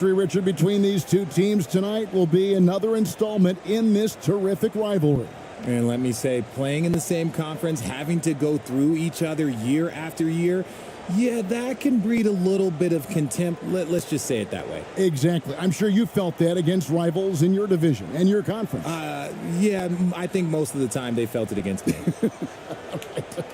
Richard, between these two teams tonight will be another installment in this terrific rivalry. And let me say, playing in the same conference, having to go through each other year after year, yeah, that can breed a little bit of contempt. Let's just say it that way. Exactly. I'm sure you felt that against rivals in your division and your conference. Yeah, I think most of the time they felt it against me. Okay.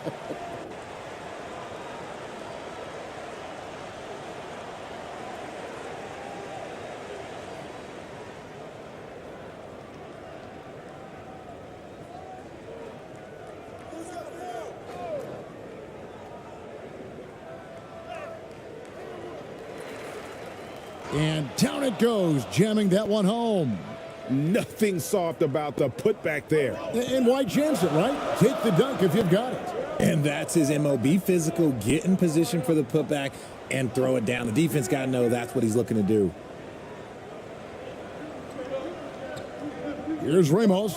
And down it goes, jamming that one home. Nothing soft about the putback there. And why chance it, right? Take the dunk if you've got it. And that's his MO. Be physical, get in position for the putback, and throw it down. The defense got to know that's what he's looking to do. Here's Ramos.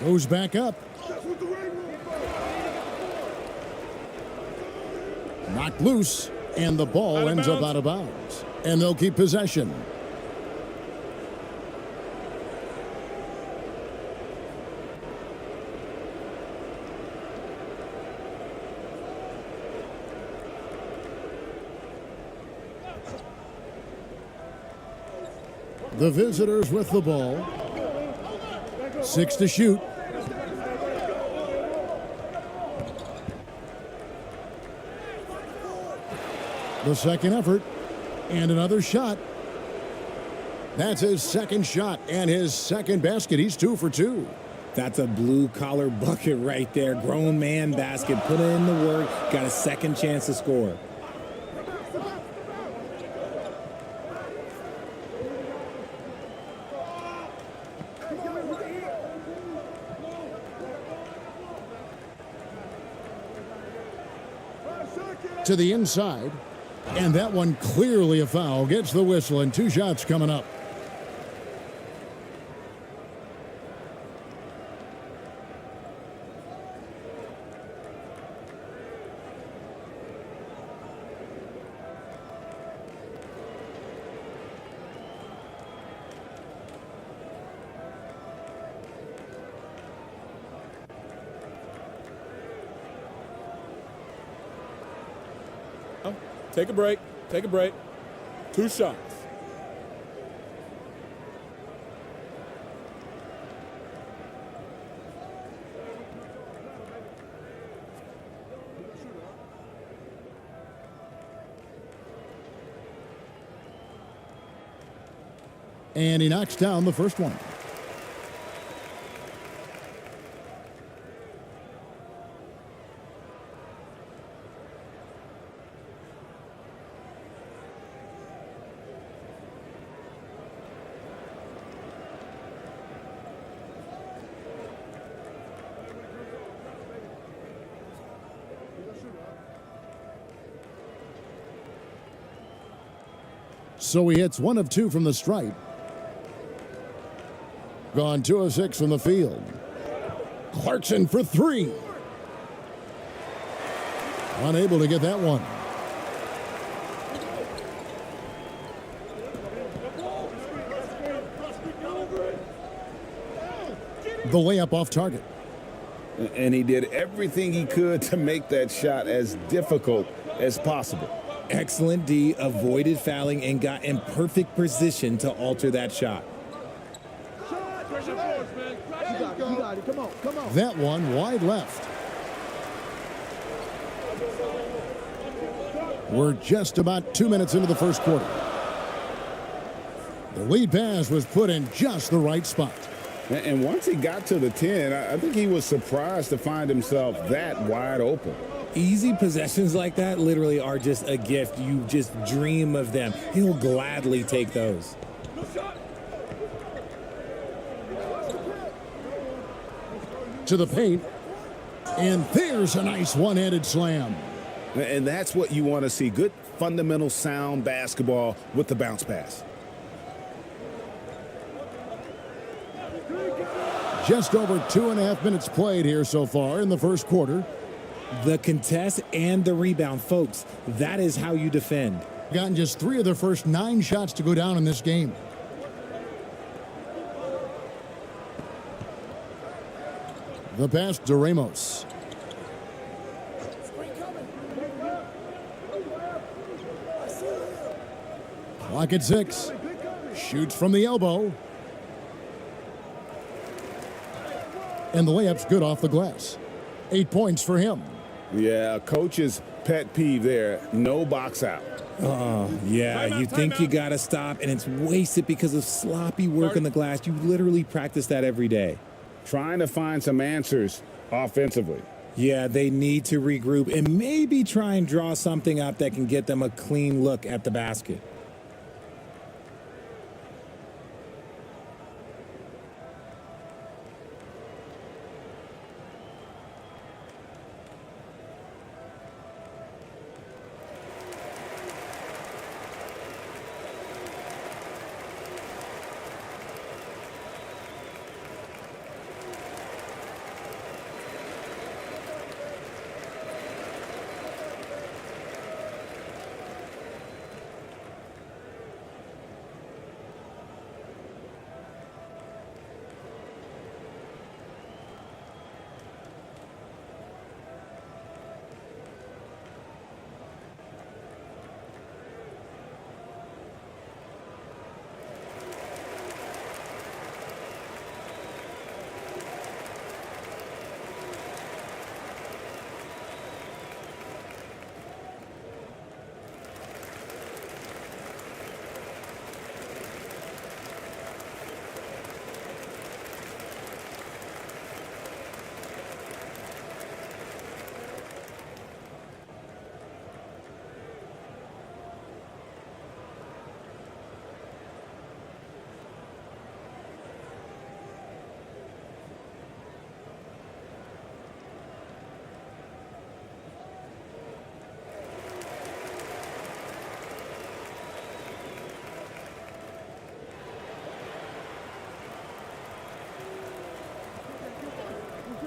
Goes back up. Knocked loose, and the ball ends up out of bounds. And they'll keep possession. The visitors with the ball. 6 to shoot. The second effort, and another shot. That's his second shot and his second basket. He's 2 for 2. That's a blue-collar bucket right there. Grown man basket. Put in the work. Got a second chance to score. To the inside, and that one clearly a foul. Gets the whistle, and 2 shots coming up. Take a break. Take a break. 2 shots. And he knocks down the first one. So he hits 1 of 2 from the stripe. Gone 2 of 6 from the field. Clarkson for 3. Unable to get that one. The layup off target. And he did everything he could to make that shot as difficult as possible. Excellent D, avoided fouling, and got in perfect position to alter that shot. That one wide left. We're just about 2 minutes into the first quarter. The lead pass was put in just the right spot. And once he got to the 10, I think he was surprised to find himself that wide open. Easy possessions like that literally are just a gift. You just dream of them. He'll gladly take those. To the paint. And there's a nice one-handed slam. And that's what you want to see. Good, fundamental, sound basketball with the bounce pass. Just over 2.5 minutes played here so far in the first quarter. The contest and the rebound, folks. That is how you defend. Gotten just 3 of their first 9 shots to go down in this game. The pass to Ramos. Clock at 6. Shoots from the elbow. And the layup's good off the glass. 8 points for him. Yeah, coach's pet peeve there. No box out. Oh, yeah, you think you got to stop, and it's wasted because of sloppy work on the glass. You literally practice that every day. Trying to find some answers offensively. Yeah, they need to regroup and maybe try and draw something up that can get them a clean look at the basket.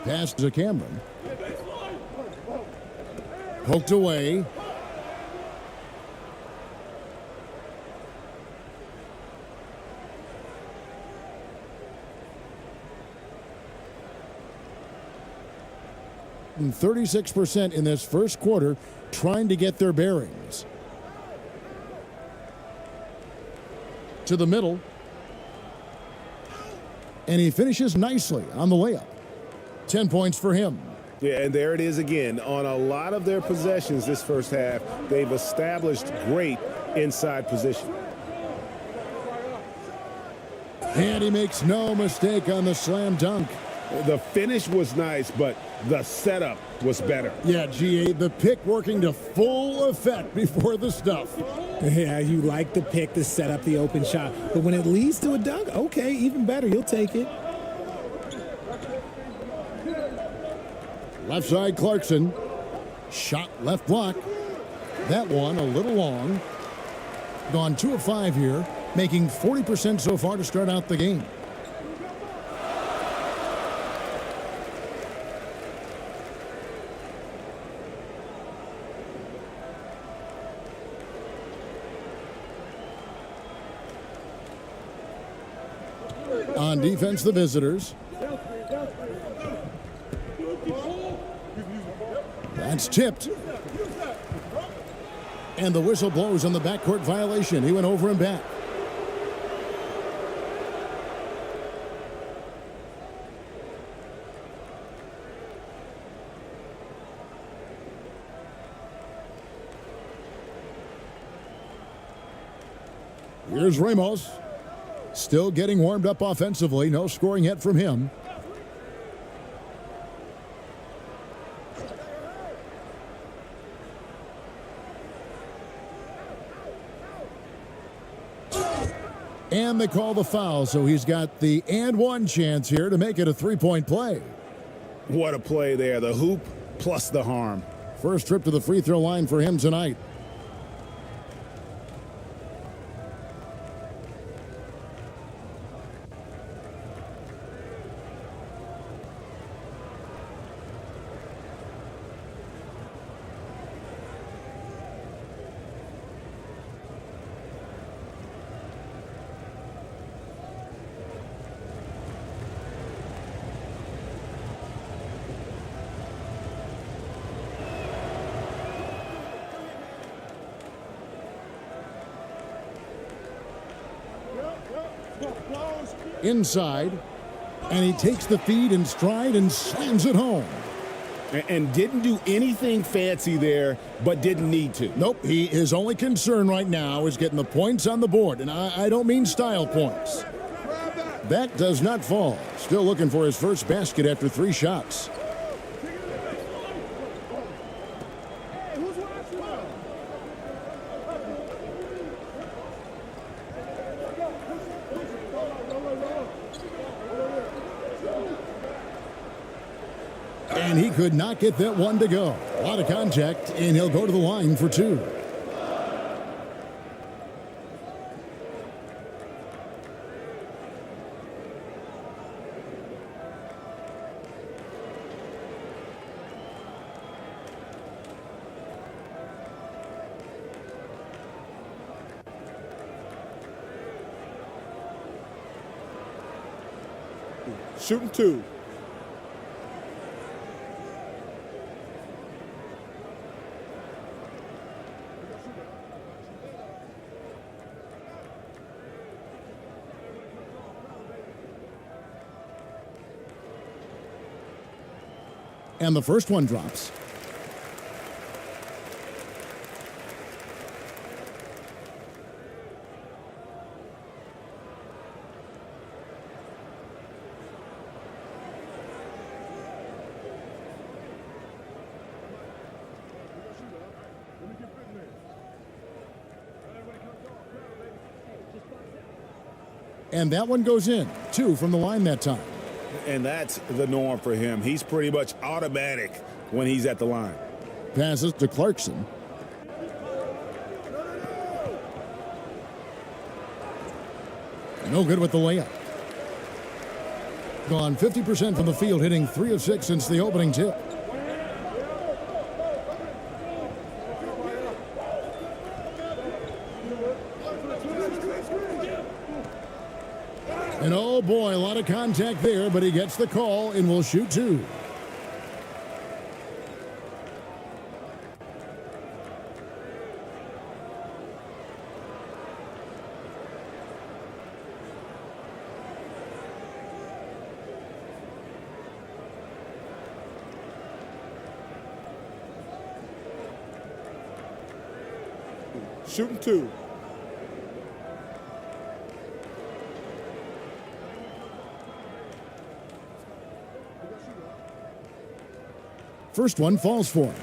Pass to Cameron. Poked away. And 36% in this first quarter trying to get their bearings. To the middle. And he finishes nicely on the layup. 10 points for him. Yeah, and there it is again. On a lot of their possessions this first half, they've established great inside position. And he makes no mistake on the slam dunk. The finish was nice, but the setup was better. Yeah, GA, the pick working to full effect before the stuff. Yeah, you like the pick to set up the open shot. But when it leads to a dunk, okay, even better. You'll take it. Left side, Clarkson. Shot left block. That one a little long. Gone 2 of 5 here, making 40% so far to start out the game. On defense, the visitors. That's tipped. And the whistle blows on the backcourt violation. He went over and back. Here's Ramos. Still getting warmed up offensively. No scoring yet from him. And they call the foul, so he's got the and one chance here to make it a three-point play. What a play there. The hoop plus the harm. First trip to the free throw line for him tonight. Inside. And he takes the feed in stride and slams it home. And didn't do anything fancy there, but didn't need to. Nope, his only concern right now is getting the points on the board, and I don't mean style points. That does not fall. Still looking for his first basket after 3 shots. And he could not get that one to go. A lot of contact, and he'll go to the line for 2. Shooting 2. And the first one drops. And that one goes in. 2 from the line that time. And that's the norm for him. He's pretty much automatic when he's at the line. Passes to Clarkson. No good with the layup. Gone 50% from the field, hitting 3 of 6 since the opening tip. And oh boy, a lot of contact there, but he gets the call and will shoot 2. Shooting 2. First one falls for him.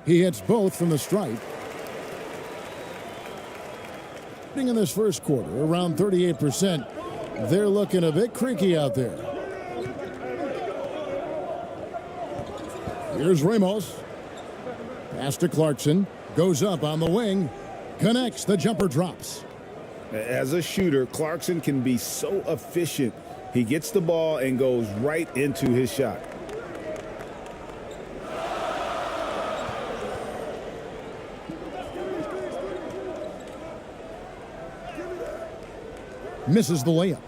He hits both from the stripe. In this first quarter, around 38%. They're looking a bit creaky out there. Here's Ramos. Pass to Clarkson. Goes up on the wing. Connects. The jumper drops. As a shooter, Clarkson can be so efficient. He gets the ball and goes right into his shot. Misses the layup.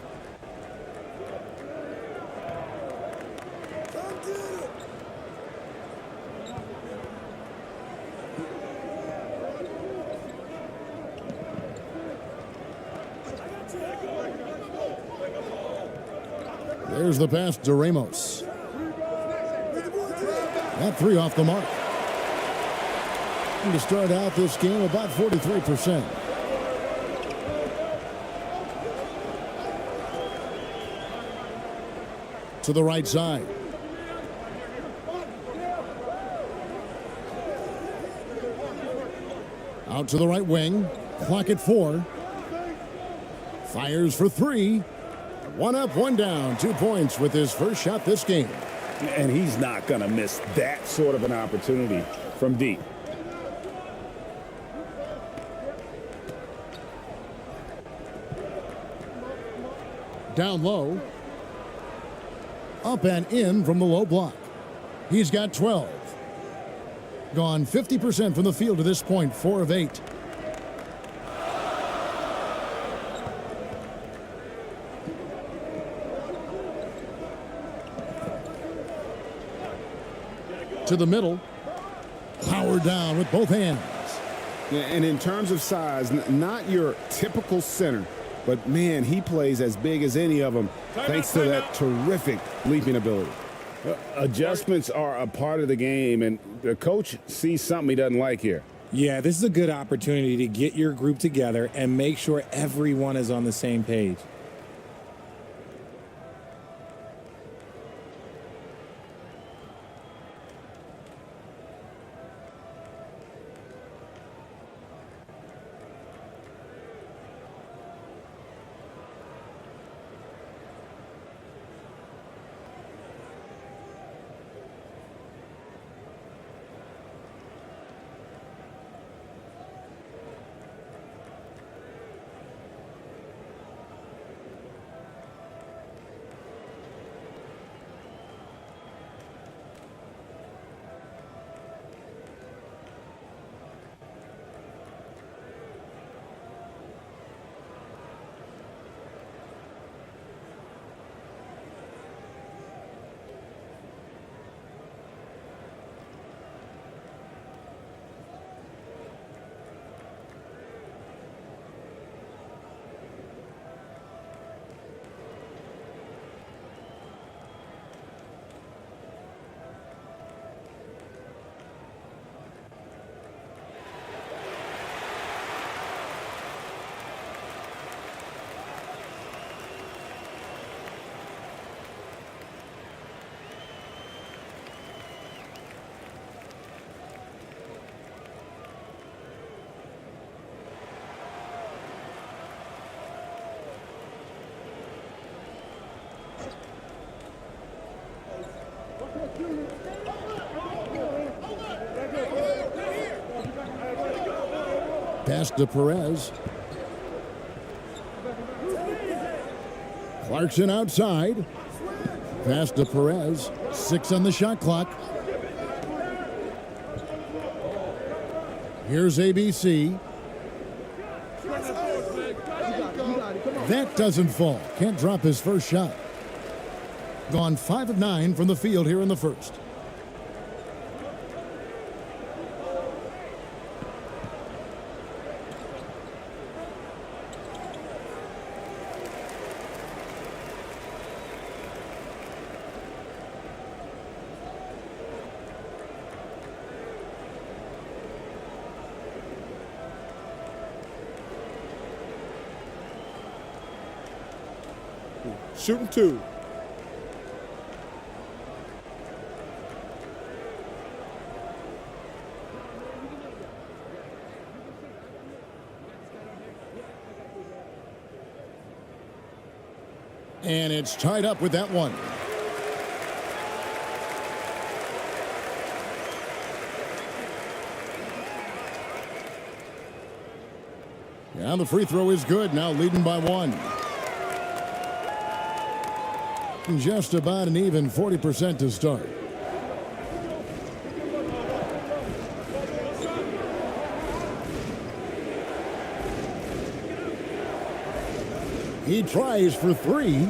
There's the pass to Ramos. That 3 off the mark. And to start out this game, about 43%. To the right side. Out to the right wing. Clock at 4. Fires for 3. 1 up, 1 down. 2 points with his first shot this game. And he's not going to miss that sort of an opportunity from deep. Down low. Up and in from the low block. He's got 12. Gone 50% from the field to this point, 4 of 8. To the middle. Power down with both hands. Yeah, and in terms of size, not your typical center, but man, he plays as big as any of them thanks to that terrific leaping ability. Adjustments are a part of the game, and the coach sees something he doesn't like here. Yeah, this is a good opportunity to get your group together and make sure everyone is on the same page. Pass to Perez. Clarkson outside. Pass to Perez. 6 on the shot clock. Here's ABC. That doesn't fall. Can't drop his first shot. Gone 5 of 9 from the field here in the first. Shooting 2. And it's tied up with that one. Yeah, the free throw is good. Now leading by 1. Just about an even 40% to start. He tries for 3.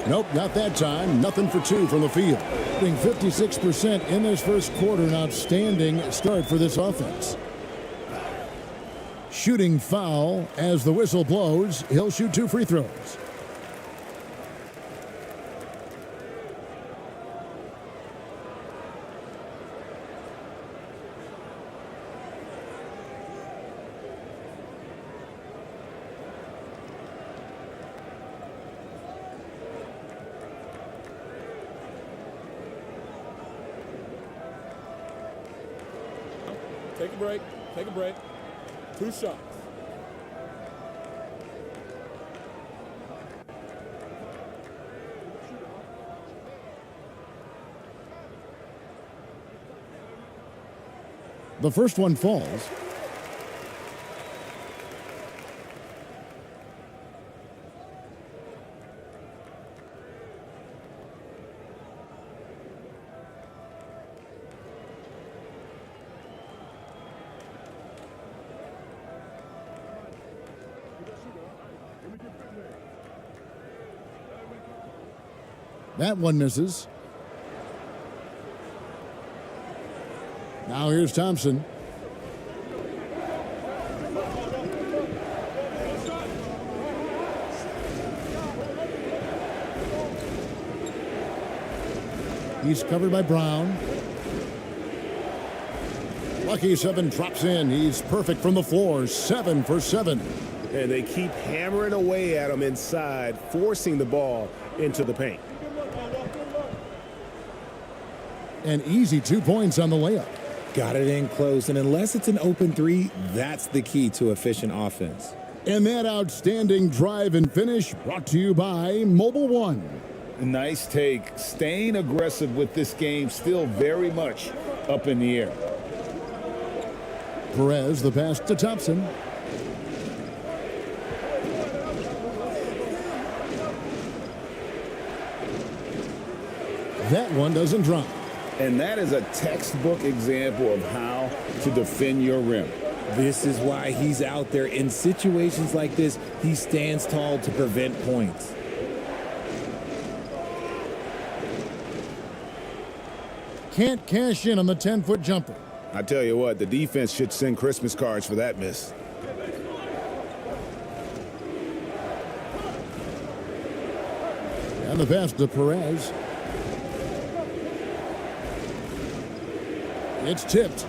Nope, not that time. Nothing for 2 from the field. Shooting 56% in this first quarter. An outstanding start for this offense. Shooting foul as the whistle blows. He'll shoot 2 free throws. Take a break. Take a break. 2 shots. The first one falls. That one misses. Now here's Thompson. He's covered by Brown. Lucky 7 drops in. He's perfect from the floor. 7 for 7. And they keep hammering away at him inside, forcing the ball into the paint. An easy 2 points on the layup. Got it in close, and unless it's an open three, that's the key to efficient offense. And that outstanding drive and finish brought to you by Mobile One. Nice take. Staying aggressive with this game, still very much up in the air. Perez, the pass to Thompson. That one doesn't drop. And that is a textbook example of how to defend your rim. This is why he's out there. In situations like this, he stands tall to prevent points. Can't cash in on the 10-foot jumper. I tell you what, the defense should send Christmas cards for that miss. And the pass to Perez. It's tipped.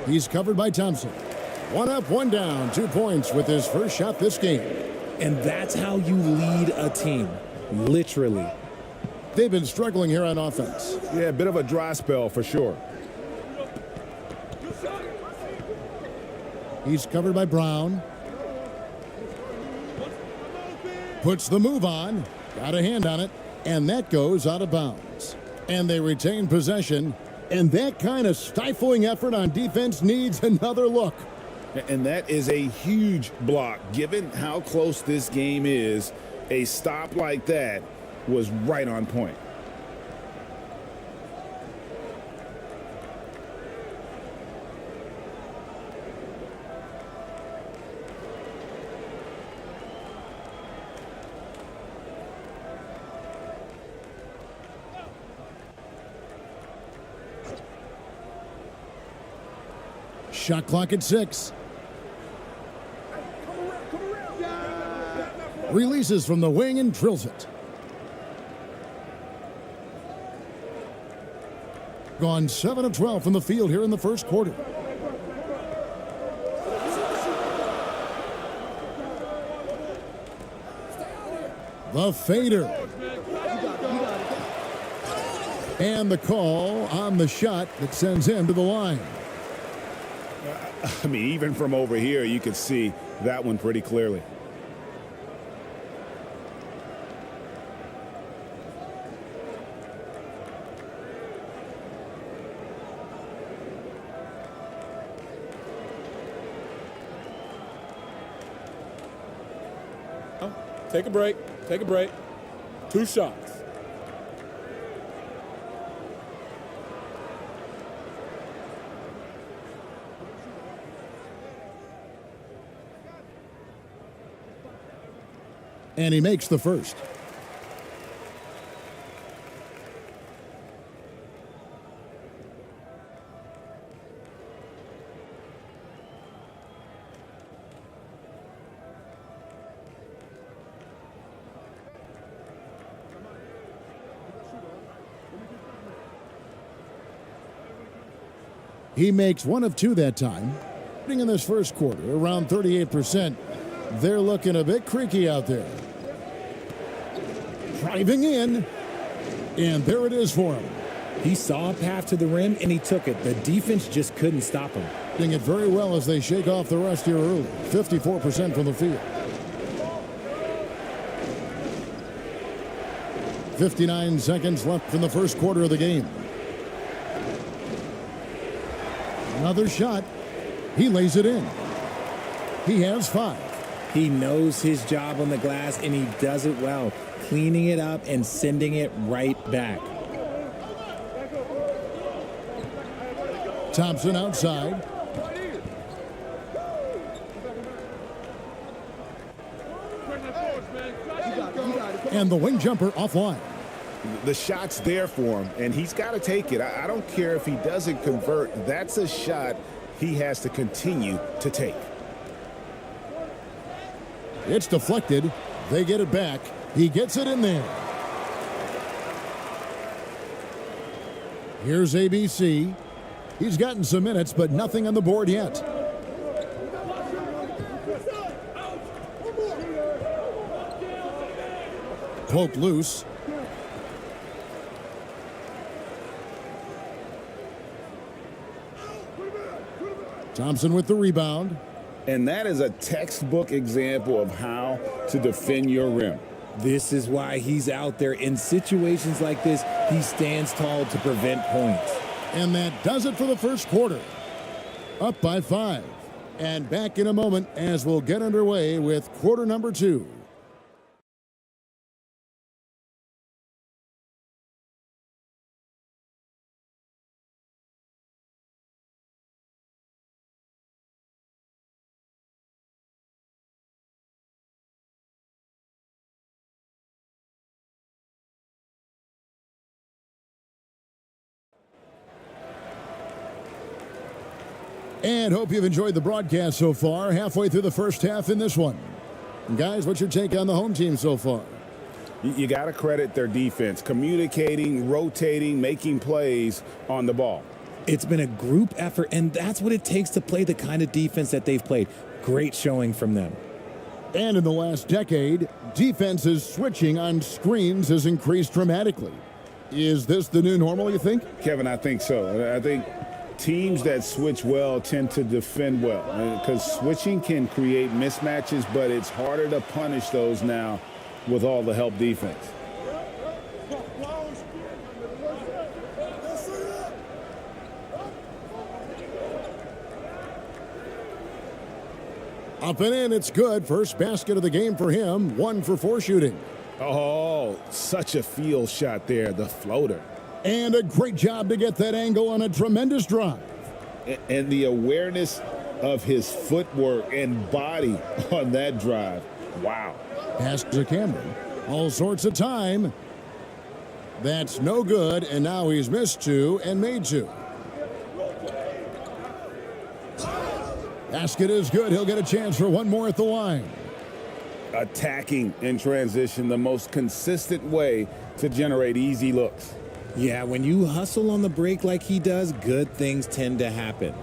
He's covered by Thompson. 1 up, 1 down, 2 points with his first shot this game. And that's how you lead a team, literally. They've been struggling here on offense. Yeah, a bit of a dry spell for sure. He's covered by Brown. Puts the move on. Got a hand on it. And that goes out of bounds. And they retain possession. And that kind of stifling effort on defense needs another look. And that is a huge block. Given how close this game is, a stop like that was right on point. Shot clock at 6. Releases from the wing and drills it. Gone 7 of 12 from the field here in the first quarter. The fader. And the call on the shot that sends him to the line. I mean, even from over here, you could see that one pretty clearly. Take a break. Take a break. 2 shots. And he makes the first. He makes 1 of 2 that time. In this first quarter, around 38%. They're looking a bit creaky out there. Driving in, and there it is for him. He saw a path to the rim, and he took it. The defense just couldn't stop him. Doing it very well as they shake off the rust here early. 54% from the field. 59 seconds left in the first quarter of the game. Another shot. He lays it in. He has 5. He knows his job on the glass, and he does it well, cleaning it up and sending it right back. Thompson outside. And the wing jumper offline. The shot's there for him, and he's got to take it. I don't care if he doesn't convert. That's a shot he has to continue to take. It's deflected. They get it back. He gets it in there. Here's ABC. He's gotten some minutes, but nothing on the board yet. Cloak loose. Thompson with the rebound. And that is a textbook example of how to defend your rim. This is why he's out there. In situations like this, he stands tall to prevent points. And that does it for the first quarter. Up by 5. And back in a moment as we'll get underway with quarter number 2. And hope you've enjoyed the broadcast so far. Halfway through the first half in this one. Guys, what's your take on the home team so far? You got to credit their defense, communicating, rotating, making plays on the ball. It's been a group effort, and that's what it takes to play the kind of defense that they've played. Great showing from them. And in the last decade, defenses switching on screens has increased dramatically. Is this the new normal, you think? Kevin, I think so. I think teams that switch well tend to defend well, because switching can create mismatches, but it's harder to punish those now with all the help defense. Up and in, it's good. First basket of the game for him. 1 for 4 shooting. Oh, such a field shot there, the floater. And a great job to get that angle on a tremendous drive. And the awareness of his footwork and body on that drive. Wow. Pass to Cameron. All sorts of time. That's no good, and now he's missed 2 and made 2. Basket is good. He'll get a chance for one more at the line. Attacking in transition, the most consistent way to generate easy looks. Yeah, when you hustle on the break like he does, good things tend to happen.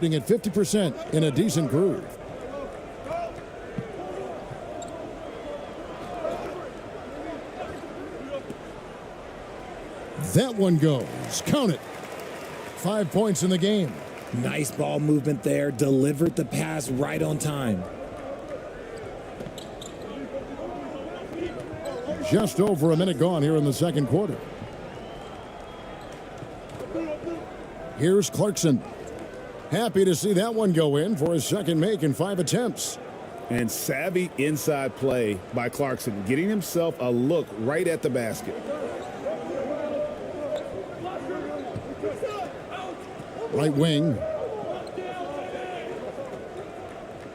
At 50% in a decent groove. That one goes. Count it. 5 points in the game. Nice ball movement there. Delivered the pass right on time. Just over a minute gone here in the second quarter. Here's Clarkson. Happy to see that one go in for his second make in 5 attempts. And savvy inside play by Clarkson, getting himself a look right at the basket. Right wing.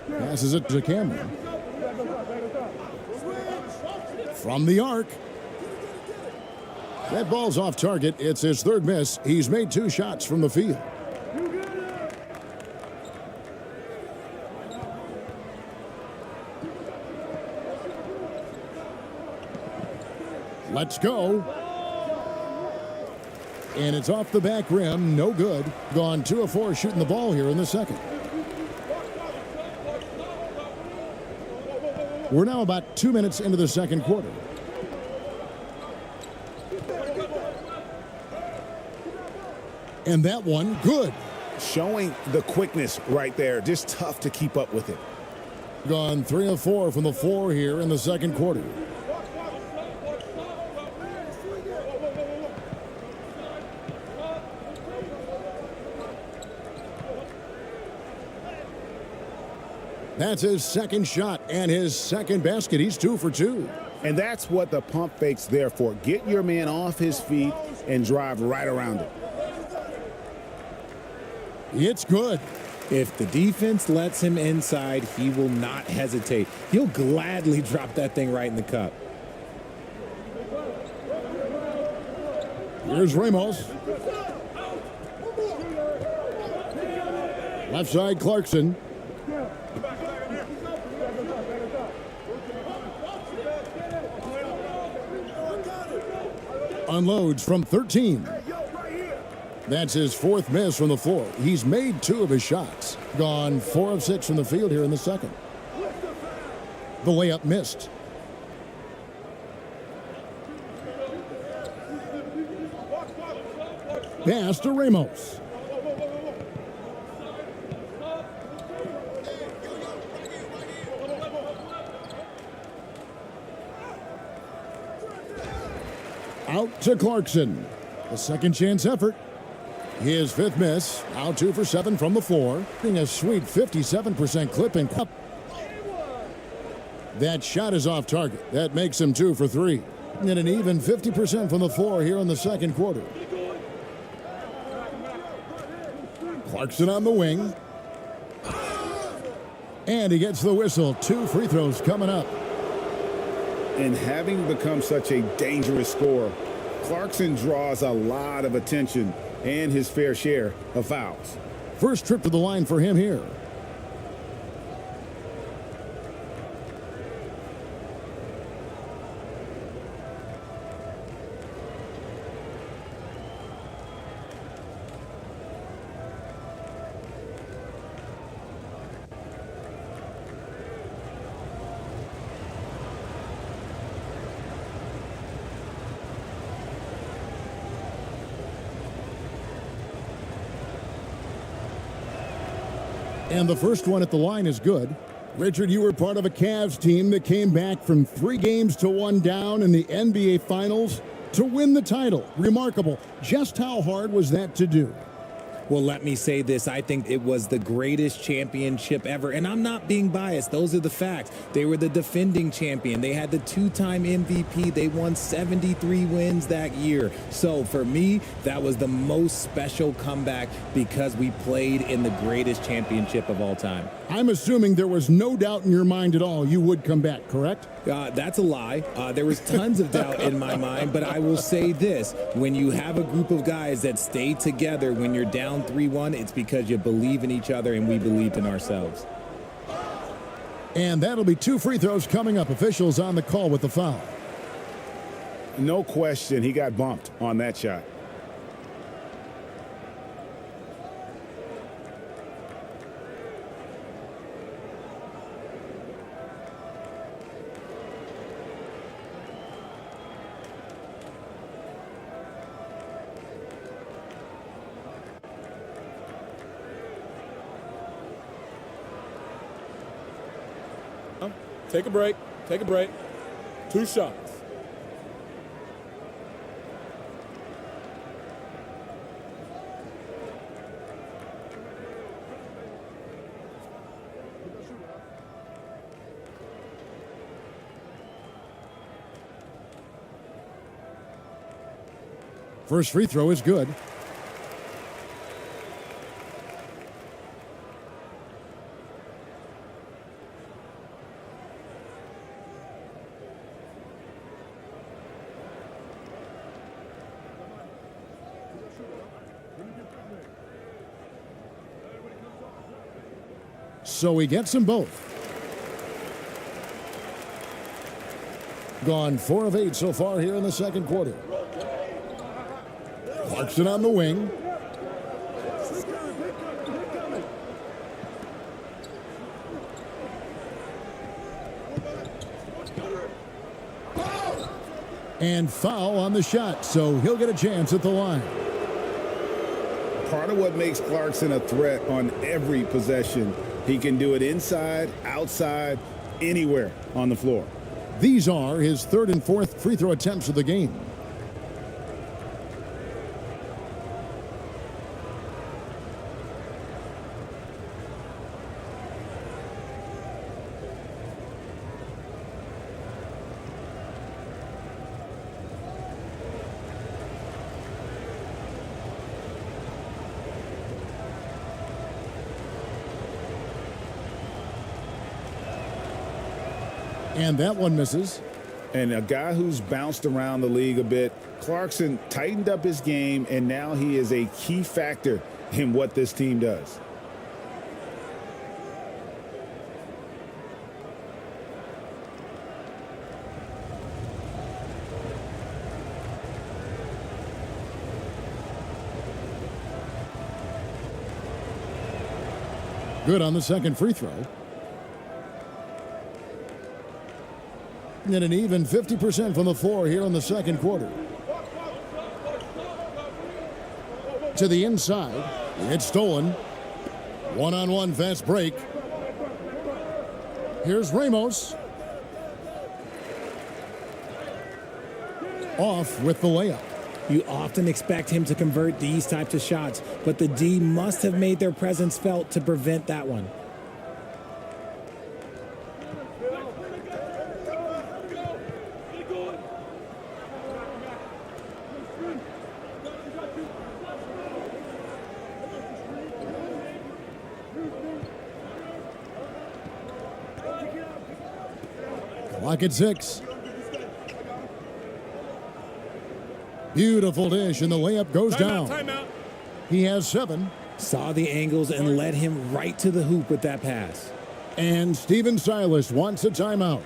Passes it to Cameron. From the arc. That ball's off target. It's his third miss. He's made 2 shots from the field. Let's go. And it's off the back rim. No good. Gone 2 of 4 shooting the ball here in the second. We're now about 2 minutes into the second quarter. And that one, good. Showing the quickness right there. Just tough to keep up with it. Gone 3 of 4 from the floor here in the second quarter. That's his second shot and his second basket. He's 2 for 2. And that's what the pump fake's there for. Get your man off his feet and drive right around it. It's good. If the defense lets him inside, he will not hesitate. He'll gladly drop that thing right in the cup. Here's Ramos. Left side, Clarkson. Unloads from 13. That's his 4th miss from the floor. He's made 2 of his shots. Gone 4 of 6 from the field here in the second. The layup missed. Pass to Ramos. Out to Clarkson. A second chance effort. His 5th miss. Out 2 for 7 from the floor. Getting a sweet 57% clip and cup. That shot is off target. That makes him 2 for 3. And an even 50% from the floor here in the second quarter. Clarkson on the wing. And he gets the whistle. 2 free throws coming up. And having become such a dangerous scorer, Clarkson draws a lot of attention and his fair share of fouls. First trip to the line for him here. And the first one at the line is good. Richard, you were part of a Cavs team that came back from 3 games to 1 down in the NBA Finals to win the title. Remarkable. Just how hard was that to do? Well, let me say this. I think it was the greatest championship ever. And I'm not being biased. Those are the facts. They were the defending champion. They had the 2-time MVP. They won 73 wins that year. So for me, that was the most special comeback because we played in the greatest championship of all time. I'm assuming there was no doubt in your mind at all you would come back, correct? That's a lie. There was tons of doubt in my mind, but I will say this. When you have a group of guys that stay together when you're down 3-1, it's because you believe in each other and we believed in ourselves. And that'll be 2 free throws coming up. Officials on the call with the foul. No question, he got bumped on that shot. Take a break. Take a break. 2 shots. First free throw is good. So he gets them both. Gone 4 of 8 so far here in the second quarter. Clarkson on the wing. And foul on the shot, so he'll get a chance at the line. Part of what makes Clarkson a threat on every possession He can do it inside, outside, anywhere on the floor. These are his third and fourth free throw attempts of the game. And that one misses. And a guy who's bounced around the league a bit, Clarkson tightened up his game, and now he is a key factor in what this team does. Good on the second free throw. And an even 50% from the floor here in the second quarter. To the inside. It's stolen. One-on-one fast break. Here's Ramos. Off with the layup. You often expect him to convert these types of shots, but the D must have made their presence felt to prevent that one. Clock at 6. Beautiful dish, and the layup goes down. Timeout. He has 7. Saw the angles and led him right to the hoop with that pass. And Steven Silas wants a timeout.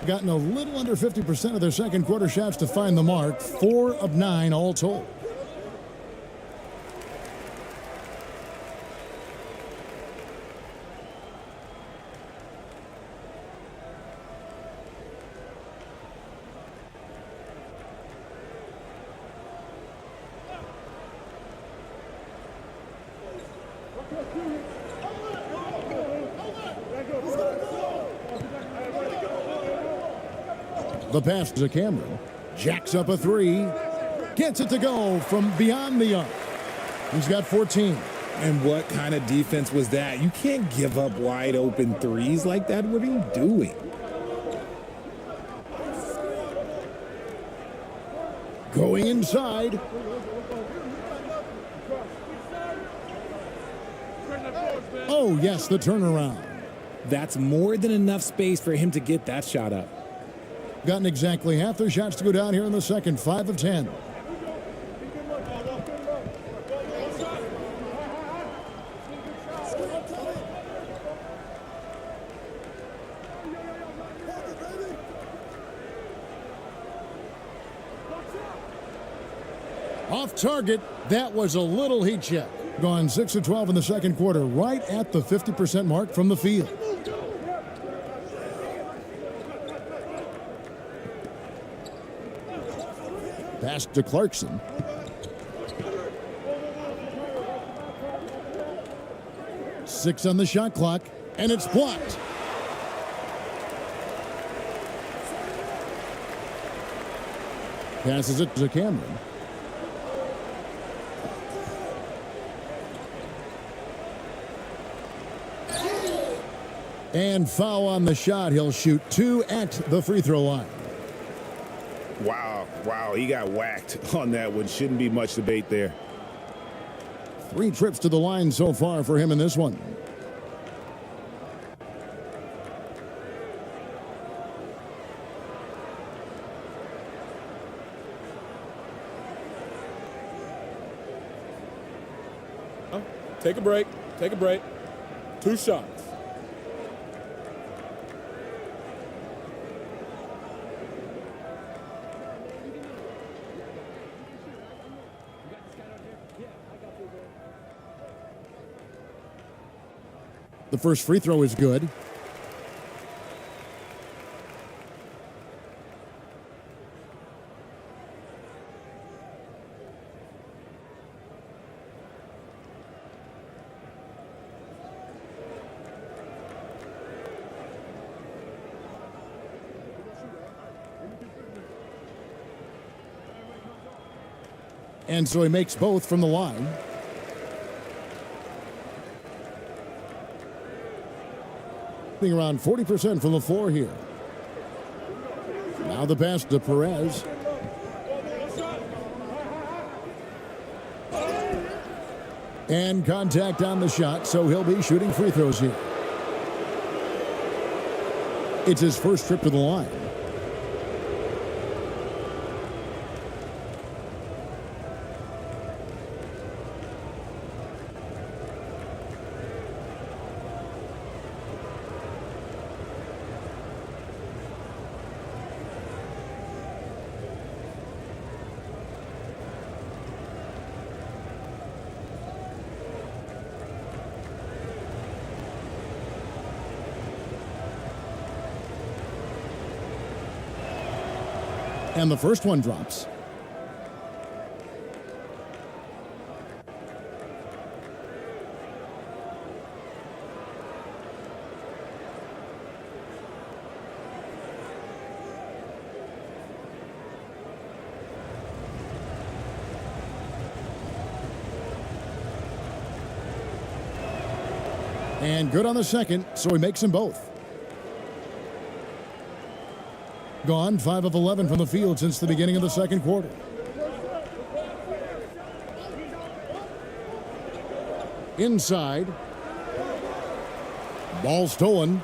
Gotten a little under 50% of their second quarter shots to find the mark. 4 of 9 all told. The pass to Cameron. Jacks up a 3. Gets it to go from beyond the arc. He's got 14. And what kind of defense was that? You can't give up wide open threes like that. What are you doing? Going inside. Oh, yes, the turnaround. That's more than enough space for him to get that shot up. Gotten exactly half their shots to go down here in the second. 5 of 10. Off target. That was a little heat check. Gone 6 of 12 in the second quarter, right at the 50% mark from the field. Pass to Clarkson. Six on the shot clock, and it's blocked. Passes it to Cameron. And foul on the shot. He'll shoot 2 at the free throw line. Wow, he got whacked on that one. Shouldn't be much debate there. 3 trips to the line so far for him in this one. Take a break. Take a break. 2 shots. The first free throw is good. And so he makes both from the line. Being around 40% from the floor here. Now the pass to Perez. And contact on the shot, so he'll be shooting free throws here. It's his first trip to the line. And the first one drops. And good on the second, so he makes them both. Gone 5 of 11 from the field since the beginning of the second quarter. Inside. Ball stolen.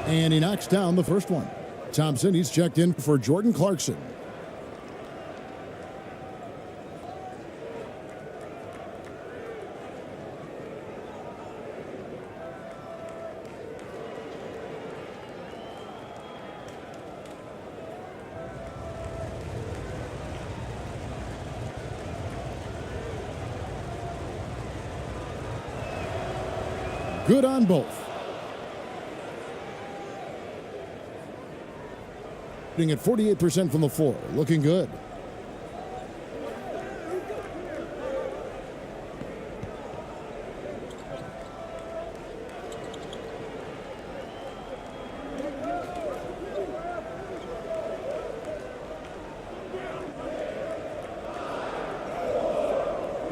And he knocks down the first one. Thompson, he's checked in for Jordan Clarkson. Good on both. At 48% from the floor, looking good.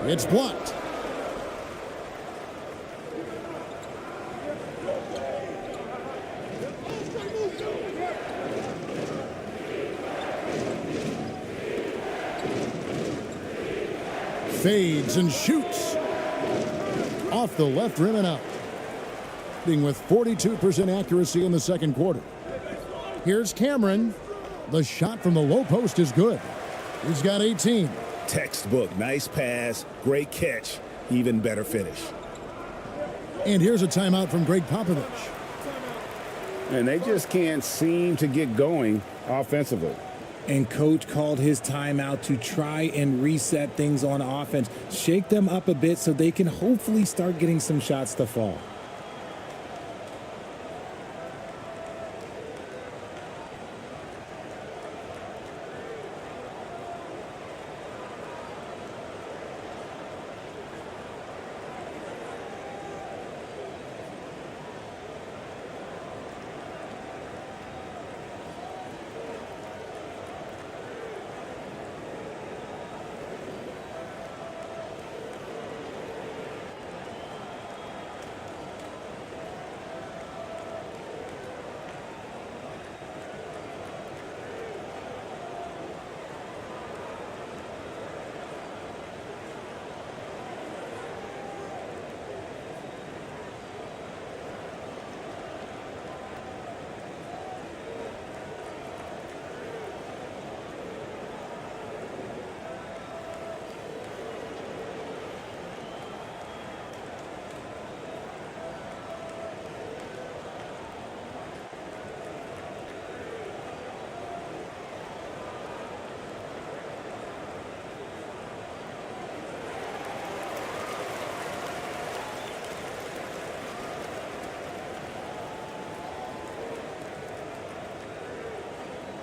It's blocked. Fades and shoots. Off the left rim and out. With 42% accuracy in the second quarter. Here's Cameron. The shot from the low post is good. He's got 18. Textbook. Nice pass. Great catch. Even better finish. And here's a timeout from Greg Popovich. And they just can't seem to get going offensively. And coach called his timeout to try and reset things on offense. Shake them up a bit so they can hopefully start getting some shots to fall.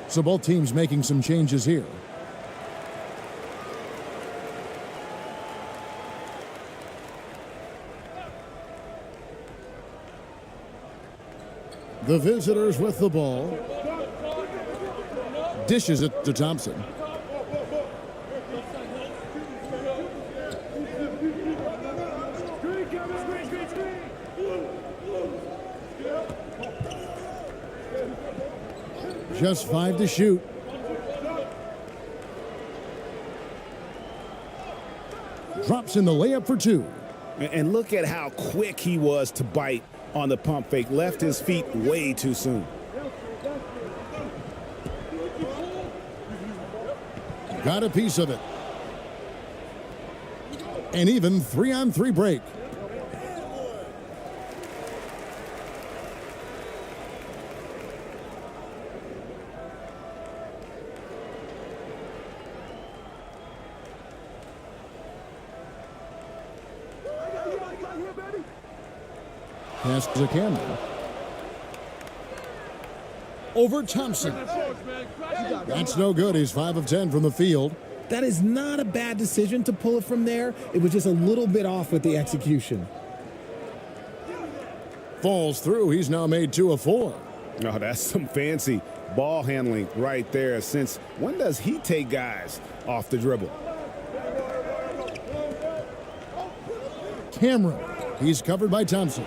So both teams making some changes here. The visitors with the ball. Dishes it to Thompson. Just 5 to shoot. Drops in the layup for 2. And look at how quick he was to bite on the pump fake. Left his feet way too soon. Got a piece of it. An even 3-on-3 break. Pass to Cameron. Over Thompson. That's no good. He's 5 of 10 from the field. That is not a bad decision to pull it from there. It was just a little bit off with the execution. Falls through. He's now made 2 of 4. Oh, that's some fancy ball handling right there. Since when does he take guys off the dribble? Cameron. He's covered by Thompson.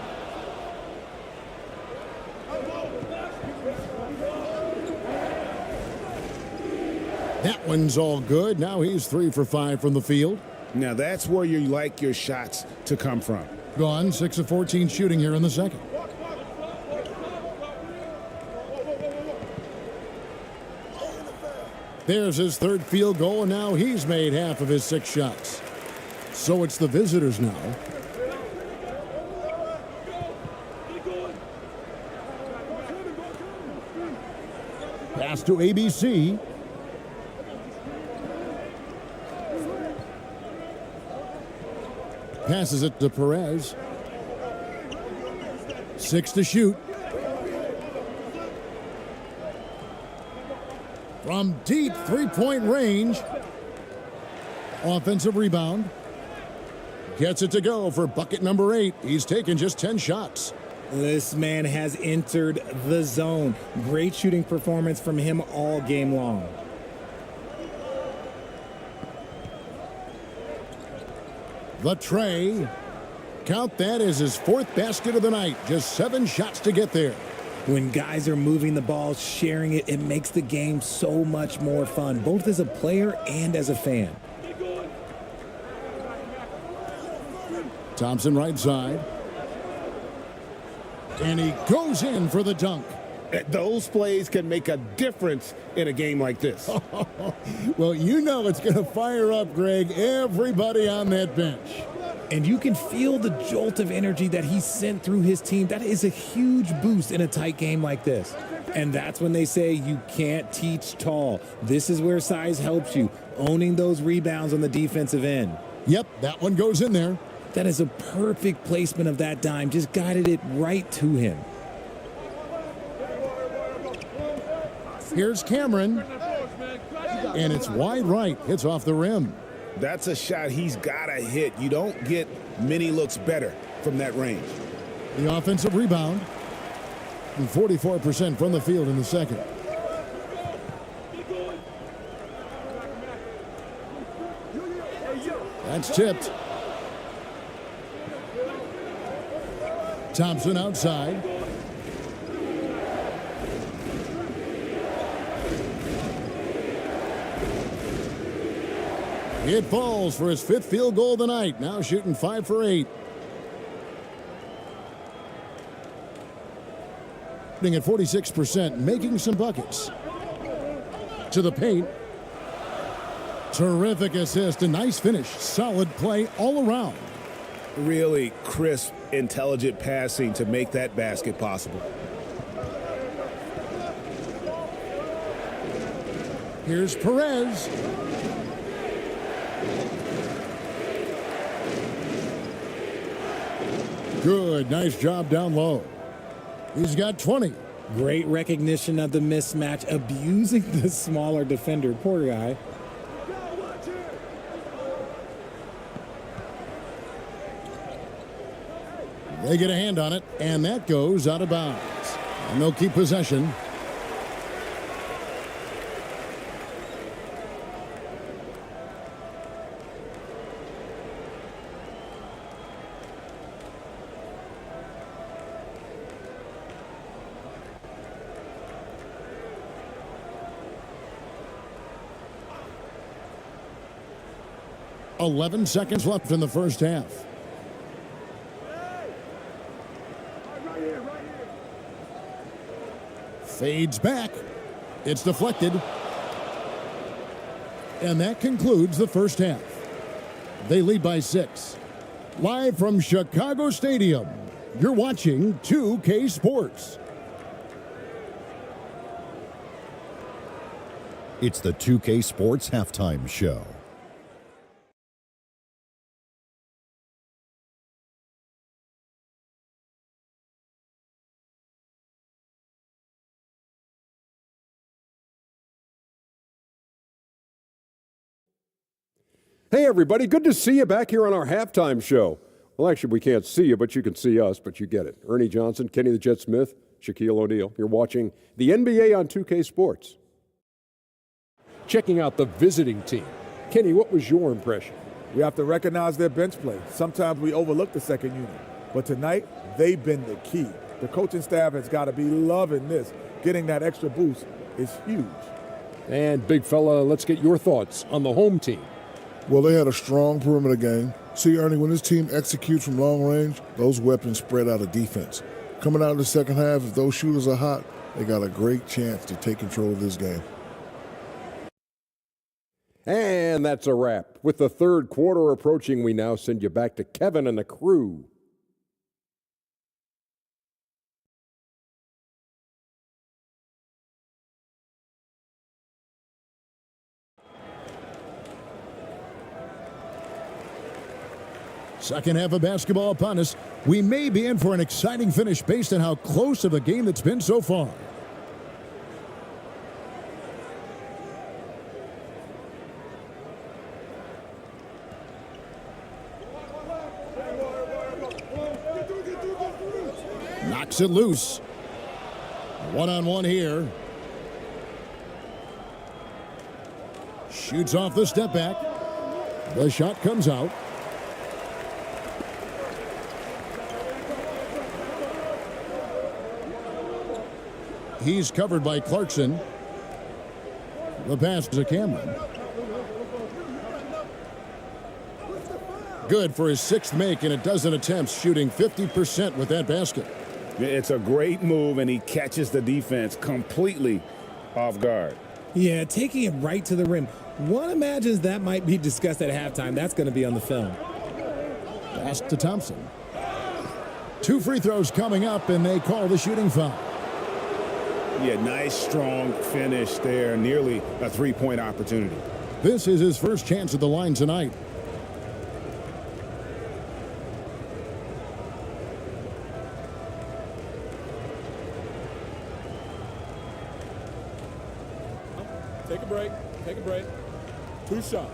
That one's all good. Now he's 3 for 5 from the field. Now that's where you like your shots to come from. Gone 6 of 14 shooting here in the second. There's his 3rd field goal, and now he's made half of his 6 shots. So it's the visitors now. Pass to ABC. Passes it to Perez. 6 to shoot. From deep 3-point range. Offensive rebound. Gets it to go for bucket number 8. He's taken just 10 shots. This man has entered the zone. Great shooting performance from him all game long. The tray. Count that as his 4th basket of the night. Just 7 shots to get there. When guys are moving the ball, sharing it, it makes the game so much more fun, both as a player and as a fan. Thompson right side. And he goes in for the dunk. Those plays can make a difference in a game like this. Well, you know it's going to fire up, Greg, everybody on that bench. And you can feel the jolt of energy that he sent through his team. That is a huge boost in a tight game like this. And that's when they say you can't teach tall. This is where size helps you, owning those rebounds on the defensive end. Yep, that one goes in there. That is a perfect placement of that dime. Just guided it right to him. Here's Cameron. And it's wide right. Hits off the rim. That's a shot he's got to hit. You don't get many looks better from that range. The offensive rebound. And 44% from the field in the second. That's tipped. Thompson outside. It falls for his 5th field goal of the night. Now shooting 5 for 8. Shooting at 46%, making some buckets. To the paint. Terrific assist, a nice finish. Solid play all around. Really crisp, intelligent passing to make that basket possible. Here's Perez. Good, nice job down low. He's got 20. Great recognition of the mismatch, abusing the smaller defender. Poor guy. They get a hand on it, and that goes out of bounds. And they'll keep possession. .11 seconds left in the first half. Fades back. It's deflected. And that concludes the first half. They lead by 6. Live from Chicago Stadium, you're watching 2K Sports. It's the 2K Sports Halftime Show. Hey, everybody. Good to see you back here on our halftime show. Well, actually, we can't see you, but you can see us, but you get it. Ernie Johnson, Kenny the Jet Smith, Shaquille O'Neal. You're watching the NBA on 2K Sports. Checking out the visiting team. Kenny, what was your impression? We have to recognize their bench play. Sometimes we overlook the second unit. But tonight, they've been the key. The coaching staff has got to be loving this. Getting that extra boost is huge. And, big fella, let's get your thoughts on the home team. Well, they had a strong perimeter game. See, Ernie, when this team executes from long range, those weapons spread out of defense. Coming out in the second half, if those shooters are hot, they got a great chance to take control of this game. And that's a wrap. With the third quarter approaching, we now send you back to Kevin and the crew. Second half of basketball upon us. We may be in for an exciting finish based on how close of a game that's been so far. Knocks it loose. One-on-one here. Shoots off the step back. The shot comes out. He's covered by Clarkson. The pass to Cameron. Good for his 6th make in a dozen attempts, shooting 50% with that basket. It's a great move, and he catches the defense completely off guard. Yeah, taking it right to the rim. One imagines that might be discussed at halftime. That's going to be on the film. Pass to Thompson. 2 free throws coming up, and they call the shooting foul. Yeah, nice, strong finish there. Nearly a 3-point opportunity. This is his first chance at the line tonight. Take a break. Take a break. 2 shots.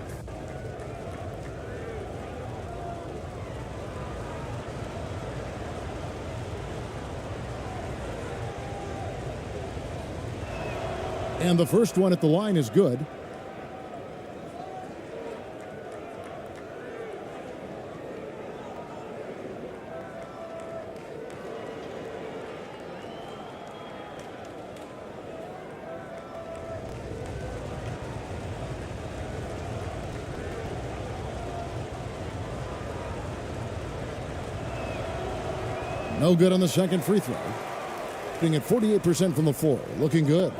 And the first one at the line is good. No good on the second free throw. Being at 48% from the floor. Looking good.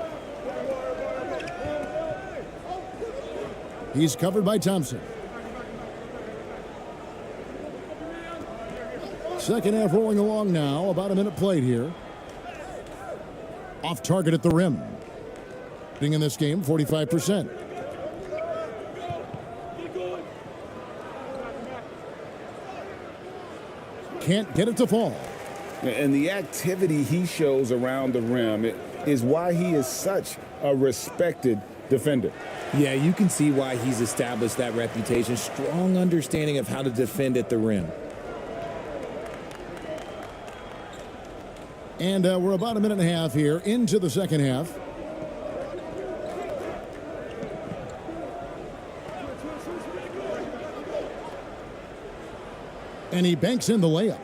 He's covered by Thompson. Second half rolling along now. About a minute played here. Off target at the rim. Being in this game, 45%. Can't get it to fall. And the activity he shows around the rim is why he is such a respected defender. Yeah, you can see why he's established that reputation. Strong understanding of how to defend at the rim. And we're about a minute and a half here into the second half. And he banks in the layup.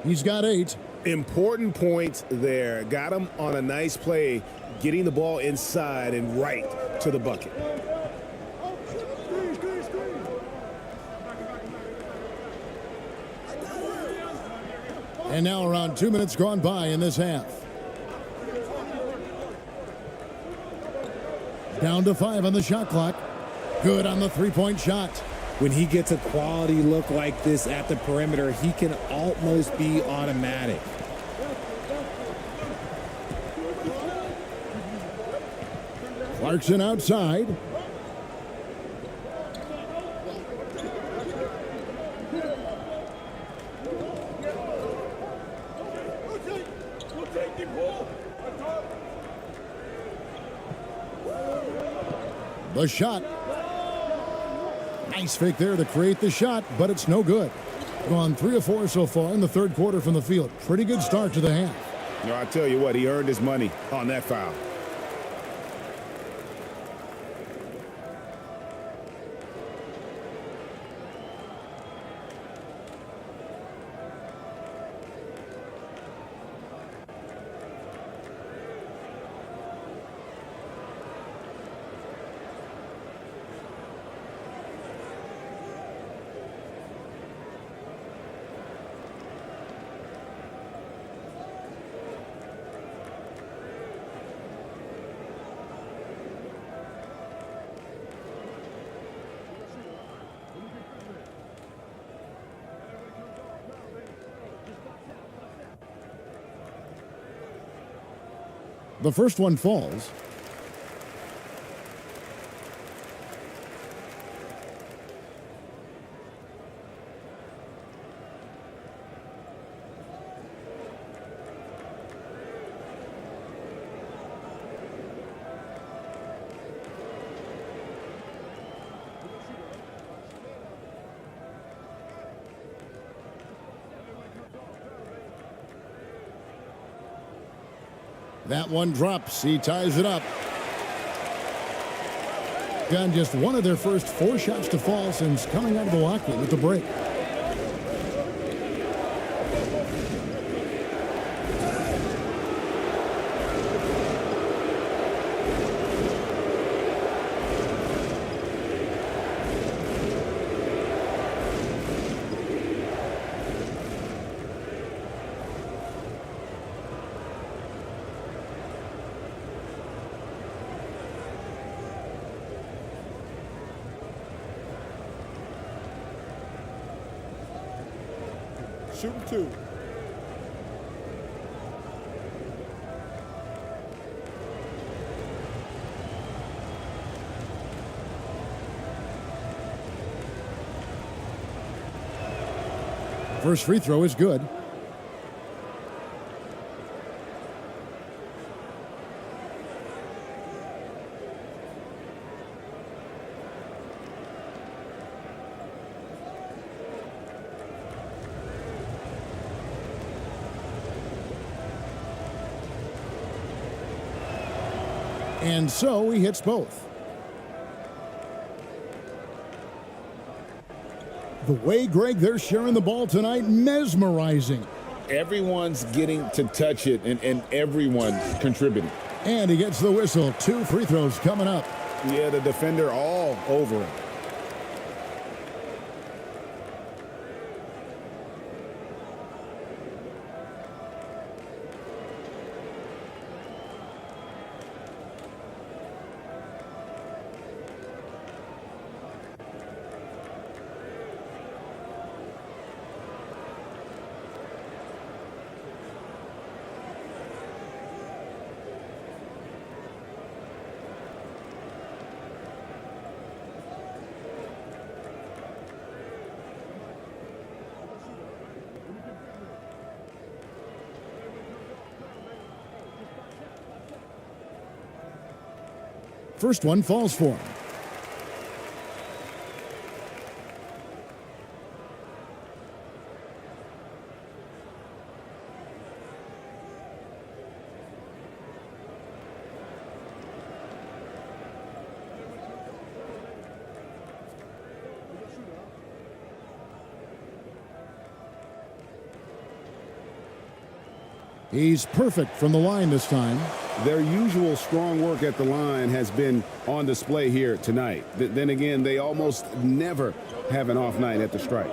He's got 8. Important points there. Got him on a nice play, getting the ball inside and right to the bucket. And now around 2 minutes gone by in this half. Down to 5 on the shot clock. Good on the 3-point shot. When he gets a quality look like this at the perimeter, he can almost be automatic. Clarkson outside. The shot. Nice fake there to create the shot, but it's no good. Gone 3 of 4 so far in the third quarter from the field. Pretty good start to the half. No, I tell you what, he earned his money on that foul. The first one falls. That one drops. He ties it up. Got just one of their first 4 shots to fall since coming out of the locker room at the break. shooting 2. First free throw is good. And so he hits both. The way, Greg, they're sharing the ball tonight, mesmerizing. Everyone's getting to touch it, and everyone's contributing. And he gets the whistle. 2 free throws coming up. Yeah, the defender all over him. First one falls for him. He's perfect from the line this time. Their usual strong work at the line has been on display here tonight. Then again, they almost never have an off night at the stripe.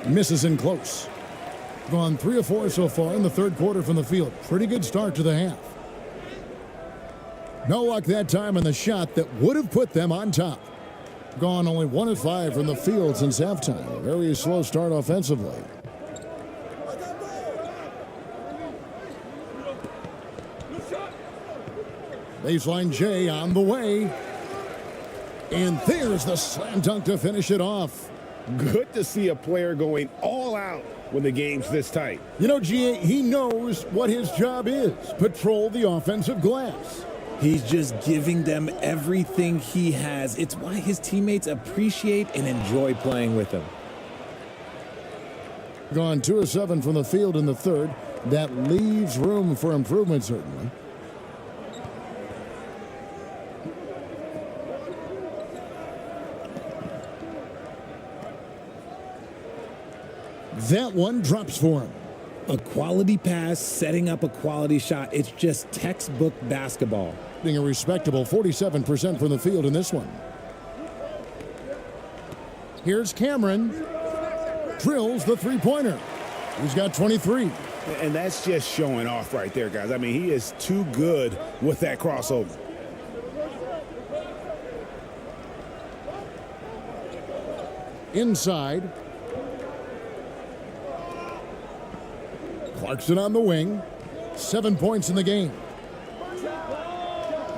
Misses in close. Gone 3 of 4 so far in the third quarter from the field. Pretty good start to the half. No luck that time on the shot that would have put them on top. Gone only 1 of 5 from the field since halftime. A very slow start offensively. Baseline J on the way. And there's the slam dunk to finish it off. Good to see a player going all out when the game's this tight. You know, GA, he knows what his job is. Patrol the offensive glass. He's just giving them everything he has. It's why his teammates appreciate and enjoy playing with him. Gone 2 of 7 from the field in the third. That leaves room for improvement, certainly. That one drops for him. A quality pass, setting up a quality shot. It's just textbook basketball. Being a respectable 47% from the field in this one. Here's Cameron. Drills the three-pointer. He's got 23. And that's just showing off right there, guys. I mean, he is too good with that crossover. Inside. Clarkson on the wing. 7 points in the game.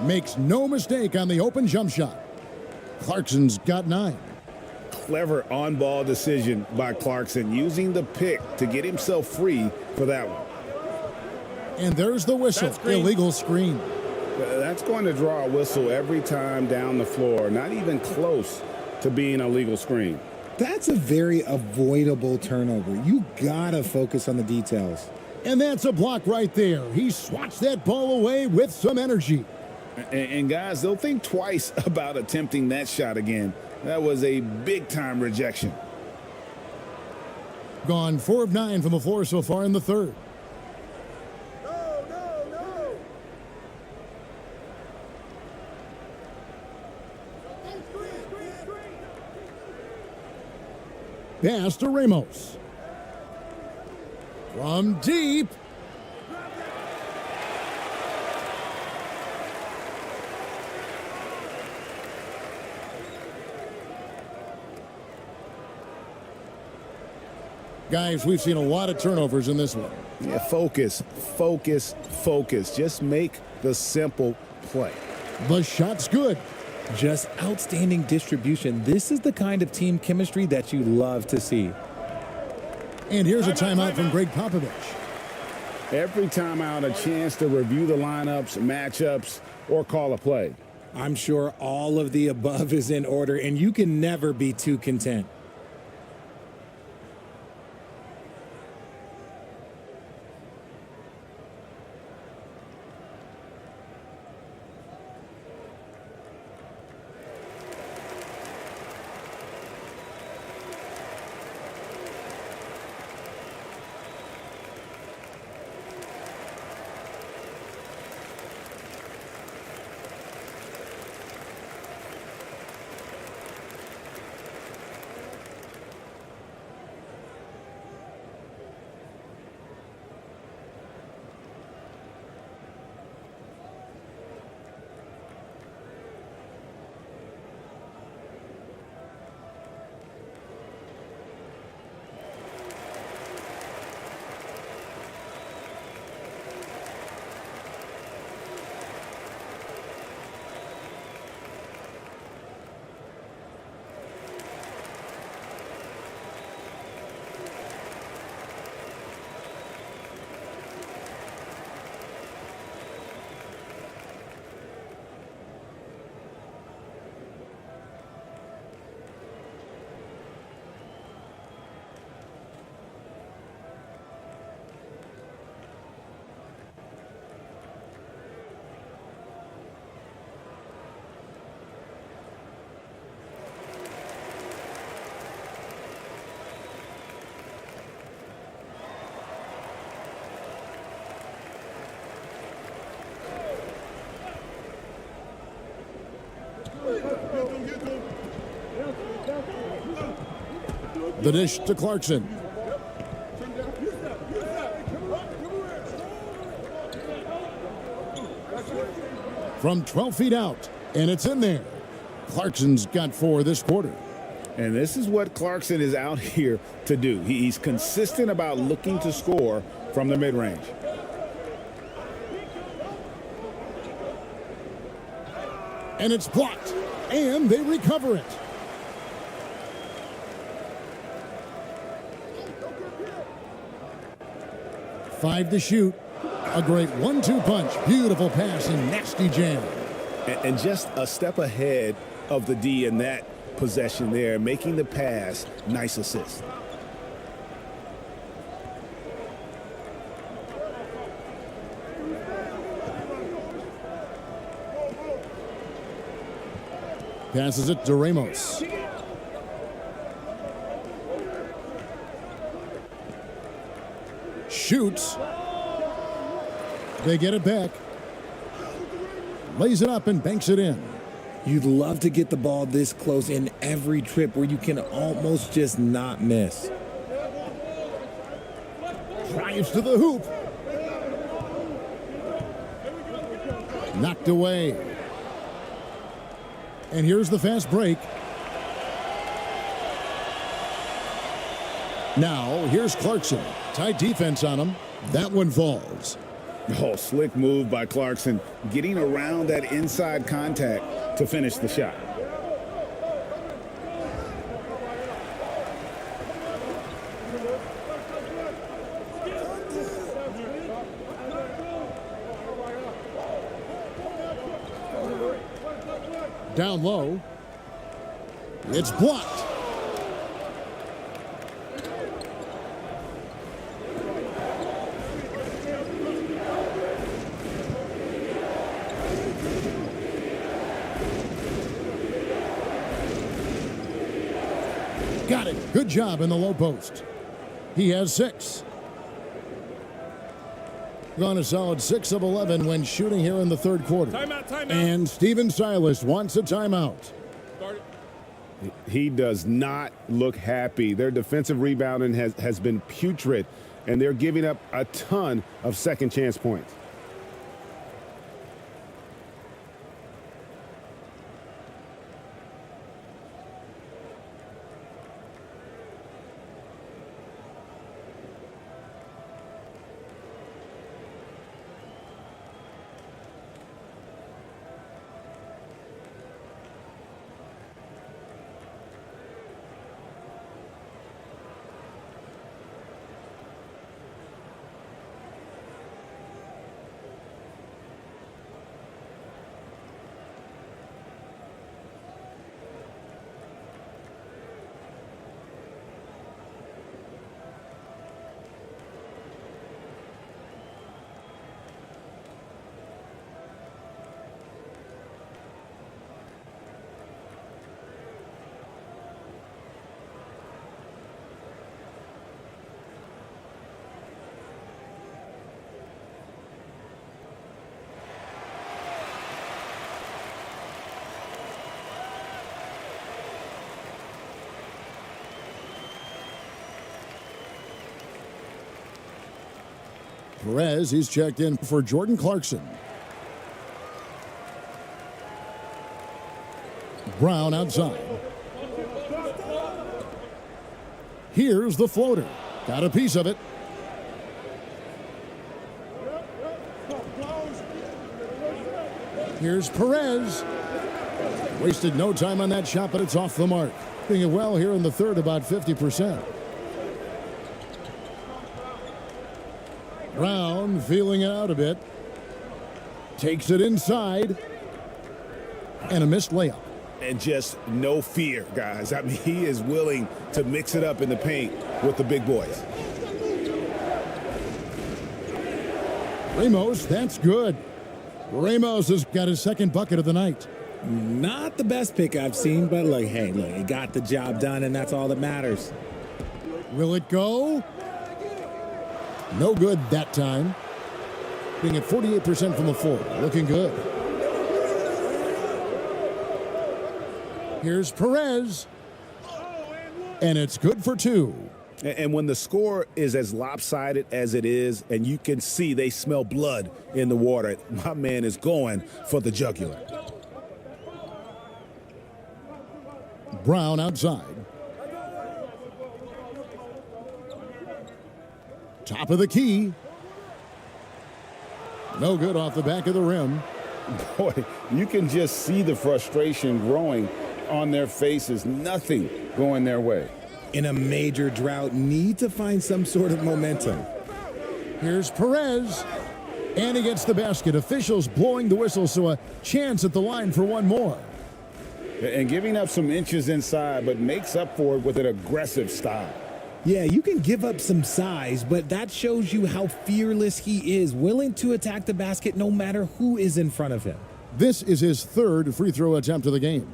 Makes no mistake on the open jump shot. Clarkson's got 9. Clever on-ball decision by Clarkson, using the pick to get himself free for that one. And there's the whistle. Illegal screen. That's going to draw a whistle every time down the floor. Not even close to being a legal screen. That's a very avoidable turnover. You gotta focus on the details. And that's a block right there. He swats that ball away with some energy. And guys, they'll think twice about attempting that shot again. That was a big-time rejection. Gone 4 of 9 from the floor so far in the third. Pass to Ramos. From deep. Guys, we've seen a lot of turnovers in this one. Yeah, focus, focus, focus. Just make the simple play. The shot's good. Just outstanding distribution. This is the kind of team chemistry that you love to see. And here's a timeout from Greg Popovich. Every timeout, a chance to review the lineups, matchups, or call a play. I'm sure all of the above is in order, and you can never be too content. The dish to Clarkson. From 12 feet out, and it's in there. Clarkson's got 4 this quarter. And this is what Clarkson is out here to do. He's consistent about looking to score from the mid-range. And it's blocked, and they recover it. Five to shoot. A great 1-2 punch. Beautiful pass and nasty jam. And just a step ahead of the D in that possession there, making the pass. Nice assist. Passes it to Ramos. Shoots. They get it back. Lays it up and banks it in. You'd love to get the ball this close in every trip where you can almost just not miss. Drives to the hoop. Knocked away. And here's the fast break. Now, here's Clarkson. Tight defense on him. That one falls. Oh, slick move by Clarkson, getting around that inside contact to finish the shot. Down low. It's blocked. Got it. Good job in the low post. He has 6. Gone a solid 6 of 11 when shooting here in the third quarter. Timeout. And Steven Silas wants a timeout. He does not look happy. Their defensive rebounding has been putrid, and they're giving up a ton of second chance points. Perez, he's checked in for Jordan Clarkson. Brown outside. Here's the floater. Got a piece of it. Here's Perez. Wasted no time on that shot, but it's off the mark. Doing it well here in the third, about 50%. Brown feeling it out a bit. Takes it inside. And a missed layup. And just no fear, guys. I mean, he is willing to mix it up in the paint with the big boys. Ramos, that's good. Ramos has got his second bucket of the night. Not the best pick I've seen, but look, hey, look, he got the job done, and that's all that matters. Will it go? No good that time. Being at 48% from the floor. Looking good. Here's Perez. And it's good for two. And when the score is as lopsided as it is, and you can see they smell blood in the water, my man is going for the jugular. Brown outside. Top of the key. No good off the back of the rim. Boy, you can just see the frustration growing on their faces. Nothing going their way. In a major drought, need to find some sort of momentum. Here's Perez. And he gets the basket. Officials blowing the whistle, so a chance at the line for one more. And giving up some inches inside, but makes up for it with an aggressive style. Yeah, you can give up some size, but that shows you how fearless he is, willing to attack the basket no matter who is in front of him. This is his third free throw attempt of the game.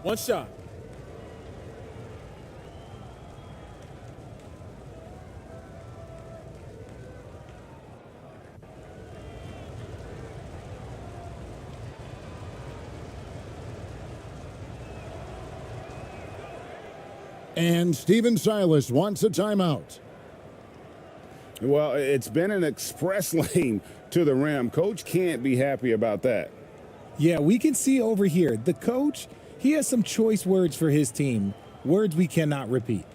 One shot. And Steven Silas wants a timeout. Well, it's been an express lane to the rim. Coach can't be happy about that. Yeah, we can see over here, the coach, he has some choice words for his team, words we cannot repeat.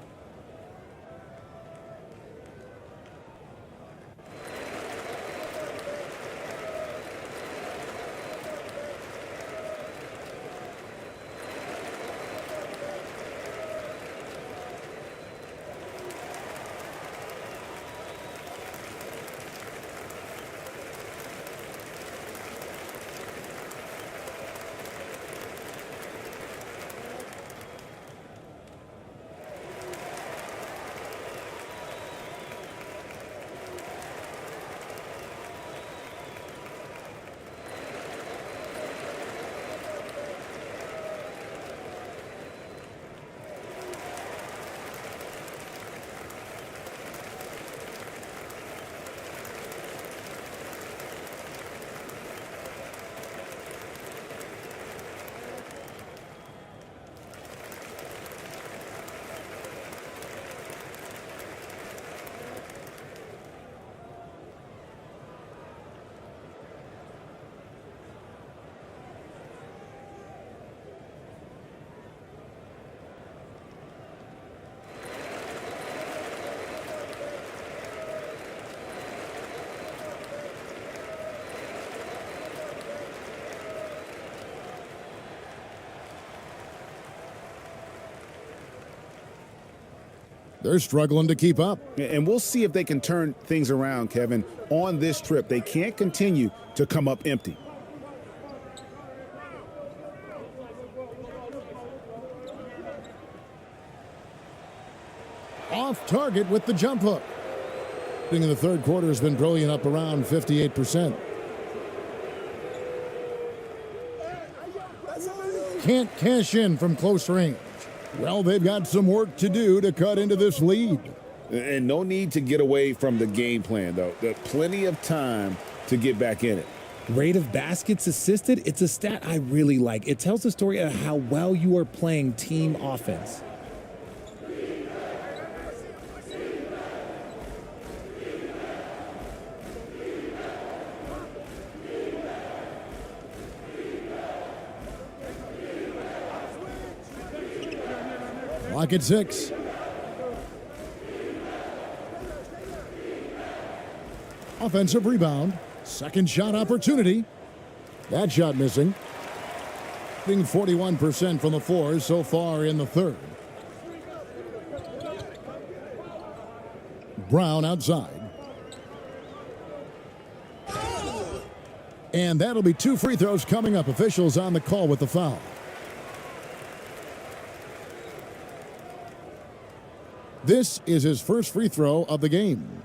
They're struggling to keep up. And we'll see if they can turn things around, Kevin, on this trip. They can't continue to come up empty. Off target with the jump hook. Thing in the third quarter has been brilliant, up around 58%. Can't cash in from close range. Well, they've got some work to do to cut into this lead. And no need to get away from the game plan, though. There's plenty of time to get back in it. Rate of baskets assisted, it's a stat I really like. It tells the story of how well you are playing team offense. Clock at 6. Offensive rebound. Second shot opportunity. That shot missing. Being 41% from the floor so far in the third. Brown outside. And that'll be 2 free throws coming up. Officials on the call with the foul. This is his first free throw of the game.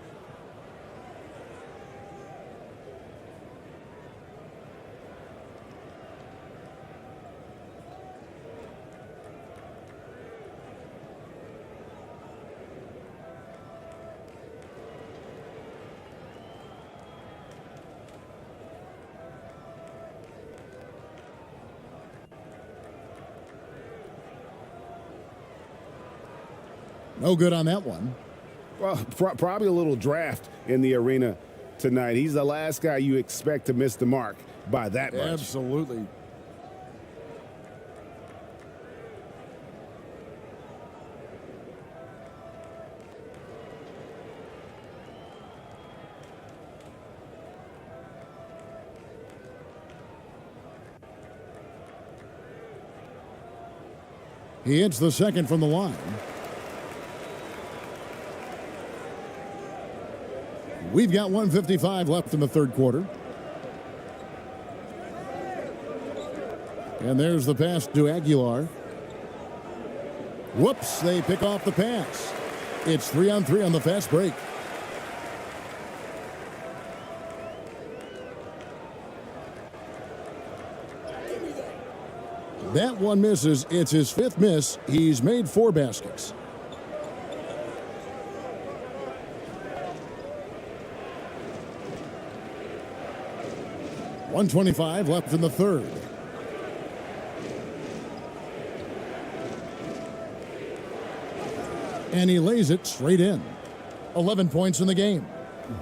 No good on that one. Well, probably a little draft in the arena tonight. He's the last guy you expect to miss the mark by that much. Absolutely. He hits the second from the line. We've got 1:55 left in the third quarter. And there's the pass to Aguilar. Whoops, they pick off the pass. It's 3-on-3 on the fast break. That one misses. It's his 5th miss. He's made 4 baskets. .125 left in the third. And he lays it straight in. 11 points in the game.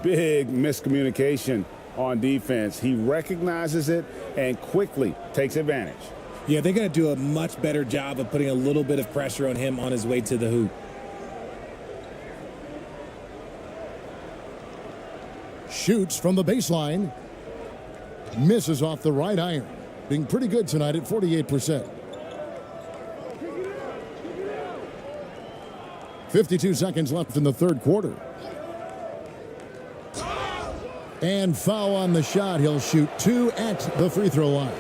Big miscommunication on defense. He recognizes it and quickly takes advantage. Yeah, they're going to do a much better job of putting a little bit of pressure on him on his way to the hoop. Shoots from the baseline. Misses off the right iron. Being pretty good tonight at 48%. 52 seconds left in the third quarter. And foul on the shot. He'll shoot 2 at the free throw line.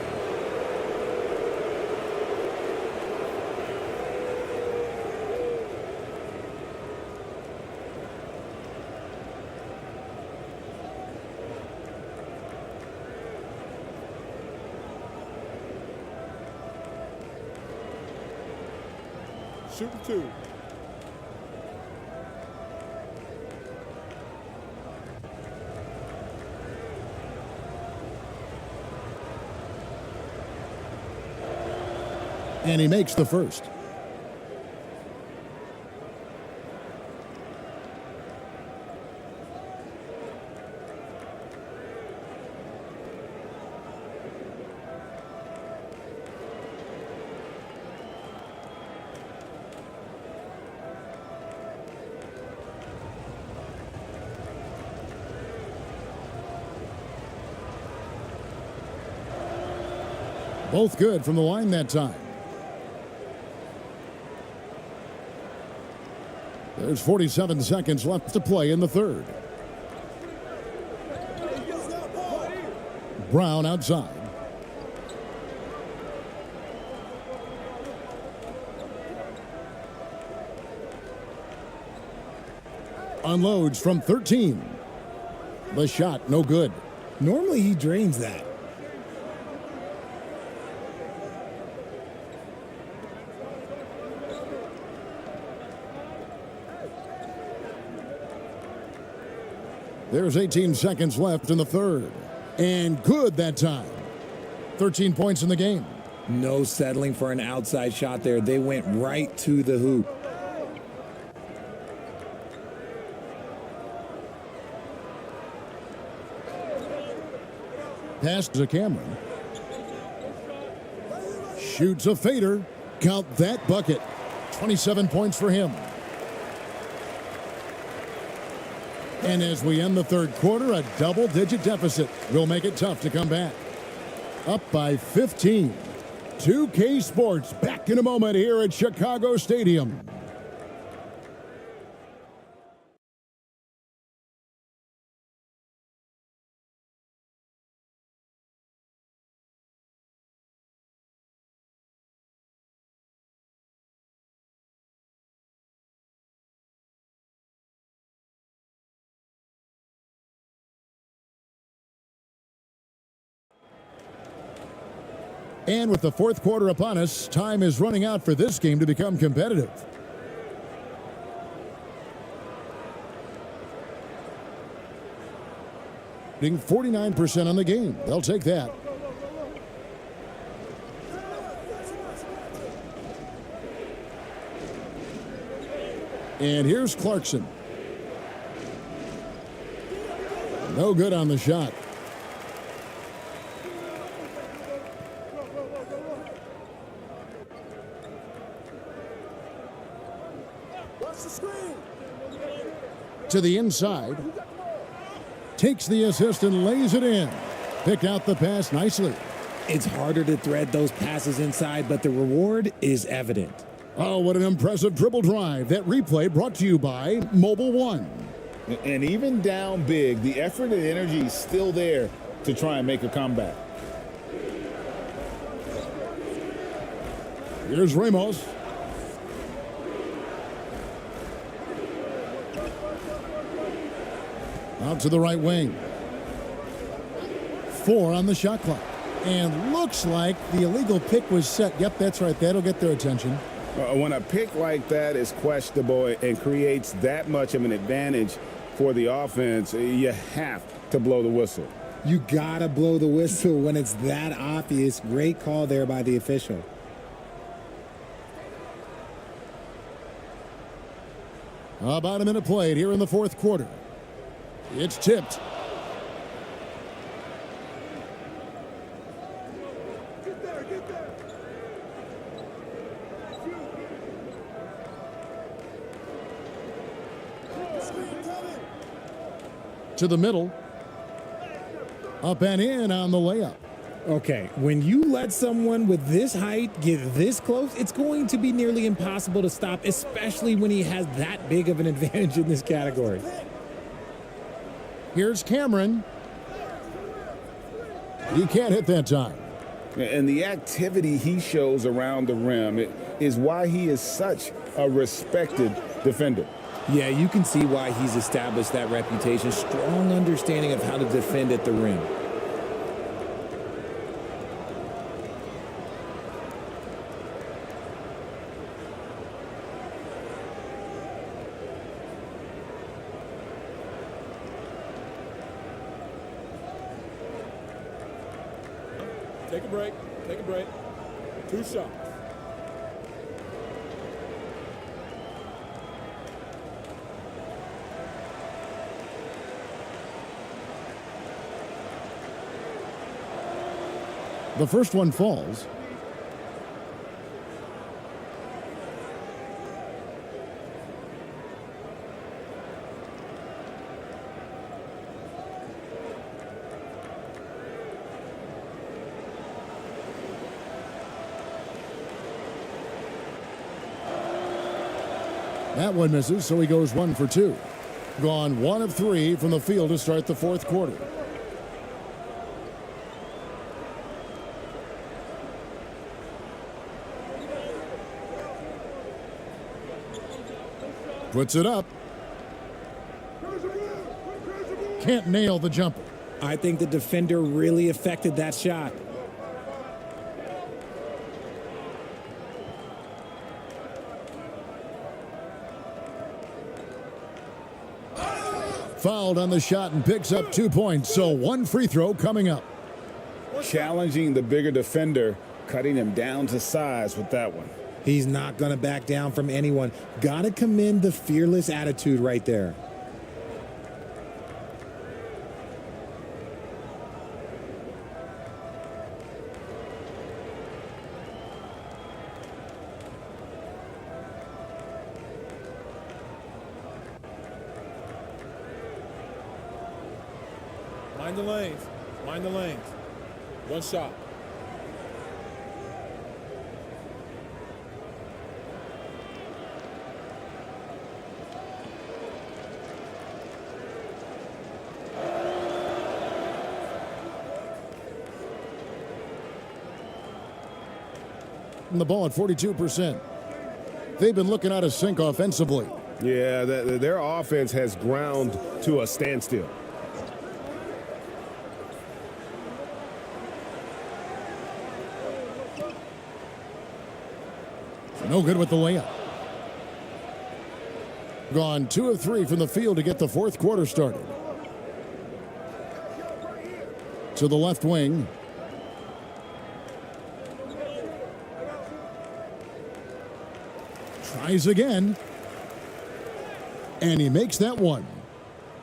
Shoot the 2. And he makes the first. Both good from the line that time. There's 47 seconds left to play in the third. Brown outside. Unloads from 13. The shot, no good. Normally he drains that. There's 18 seconds left in the third. And good that time. 13 points in the game. No settling for an outside shot there. They went right to the hoop. Pass to Cameron. Shoots a fader. Count that bucket. 27 points for him. And as we end the third quarter, a double-digit deficit will make it tough to come back. Up by 15. 2K Sports back in a moment here at Chicago Stadium. And with the fourth quarter upon us, time is running out for this game to become competitive. Being 49% on the game. They'll take that. And here's Clarkson. No good on the shot. To the inside. Takes the assist and lays it in. Picked out the pass nicely. It's harder to thread those passes inside, but the reward is evident. Oh, what an impressive dribble drive. That replay brought to you by Mobile One. And even down big, the effort and energy is still there to try and make a comeback. Here's Ramos. Out to the right wing. 4 on the shot clock. And looks like the illegal pick was set. Yep, that's right. That'll get their attention. When a pick like that is questionable and creates that much of an advantage for the offense, you have to blow the whistle. You gotta blow the whistle when it's that obvious. Great call there by the official. About a minute played here in the fourth quarter. It's tipped. To the middle. Up and in on the layup. Okay, when you let someone with this height get this close, it's going to be nearly impossible to stop, especially when he has that big of an advantage in this category. Here's Cameron. He can't hit that time. And the activity he shows around the rim is why he is such a respected defender. Yeah, you can see why he's established that reputation. Strong understanding of how to defend at the rim. Take a break. Take a break. 2 shots. The first one falls. That one misses, so he goes 1 for 2. Gone 1 of 3 from the field to start the fourth quarter. Puts it up. Can't nail the jumper. I think the defender really affected that shot. fouled on the shot and picks up 2 points. So one free throw coming up. Challenging the bigger defender, cutting him down to size with that one. He's not going to back down from anyone. Got to commend the fearless attitude right there. Mind the lanes. Mind the lanes. One shot. And the ball at 42%. They've been looking out of sync offensively. Yeah, their offense has ground to a standstill. No good with the layup. Gone 2 of 3 from the field to get the fourth quarter started. To the left wing. Tries again. And he makes that one.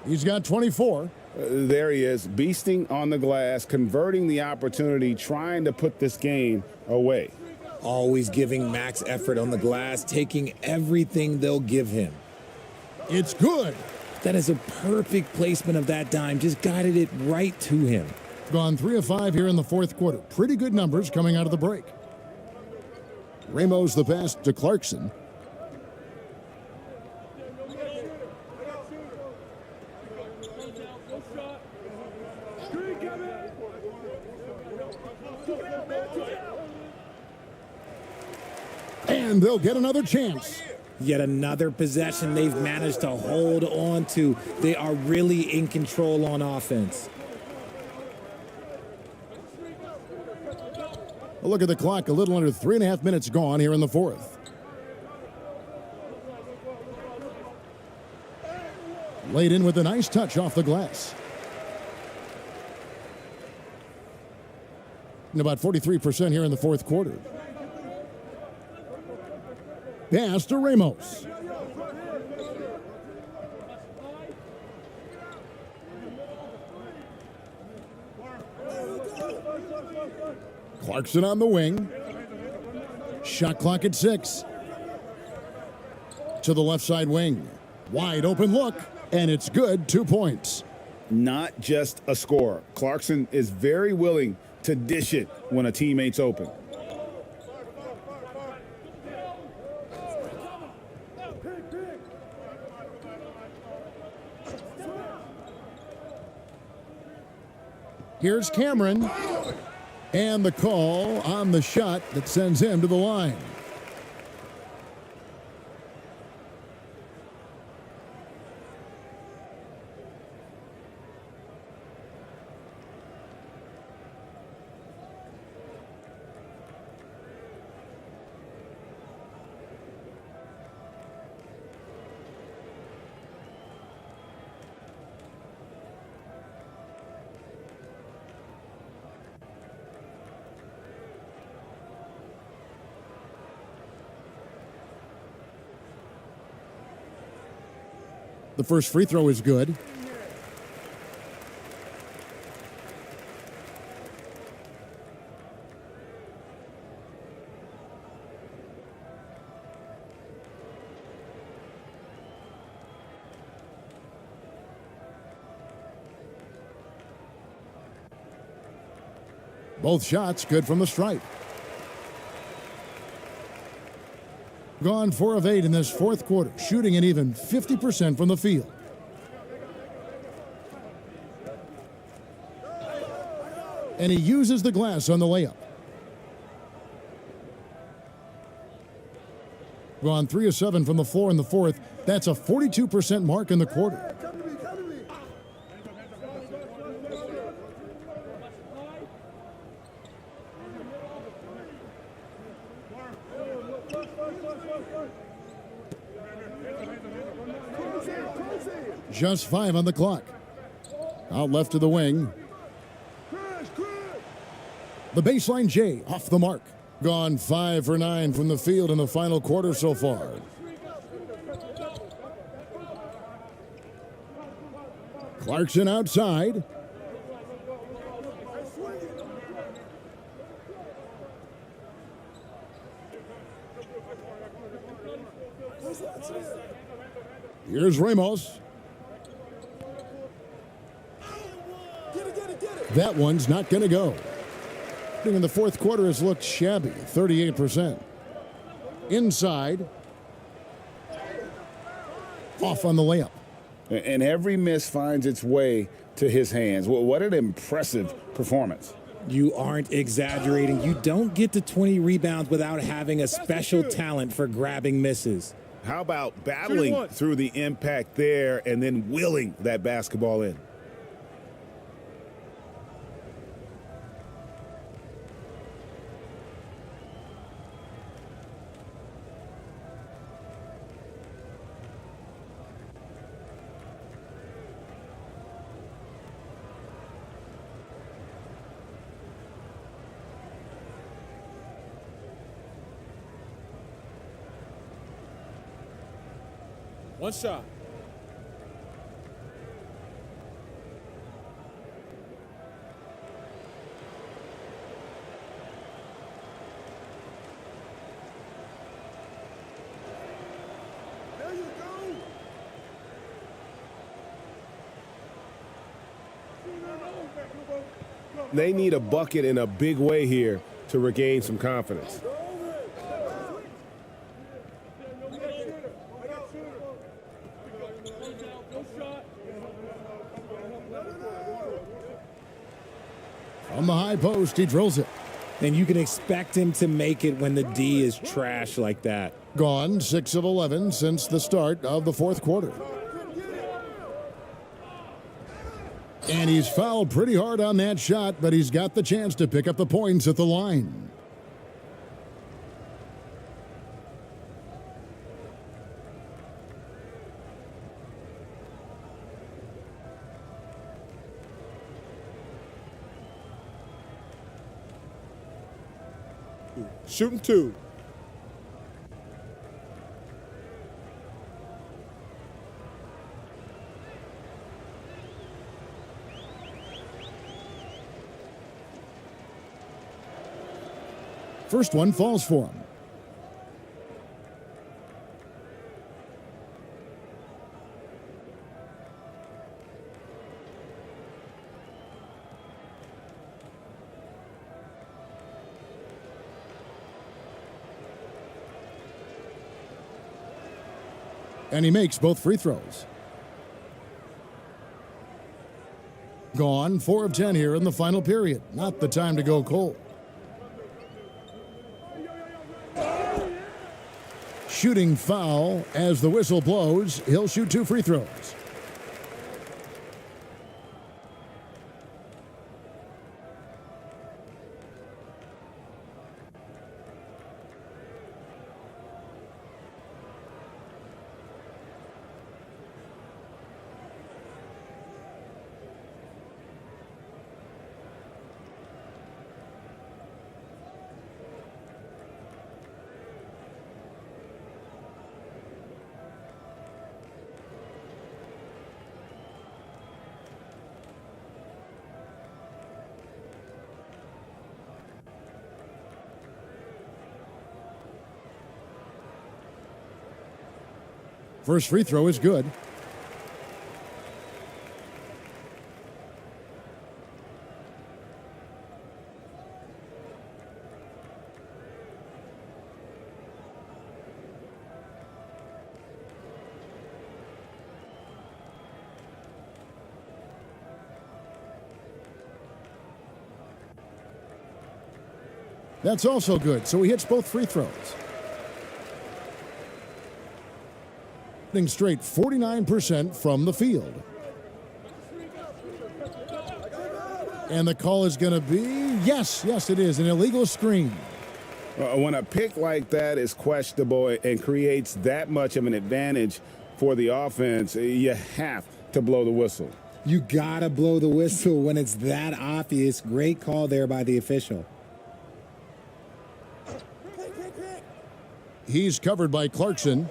He's got 24. There he is, beasting on the glass, converting the opportunity, trying to put this game away. Always giving max effort on the glass, taking everything they'll give him. It's good. That is a perfect placement of that dime. Just guided it right to him. Gone 3 of 5 here in the fourth quarter. Pretty good numbers coming out of the break. Ramos the pass to Clarkson. And they'll get another chance. Yet another possession they've managed to hold on to. They are really in control on offense. A look at the clock, a little under 3.5 minutes gone here in the fourth. Laid in with a nice touch off the glass. And about 43% here in the fourth quarter. Pass to Ramos. Clarkson on the wing. Shot clock at 6. To the left side wing. Wide open look, and it's good. 2 points. Not just a scorer. Clarkson is very willing to dish it when a teammate's open. Here's Cameron. And the call on the shot that sends him to the line. The first free throw is good. Both shots good from the stripe. Gone 4 of 8 in this fourth quarter, shooting an even 50% from the field. And he uses the glass on the layup. Gone 3 of 7 from the floor in the fourth. That's a 42% mark in the quarter. Just 5 on the clock. Out left to the wing. The baseline J off the mark. Gone 5 for 9 from the field in the final quarter so far. Clarkson outside. Here's Ramos. That one's not going to go. In the fourth quarter has looked shabby, 38%. Inside. Off on the layup. And every miss finds its way to his hands. Well, what an impressive performance. You aren't exaggerating. You don't get to 20 rebounds without having a special talent for grabbing misses. How about battling through the impact there and then willing that basketball in? One shot. There you go. They need a bucket in a big way here to regain some confidence. On the high post, he drills it. And you can expect him to make it when the D is trash like that. Gone 6 of 11 since the start of the fourth quarter. And he's fouled pretty hard on that shot, but he's got the chance to pick up the points at the line. Shooting 2. First one falls for him. And he makes both free throws. Gone 4 of 10 here in the final period. Not the time to go cold. Shooting foul as the whistle blows. He'll shoot 2 free throws. First free throw is good. That's also good, so he hits both free throws. Straight 49% from the field. And the call is going to be, yes, it is, an illegal screen. When a pick like that is questionable and creates that much of an advantage for the offense, you have to blow the whistle. You gotta blow the whistle when it's that obvious. Great call there by the official. He's covered by Clarkson.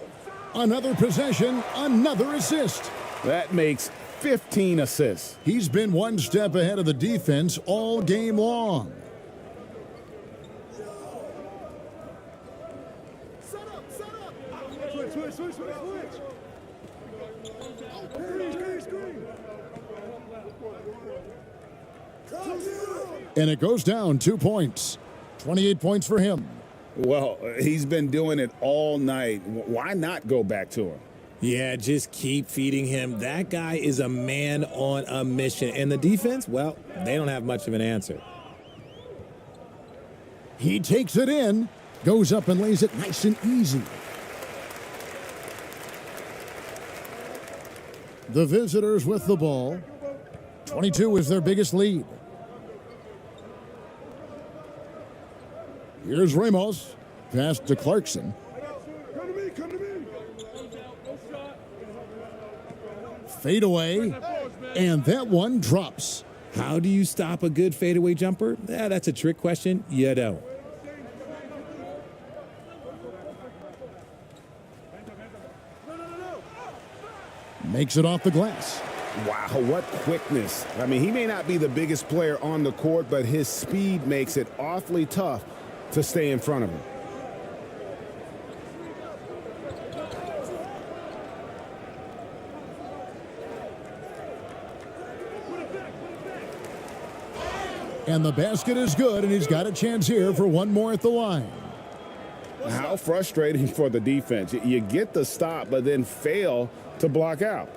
Another possession, another assist. That makes 15 assists. He's been one step ahead of the defense all game long. And it goes down 2 points. 28 points for him. Well, he's been doing it all night. Why not go back to him? Yeah, just keep feeding him. That guy is a man on a mission. And the defense, well, they don't have much of an answer. He takes it in, goes up and lays it nice and easy. The visitors with the ball. 22 is their biggest lead. Here's Ramos. Pass to Clarkson. Fade away. And that one drops. How do you stop a good fadeaway jumper? That's a trick question. You don't. Makes it off the glass. Wow, what quickness. I mean, he may not be the biggest player on the court, but his speed makes it awfully tough to stay in front of him. And the basket is good, and he's got a chance here for one more at the line. How frustrating for the defense. You get the stop, but then fail to block out.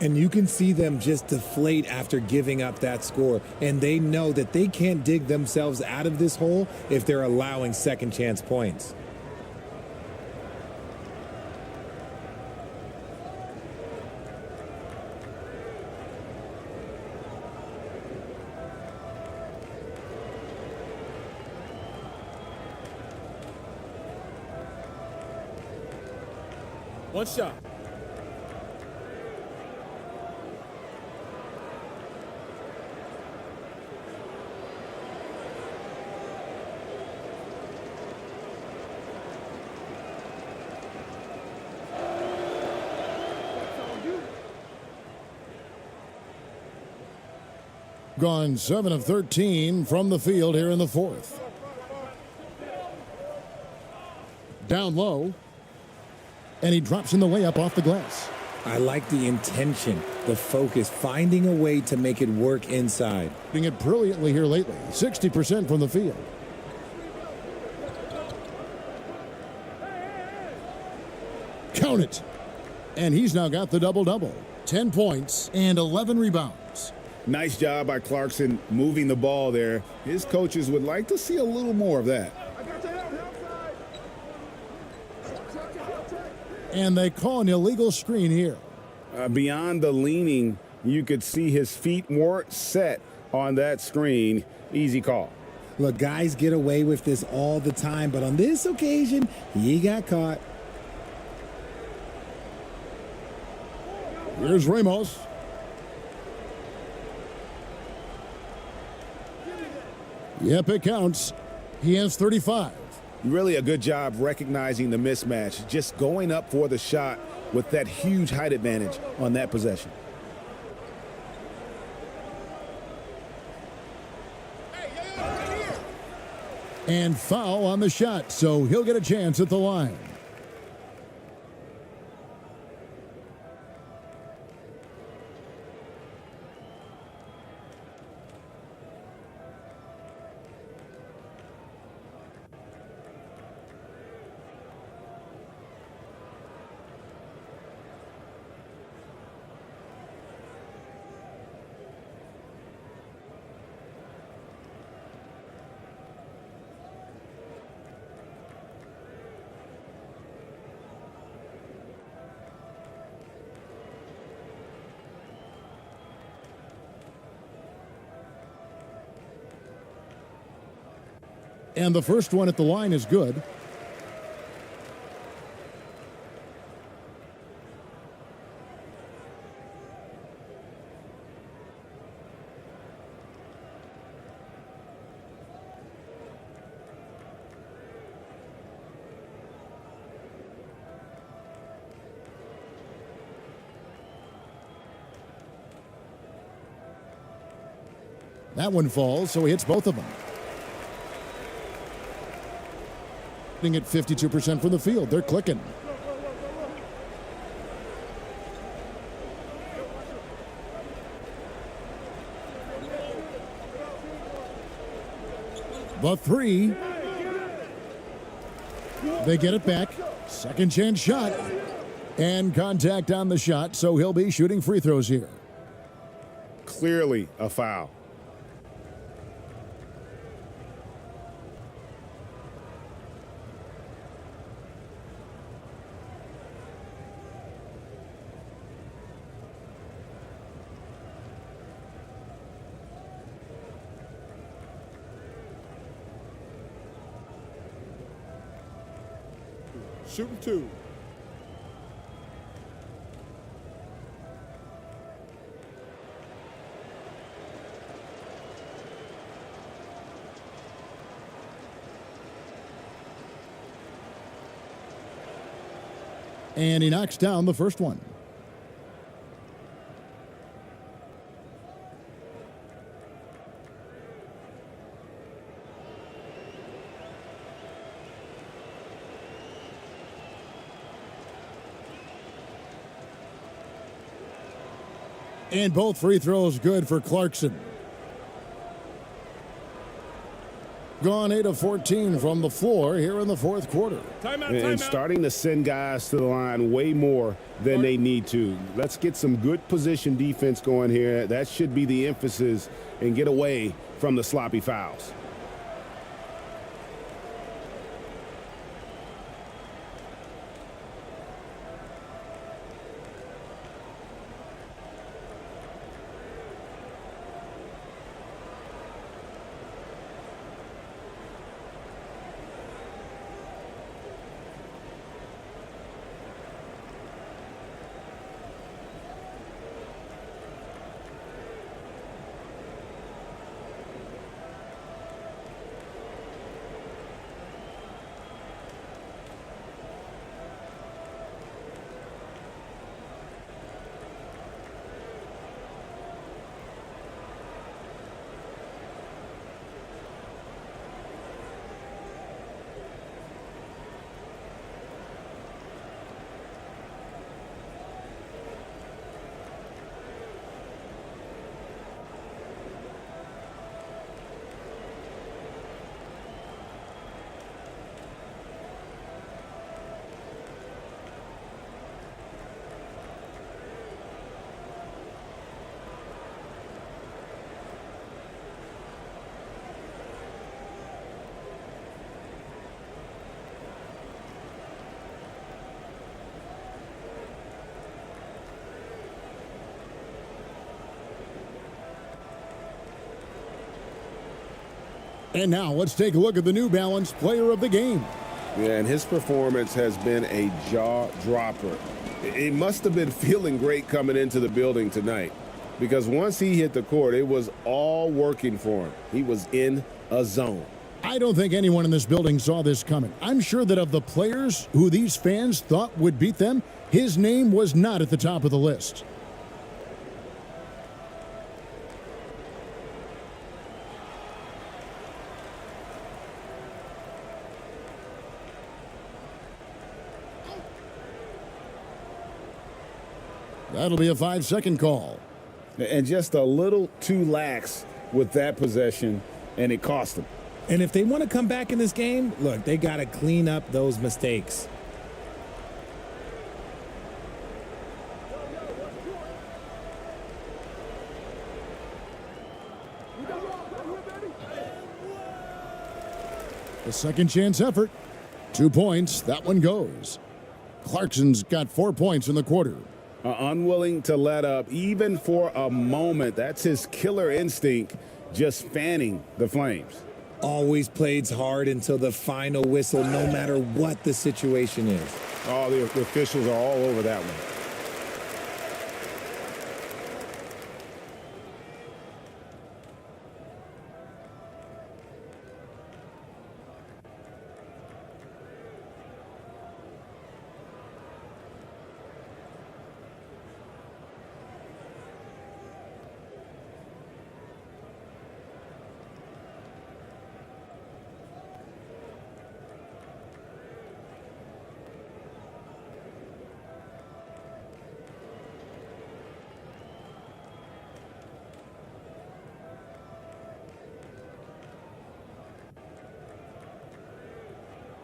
And you can see them just deflate after giving up that score. And they know that they can't dig themselves out of this hole if they're allowing second chance points. One shot. Gone 7 of 13 from the field here in the fourth. Down low. And he drops in the layup off the glass. I like the intention, the focus, finding a way to make it work inside. Doing it brilliantly here lately. 60% from the field. Count it. And he's now got the double-double. 10 points and 11 rebounds. Nice job by Clarkson moving the ball there. His coaches would like to see a little more of that. And they call an illegal screen here. Beyond the leaning, you could see his feet weren't set on that screen. Easy call. Look, guys get away with this all the time, but on this occasion, he got caught. Here's Ramos. Yep, it counts. He has 35. Really a good job recognizing the mismatch, just going up for the shot with that huge height advantage on that possession. And foul on the shot, so he'll get a chance at the line. And the first one at the line is good. That one falls, so he hits both of them. At 52% from the field. They're clicking. The three. They get it back. Second chance shot. And contact on the shot, so he'll be shooting free throws here. Clearly a foul. Shooting two. And he knocks down the first one. And both free throws good for Clarkson. Gone 8 of 14 from the floor here in the fourth quarter. And starting to send guys to the line way more than they need to. Let's get some good position defense going here. That should be the emphasis, and get away from the sloppy fouls. And now let's take a look at the New Balance player of the game. Yeah, and his performance has been a jaw dropper. He must have been feeling great coming into the building tonight, because once he hit the court, it was all working for him. He was in a zone. I don't think anyone in this building saw this coming. I'm sure that of the players who these fans thought would beat them, his name was not at the top of the list. That'll be a 5-second call. And just a little too lax with that possession, and it cost them. And if they want to come back in this game, look, they got to clean up those mistakes. The second chance effort. 2 points. That one goes. Clarkson's got 4 points in the quarter. Unwilling to let up even for a moment. That's his killer instinct, just fanning the flames. Always plays hard until the final whistle, no matter what the situation is. Oh, the officials are all over that one.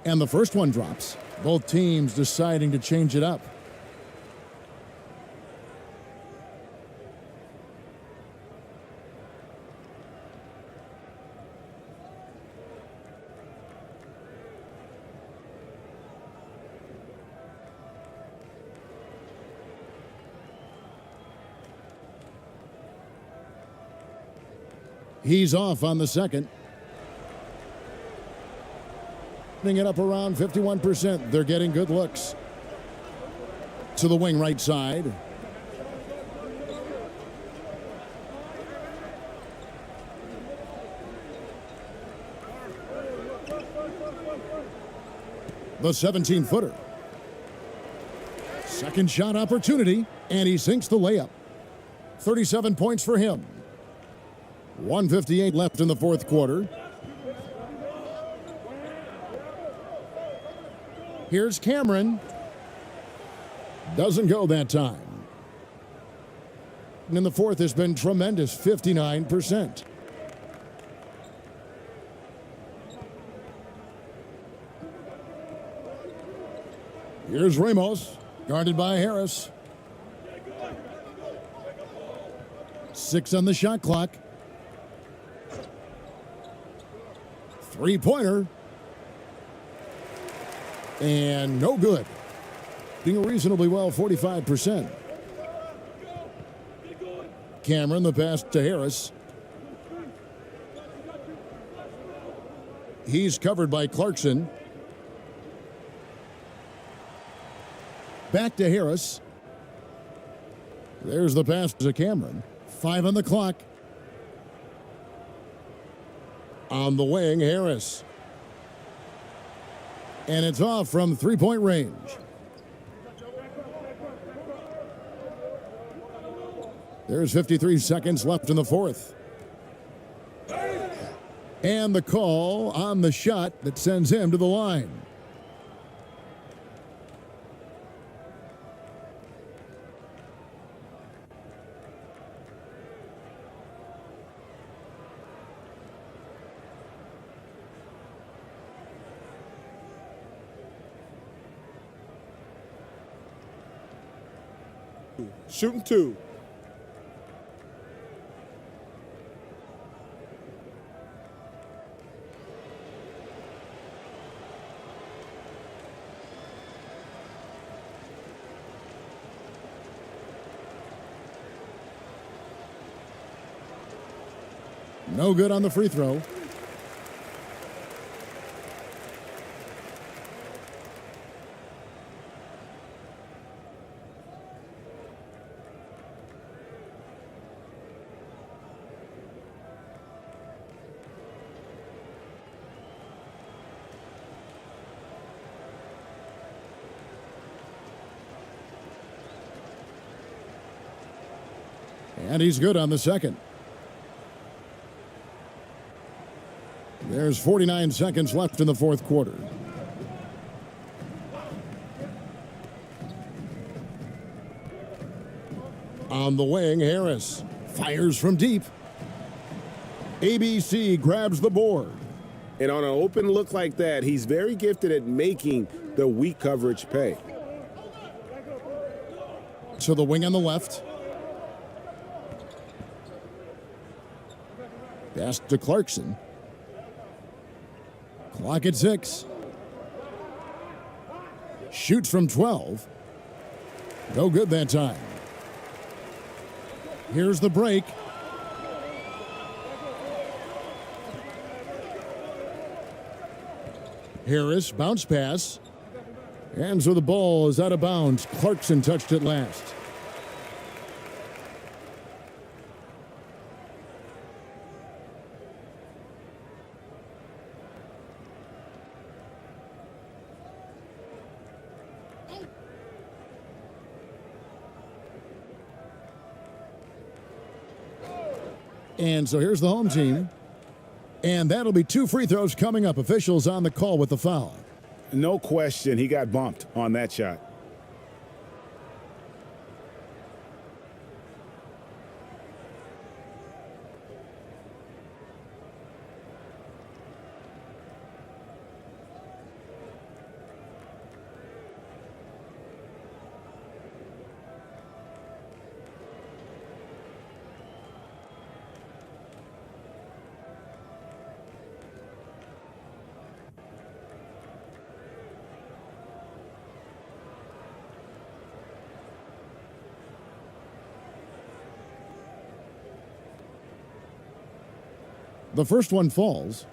And the first one drops. Both teams deciding to change it up. He's off on the second. Putting it up around 51%. They're getting good looks. To the wing right side. The 17-footer. Second shot opportunity, and he sinks the layup. 37 points for him. 1:58 left in the fourth quarter. Here's Cameron. Doesn't go that time. And in the fourth has been tremendous, 59%. Here's Ramos, guarded by Harris. 6 on the shot clock. Three-pointer. And no good. Doing reasonably well, 45%. Cameron, the pass to Harris. He's covered by Clarkson. Back to Harris. There's the pass to Cameron. 5 on the clock. On the wing, Harris. And it's off from three-point range. There's 53 seconds left in the fourth. And the call on the shot that sends him to the line. Shooting 2. No good on the free throw. And he's good on the second. There's 49 seconds left in the fourth quarter. On the wing, Harris fires from deep. ABC grabs the board. And on an open look like that, he's very gifted at making the weak coverage pay. To the wing on the left. Pass to Clarkson. Clock at 6. Shoots from 12. No good that time. Here's the break. Harris, bounce pass. And so the ball is out of bounds. Clarkson touched it last. And so here's the home team. And that'll be 2 free throws coming up. Officials on the call with the foul. No question, he got bumped on that shot. The first one falls.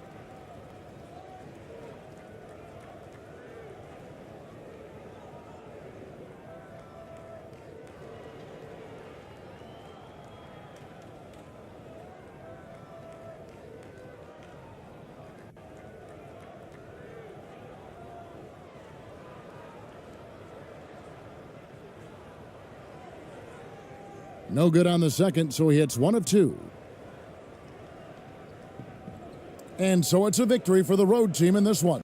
No good on the second, so he hits 1 of 2. And so it's a victory for the road team in this one.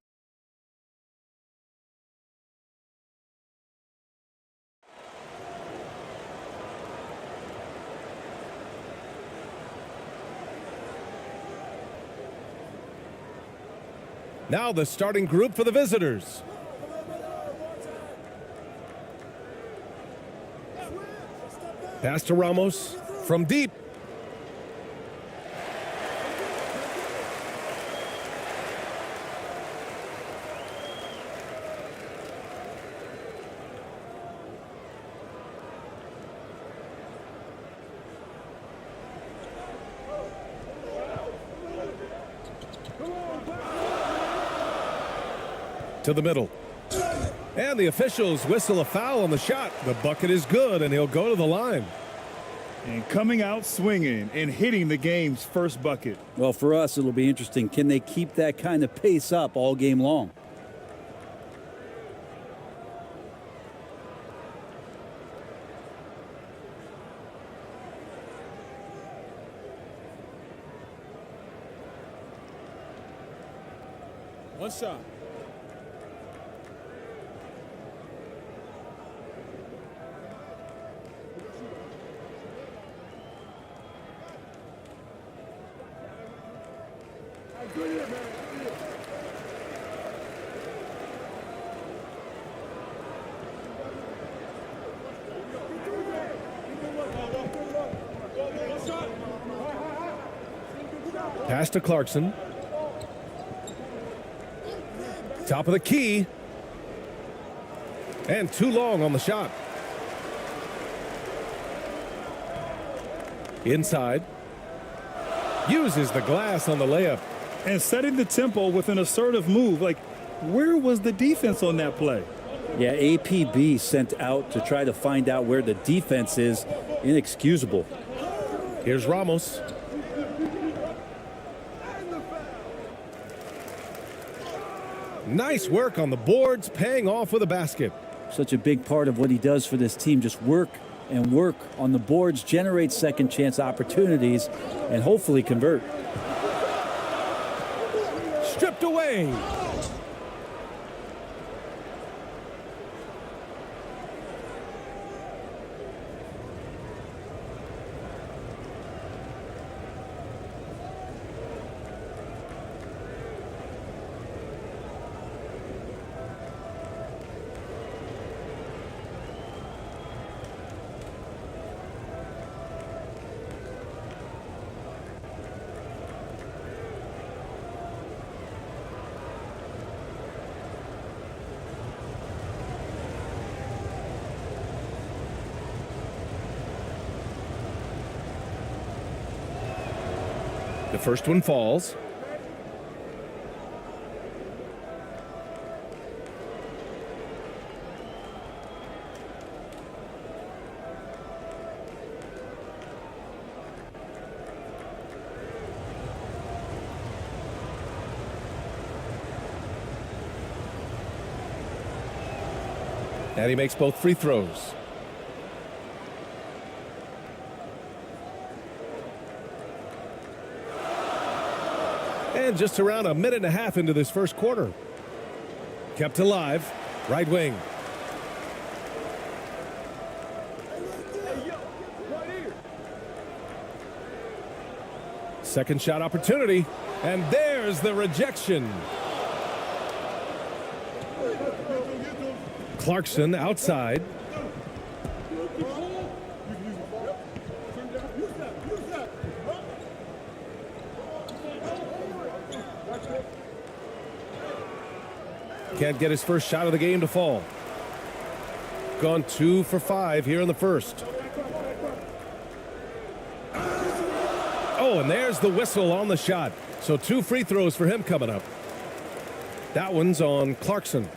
Now the starting group for the visitors. Pass to Ramos from deep. To the middle. And the officials whistle a foul on the shot. The bucket is good, and he'll go to the line. And coming out swinging and hitting the game's first bucket. Well, for us, it'll be interesting. Can they keep that kind of pace up all game long? One shot. Pass to Clarkson. Top of the key. And too long on the shot. Inside. Uses the glass on the layup. And setting the tempo with an assertive move. Like, where was the defense on that play? Yeah, APB sent out to try to find out where the defense is. Inexcusable. Here's Ramos. Nice work on the boards, paying off with a basket. Such a big part of what he does for this team. Just work and work on the boards, generate second chance opportunities, and hopefully convert. Stripped away. The first one falls. And he makes both free throws. And just around a minute and a half into this first quarter. Kept alive. Right wing. Second shot opportunity. And there's the rejection. Clarkson outside. Can't get his first shot of the game to fall. Gone 2 for 5 here in the first. Oh, and there's the whistle on the shot. So 2 free throws for him coming up. That one's on Clarkson.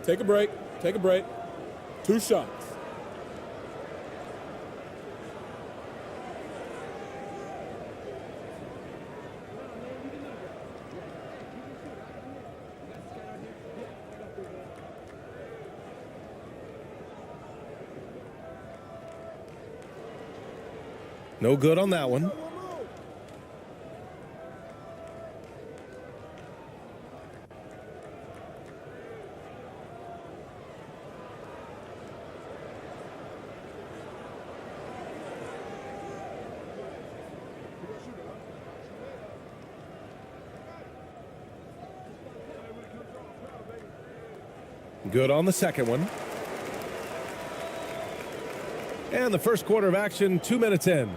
Take a break. Take a break. 2 shots. No good on that one. Good on the second one. And the first quarter of action, 2 minutes in.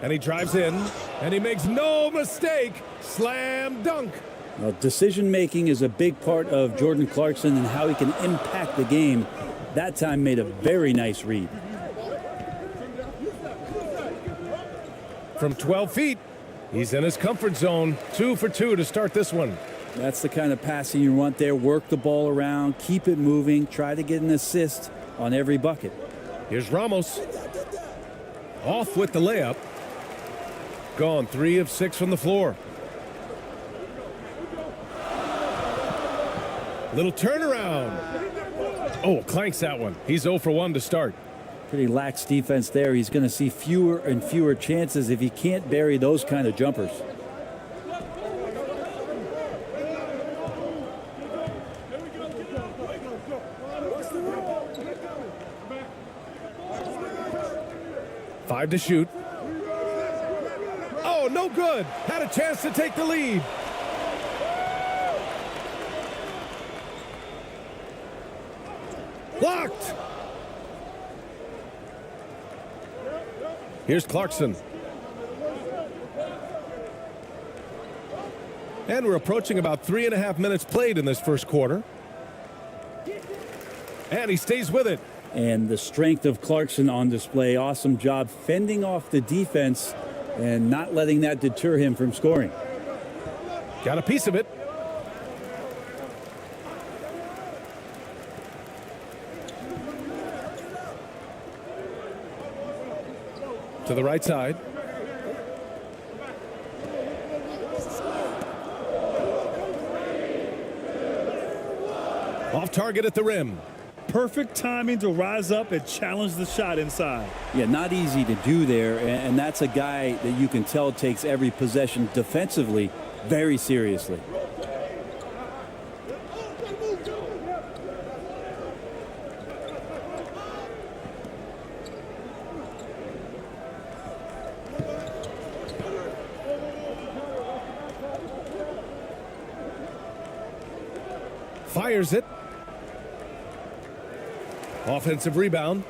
And he drives in, and he makes no mistake. Slam dunk. Well, decision-making is a big part of Jordan Clarkson and how he can impact the game. That time made a very nice read. From 12 feet, he's in his comfort zone. 2 for 2 to start this one. That's the kind of passing you want there. Work the ball around, keep it moving, try to get an assist on every bucket. Here's Ramos. Off with the layup. Gone 3 of 6 from the floor. Little turnaround. Oh, clanks that one. He's 0 for 1 to start. Pretty lax defense there. He's going to see fewer and fewer chances if he can't bury those kind of jumpers. Five to shoot. Oh, no good. Had a chance to take the lead. Blocked. Here's Clarkson. And we're approaching about 3.5 minutes played in this first quarter. And he stays with it. And the strength of Clarkson on display. Awesome job fending off the defense and not letting that deter him from scoring. Got a piece of it. To the right side. Off target at the rim. Perfect timing to rise up and challenge the shot inside. Yeah, not easy to do there, and that's a guy that you can tell takes every possession defensively very seriously. Fires it. Offensive rebound.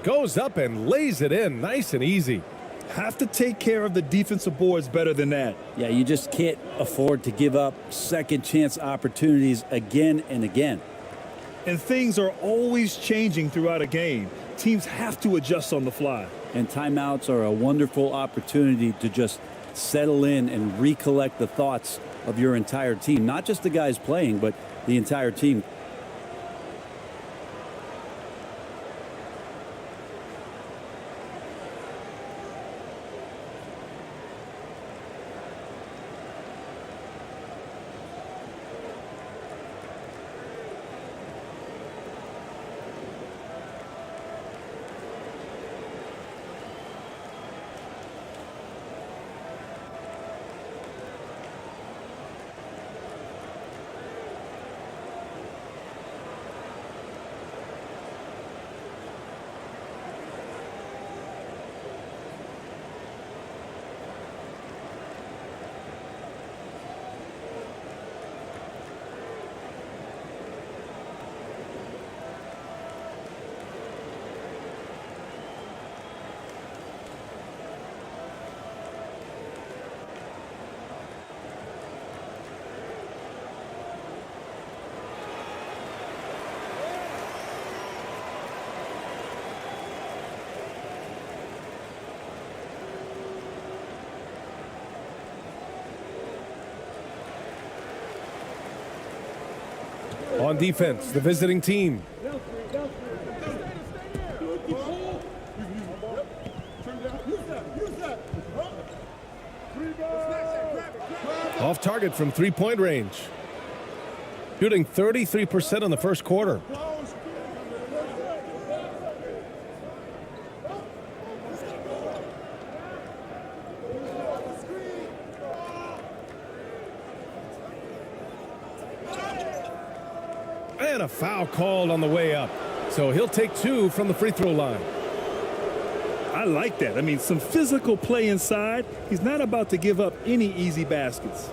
Goes up and lays it in nice and easy. Have to take care of the defensive boards better than that. Yeah, you just can't afford to give up second chance opportunities again and again. And things are always changing throughout a game. Teams have to adjust on the fly. And timeouts are a wonderful opportunity to just settle in and recollect the thoughts of your entire team. Not just the guys playing, but the entire team. On defense, the visiting team. Off target from three-point range. Shooting 33% in the first quarter. And a foul called on the way up. So he'll take 2 from the free throw line. I like that. I mean, some physical play inside. He's not about to give up any easy baskets.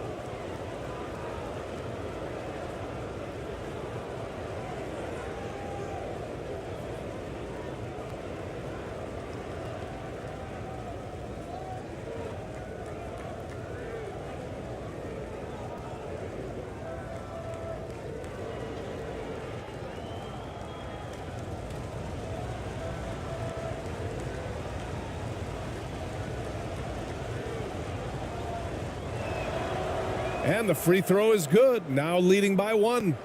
And the free throw is good. Now leading by 1.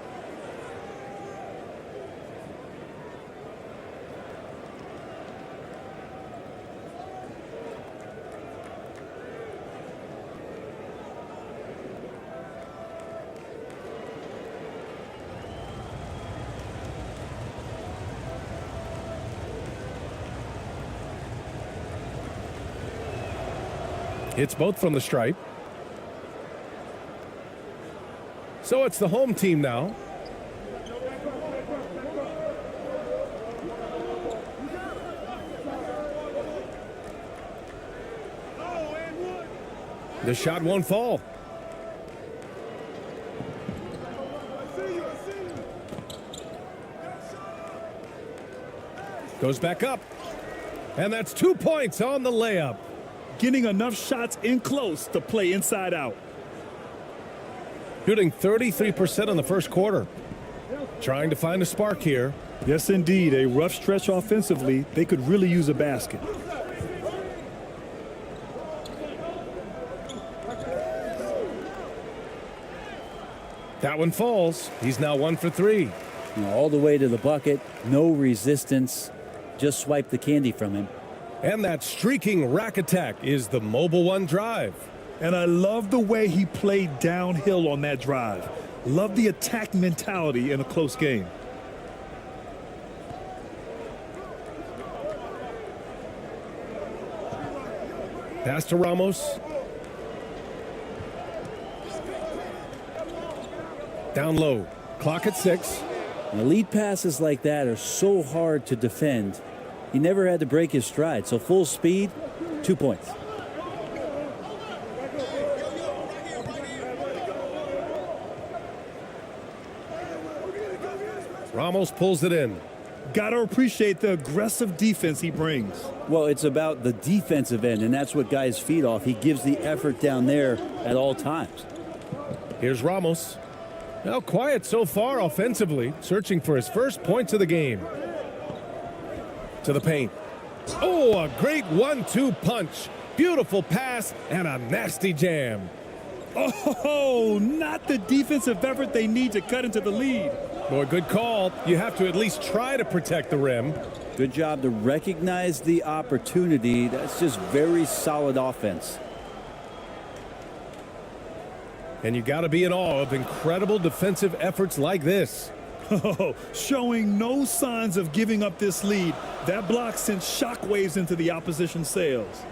Hits both from the stripe. So it's the home team now. The shot won't fall. Goes back up. And that's 2 points on the layup. Getting enough shots in close to play inside out. Shooting 33% in the first quarter. Trying to find a spark here. Yes, indeed. A rough stretch offensively. They could really use a basket. That one falls. He's now 1 for 3. All the way to the bucket. No resistance. Just swipe the candy from him. And that streaking rack attack is the Mobile One drive. And I love the way he played downhill on that drive. Love the attack mentality in a close game. Pass to Ramos. Down low. Clock at 6. And lead passes like that are so hard to defend. He never had to break his stride. So full speed, 2 points. Ramos pulls it in. Got to appreciate the aggressive defense he brings. Well, it's about the defensive end, and that's what guys feed off. He gives the effort down there at all times. Here's Ramos. Now quiet so far offensively, searching for his first points of the game. To the paint. Oh, a great 1-2 punch. Beautiful pass and a nasty jam. Oh, not the defensive effort they need to cut into the lead. Boy, good call. You have to at least try to protect the rim. Good job to recognize the opportunity. That's just very solid offense. And you got to be in awe of incredible defensive efforts like this. Oh, showing no signs of giving up this lead. That block sent shockwaves into the opposition sails.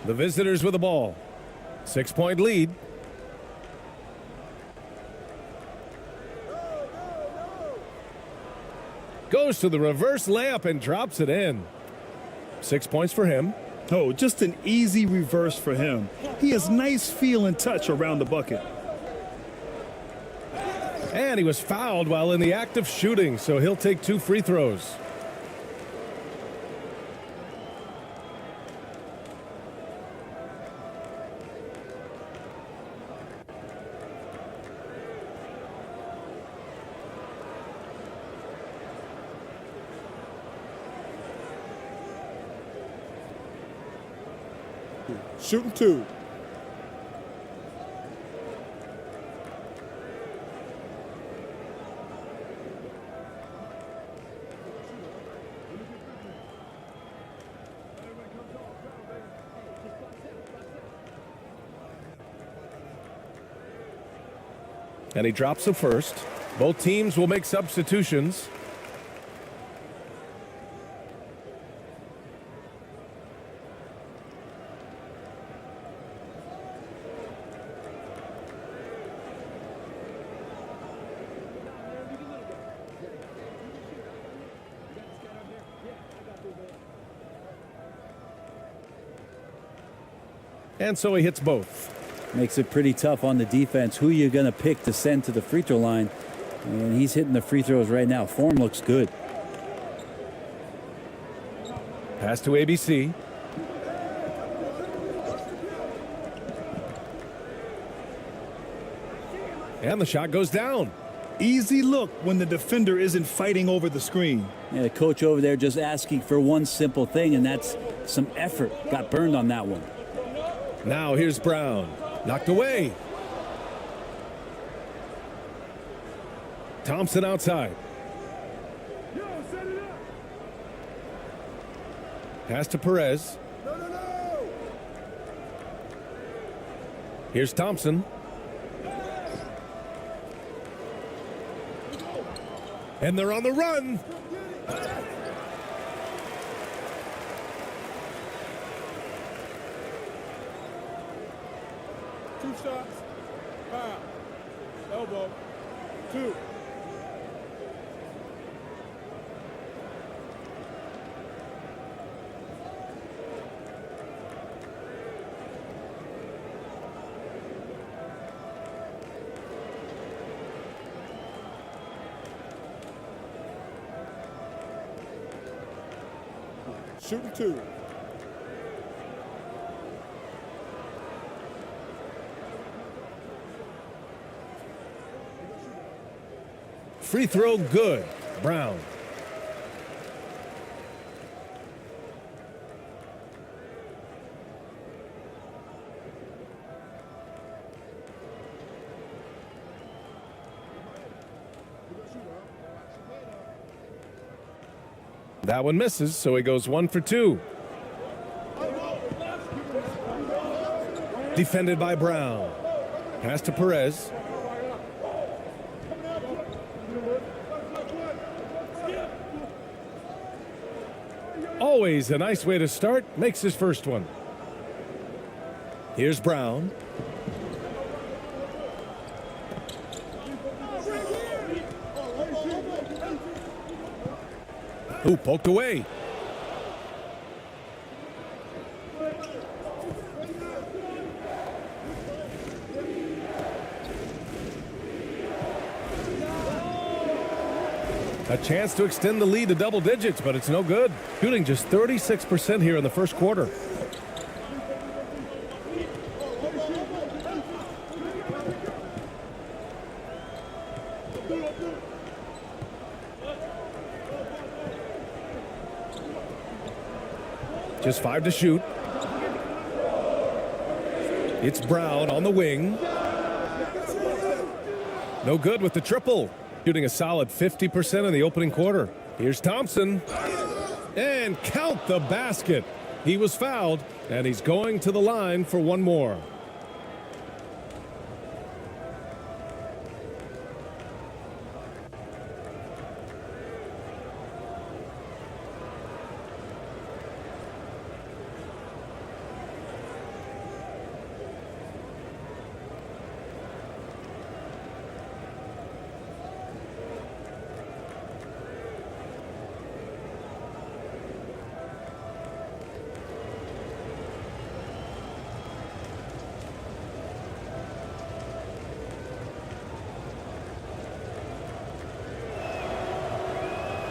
The visitors with the ball. 6-point lead. Goes to the reverse layup and drops it in. 6 points for him. Oh, just an easy reverse for him. He has nice feel and touch around the bucket. And he was fouled while in the act of shooting, so he'll take 2 free throws. Shooting 2. And he drops the first. Both teams will make substitutions. And so he hits both. Makes it pretty tough on the defense. Who you're going to pick to send to the free throw line. And he's hitting the free throws right now. Form looks good. Pass to ABC. And the shot goes down. Easy look when the defender isn't fighting over the screen. Yeah, the coach over there just asking for one simple thing, and that's some effort. Got burned on that one. Now here's Brown. Knocked away. Thompson outside. Pass to Perez. Here's Thompson. And they're on the run. Two shots. Foul. Elbow. 2. Shooting 2. Free throw good. Brown. That one misses, so he goes 1 for 2. Defended by Brown. Pass to Perez. Always a nice way to start. Makes his first one. Here's Brown. Ooh, poked away. A chance to extend the lead to double digits, but it's no good. Shooting just 36% here in the first quarter. Just 5 to shoot. It's Brown on the wing. No good with the triple. Shooting a solid 50% in the opening quarter. Here's Thompson. And count the basket. He was fouled, and he's going to the line for one more.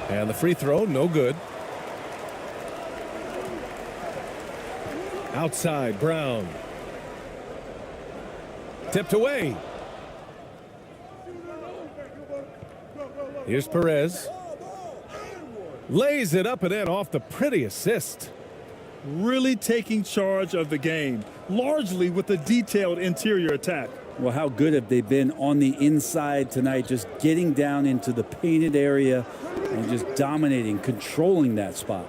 And the free throw, no good. Outside, Brown. Tipped away. Here's Perez. Lays it up and in off the pretty assist. really taking charge of the game, largely with a detailed interior attack. Well, how good have they been on the inside tonight, just getting down into the painted area and just dominating, controlling that spot.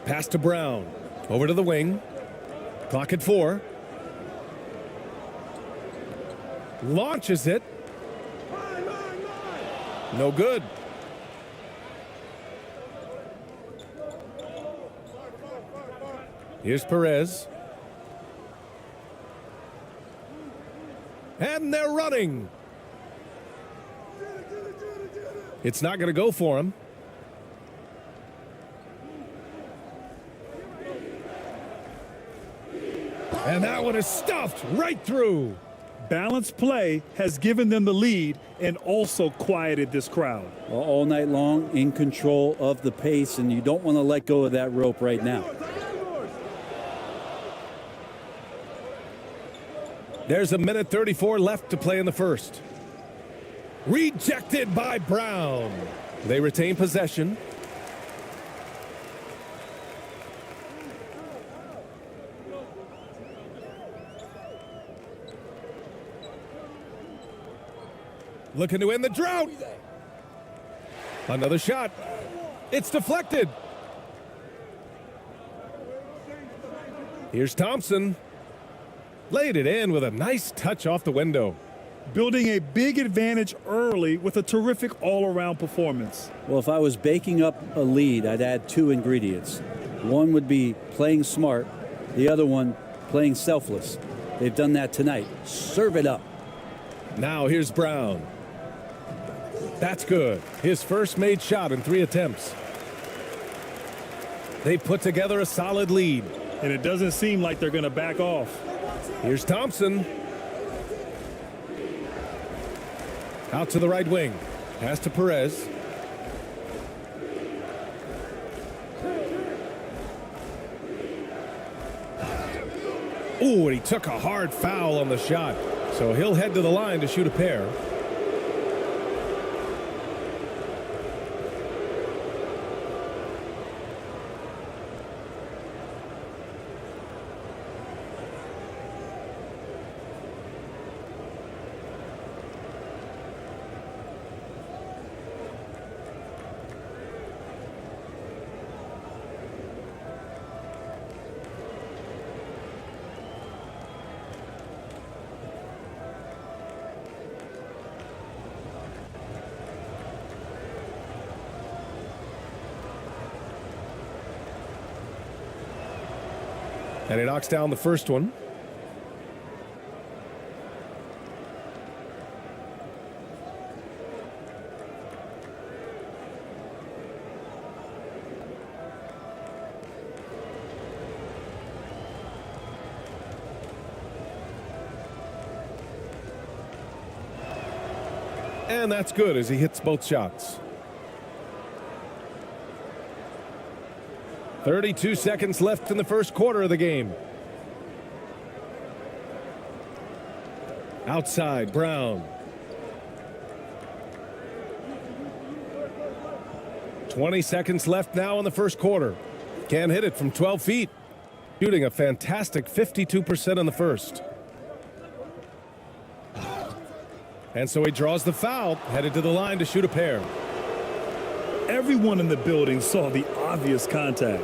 Pass to Brown. Over to the wing. Clock at 4. Launches it. No good. Here's Perez. And they're running. It's not going to go for him. And that one is stuffed right through. Balanced play has given them the lead and also quieted this crowd. Well, all night long, in control of the pace, and you don't want to let go of that rope right now. There's a minute 34 left to play in the first. Rejected by Brown. They retain possession. Looking to end the drought. Another shot. It's deflected. Here's Thompson. Laid it in with a nice touch off the window. Building a big advantage early with a terrific all-around performance. Well, if I was baking up a lead, I'd add 2 ingredients. One would be playing smart. The other one, playing selfless. They've done that tonight. Serve it up. Now here's Brown. That's good. His first made shot in 3 attempts. They put together a solid lead. And it doesn't seem like they're going to back off. Here's Thompson. Out to the right wing. Pass to Perez. Ooh, and he took a hard foul on the shot. So he'll head to the line to shoot a pair. And he knocks down the first one. And that's good as he hits both shots. 32 seconds left in the first quarter of the game. Outside, Brown. 20 seconds left now in the first quarter. Can't hit it from 12 feet. Shooting a fantastic 52% in the first. And so he draws the foul, headed to the line to shoot a pair. Everyone in the building saw the obvious contact.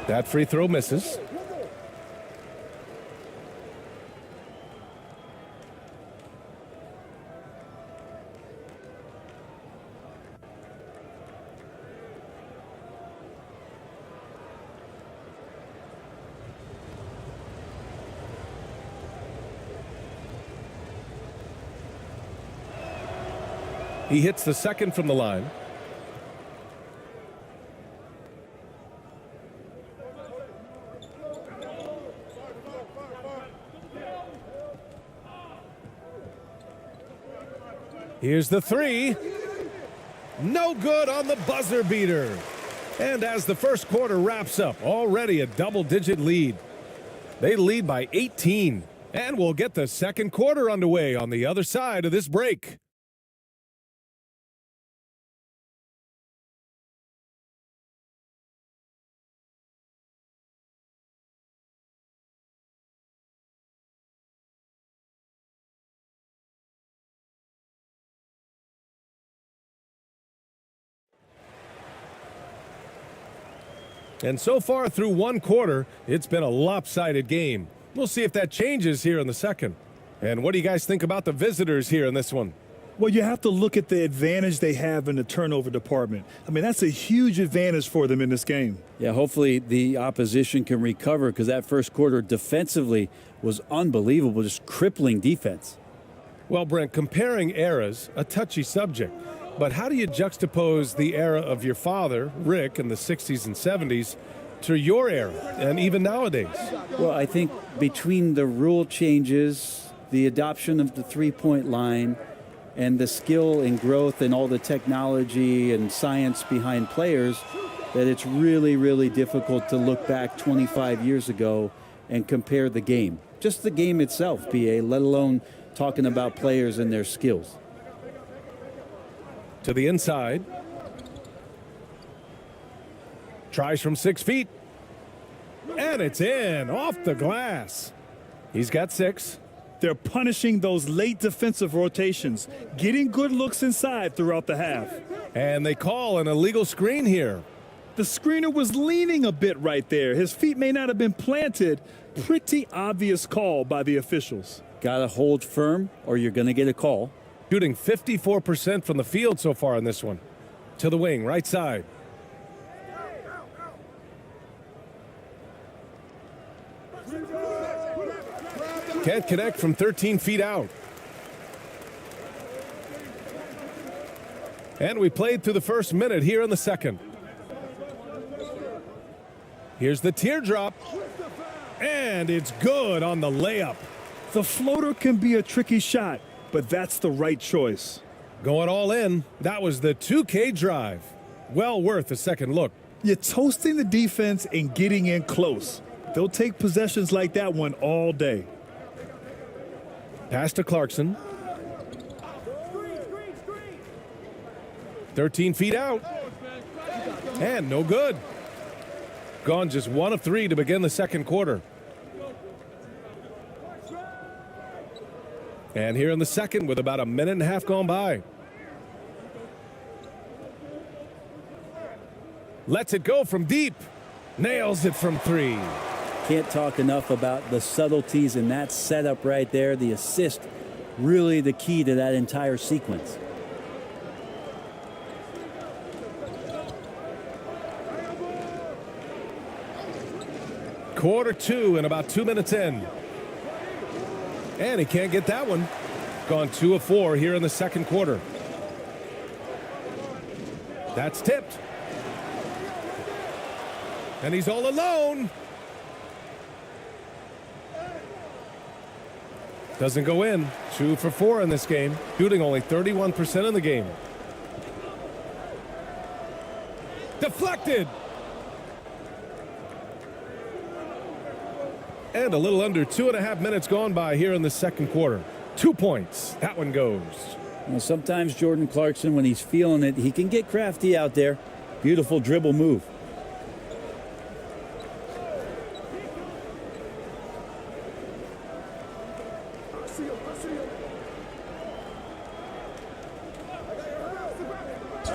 That free throw misses. He hits the second from the line. Here's the three. No good on the buzzer beater. And as the first quarter wraps up, already a double-digit lead. They lead by 18. And we'll get the second quarter underway on the other side of this break. And so far through one quarter, it's been a lopsided game. We'll see if that changes here in the second. And what do you guys think about the visitors here in this one? Well, you have to look at the advantage they have in the turnover department. I mean, that's a huge advantage for them in this game. Yeah, hopefully the opposition can recover, because that first quarter defensively was unbelievable, just crippling defense. Well, Brent, comparing eras, a touchy subject. But how do you juxtapose the era of your father, Rick, in the 60s and 70s to your era and even nowadays? Well, I think between the rule changes, the adoption of the three-point line, and the skill and growth and all the technology and science behind players, that it's really, really difficult to look back 25 years ago and compare the game. Just the game itself, BA, let alone talking about players and their skills. To the inside. Tries from 6 feet. And it's in, off the glass. He's got 6. They're punishing those late defensive rotations, getting good looks inside throughout the half. And they call an illegal screen here. The screener was leaning a bit right there. His feet may not have been planted. Pretty obvious call by the officials. Got to hold firm or you're going to get a call. Shooting 54% from the field so far in this one. To the wing, right side. Can't connect from 13 feet out. And we played through the first minute here in the second. Here's the teardrop. And it's good on the layup. The floater can be a tricky shot, but that's the right choice. Going all in. That was the 2K drive. Well worth a second look. You're toasting the defense and getting in close. They'll take possessions like that one all day. Pass to Clarkson. 13 feet out. And no good. Gone just 1 of 3 to begin the second quarter. And here in the second with about a minute and a half gone by. Lets it go from deep. Nails it from 3. Can't talk enough about the subtleties in that setup right there. The assist, really the key to that entire sequence. Quarter 2 and about 2 minutes in. And he can't get that one. Gone 2 of 4 here in the second quarter. That's tipped. And he's all alone. Doesn't go in. 2 for 4 in this game. Shooting only 31% in the game. Deflected. And a little under 2.5 minutes gone by here in the second quarter. 2 points. That one goes. Well, sometimes Jordan Clarkson, when he's feeling it, he can get crafty out there. Beautiful dribble move.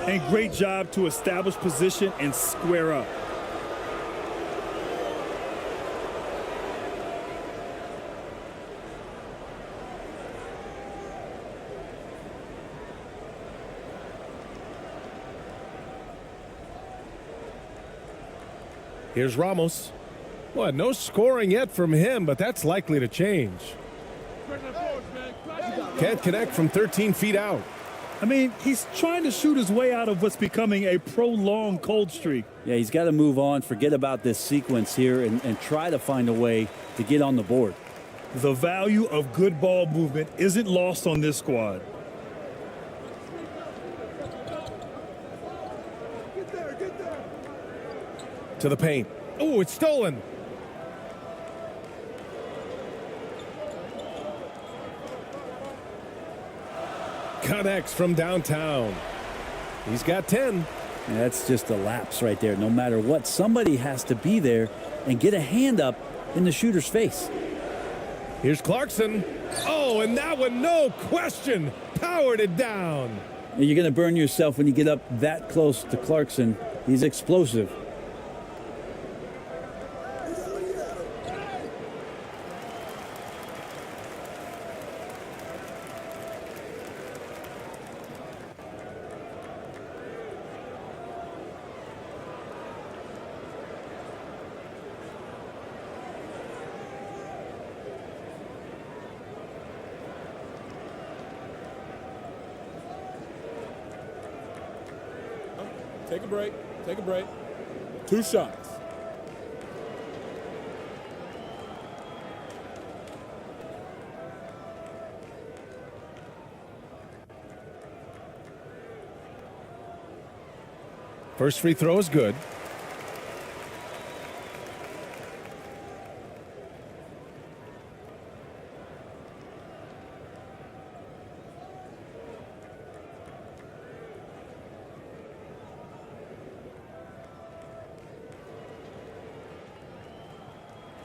And great job to establish position and square up. Here's Ramos. Well, no scoring yet from him, but that's likely to change. Can't connect from 13 feet out. I mean, he's trying to shoot his way out of what's becoming a prolonged cold streak. Yeah, he's got to move on, forget about this sequence here, and try to find a way to get on the board. The value of good ball movement isn't lost on this squad. To the paint. Oh, it's stolen. Connects from downtown. He's got 10. And that's just a lapse right there. No matter what, somebody has to be there and get a hand up in the shooter's face. Here's Clarkson. Oh, and that one, no question, powered it down. And you're going to burn yourself when you get up that close to Clarkson. He's explosive. Take a break. Take a break. 2 shots. First free throw is good.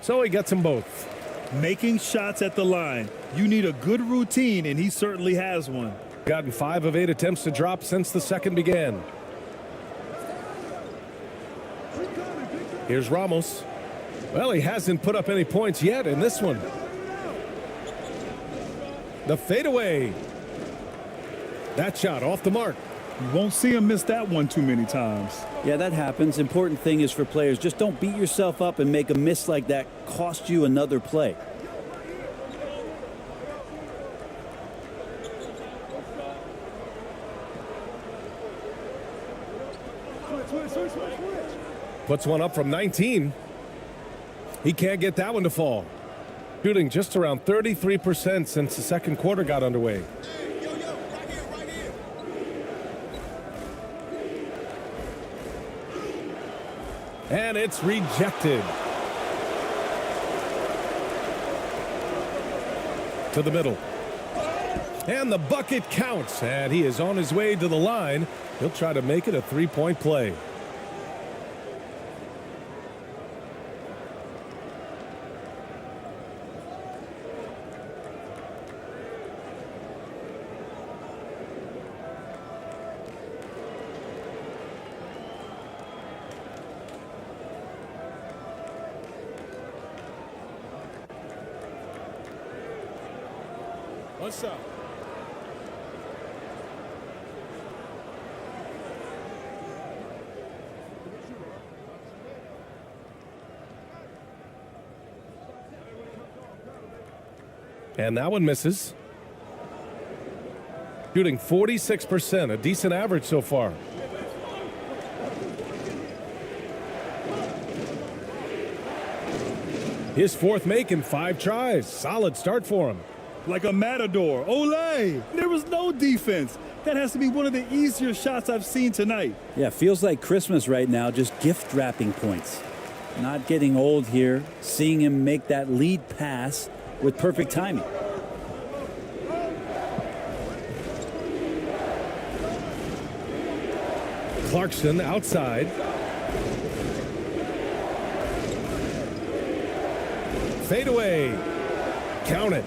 So he gets them both. Making shots at the line. You need a good routine, and he certainly has one. Gotten 5 of 8 attempts to drop since the second began. Here's Ramos. Well, he hasn't put up any points yet in this one. The fadeaway. That shot off the mark. You won't see him miss that one too many times. Yeah, that happens. Important thing is for players, just don't beat yourself up and make a miss like that cost you another play. Puts one up from 19. He can't get that one to fall. Shooting just around 33% since the second quarter got underway. And it's rejected. To the middle. And the bucket counts. And he is on his way to the line. He'll try to make it a 3-point play. One shot. And that one misses. Shooting 46%, a decent average so far. His 4th make in 5 tries. Solid start for him. Like a matador. Olay! There was no defense. That has to be one of the easier shots I've seen tonight. Yeah, feels like Christmas right now, just gift wrapping points. Not getting old here, seeing him make that lead pass with perfect timing. Clarkson outside. Fade away. Count it.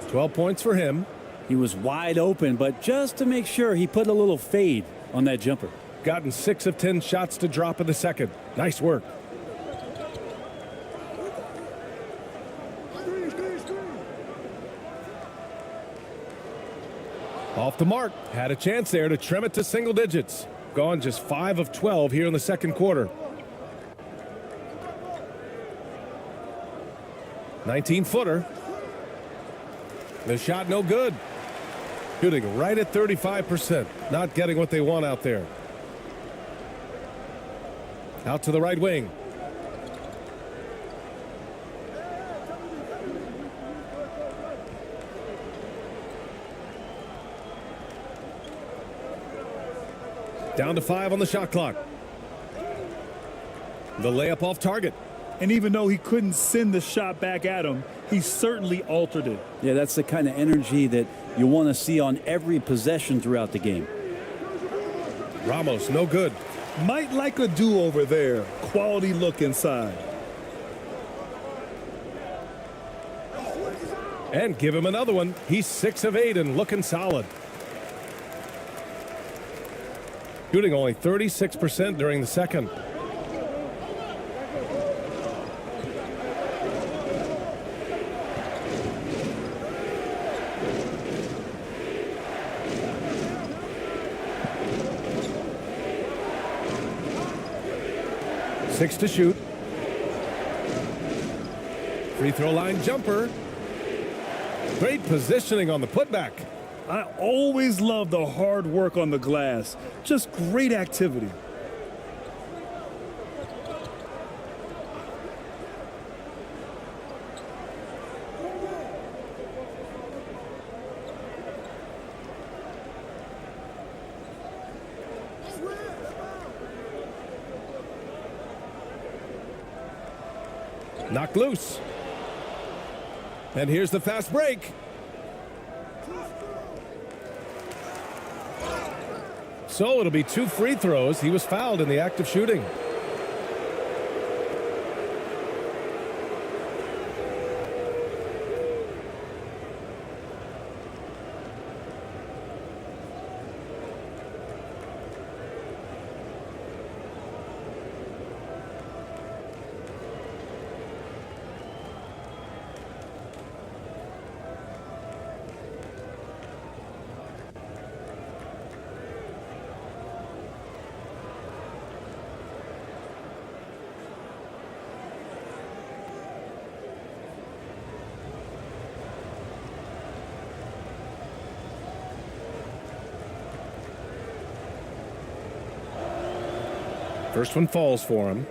12 points for him. He was wide open, but just to make sure, he put a little fade on that jumper. Gotten 6 of 10 shots to drop in the second. Nice work. Off the mark. Had a chance there to trim it to single digits. Gone just 5 of 12 here in the second quarter. 19-footer. The shot no good. Shooting right at 35%. Not getting what they want out there. Out to the right wing. Down to 5 on the shot clock. The layup off target. And even though he couldn't send the shot back at him, he certainly altered it. Yeah, that's the kind of energy that you want to see on every possession throughout the game. Ramos, no good. Might like a do-over there. Quality look inside. And give him another one. He's 6 of 8 and looking solid. Shooting only 36% during the second. Six to shoot. Free throw line jumper. Great positioning on the putback. I always love the hard work on the glass. Just great activity. Knocked loose. And here's the fast break. So it'll be 2 free throws. He was fouled in the act of shooting. First one falls for him.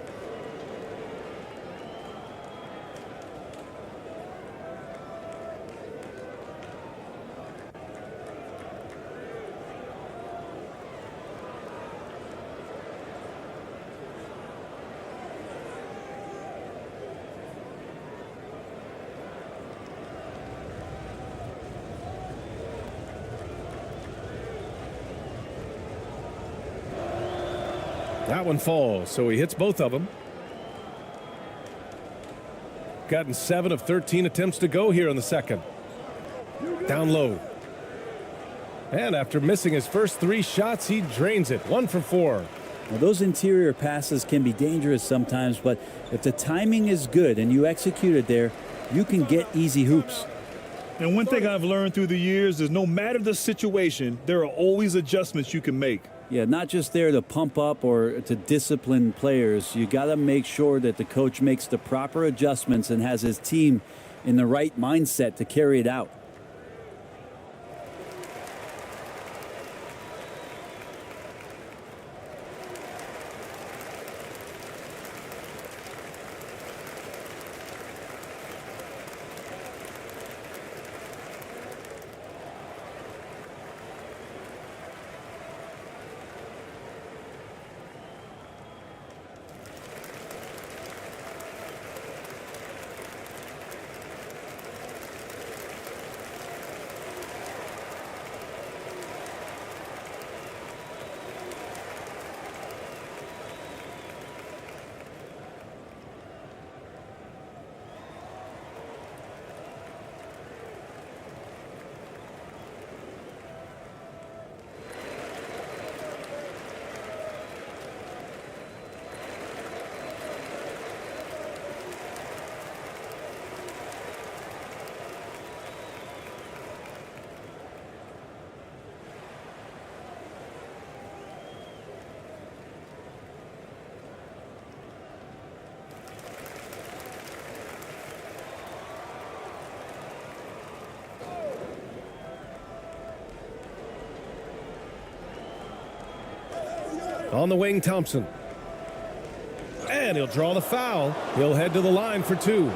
That one falls, so he hits both of them. Gotten 7 of 13 attempts to go here in the second. Down low. And after missing his first 3 shots, he drains it. 1 for 4. Well, those interior passes can be dangerous sometimes, but if the timing is good and you execute it there, you can get easy hoops. And one thing I've learned through the years is no matter the situation, there are always adjustments you can make. Yeah, not just there to pump up or to discipline players. You got to make sure that the coach makes the proper adjustments and has his team in the right mindset to carry it out. On the wing, Thompson. And he'll draw the foul. He'll head to the line for 2.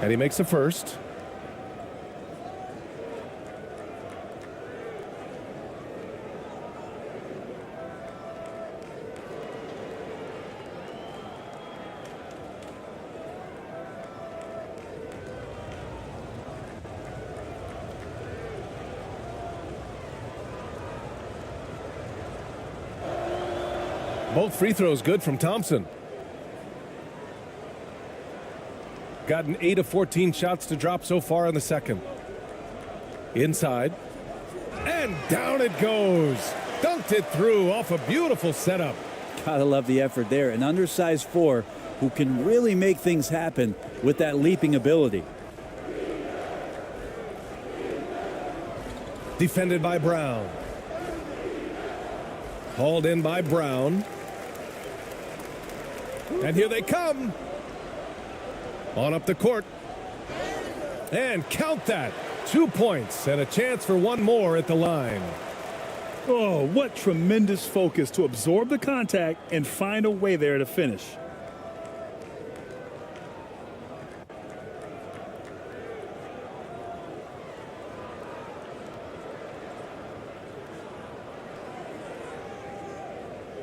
And he makes the first. Both free throws good from Thompson. Gotten 8 of 14 shots to drop so far in the second. Inside. And down it goes. Dunked it through off a beautiful setup. Gotta love the effort there. An undersized 4 who can really make things happen with that leaping ability. Defended by Brown. Hauled in by Brown. And here they come. On up the court. And count that. 2 points and a chance for one more at the line. Oh, what tremendous focus to absorb the contact and find a way there to finish.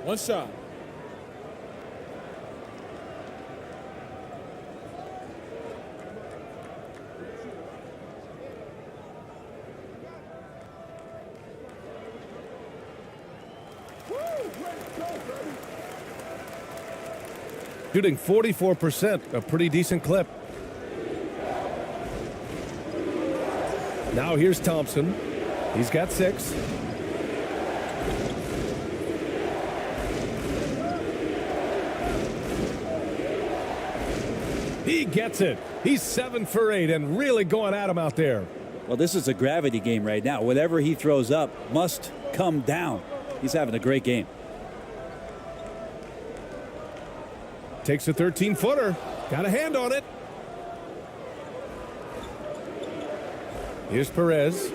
One shot. Shooting 44%, a pretty decent clip. Now here's Thompson. He's got 6. He gets it. He's 7 for 8 and really going at him out there. Well, this is a gravity game right now. Whatever he throws up must come down. He's having a great game. Takes a 13-footer. Got a hand on it. Here's Perez.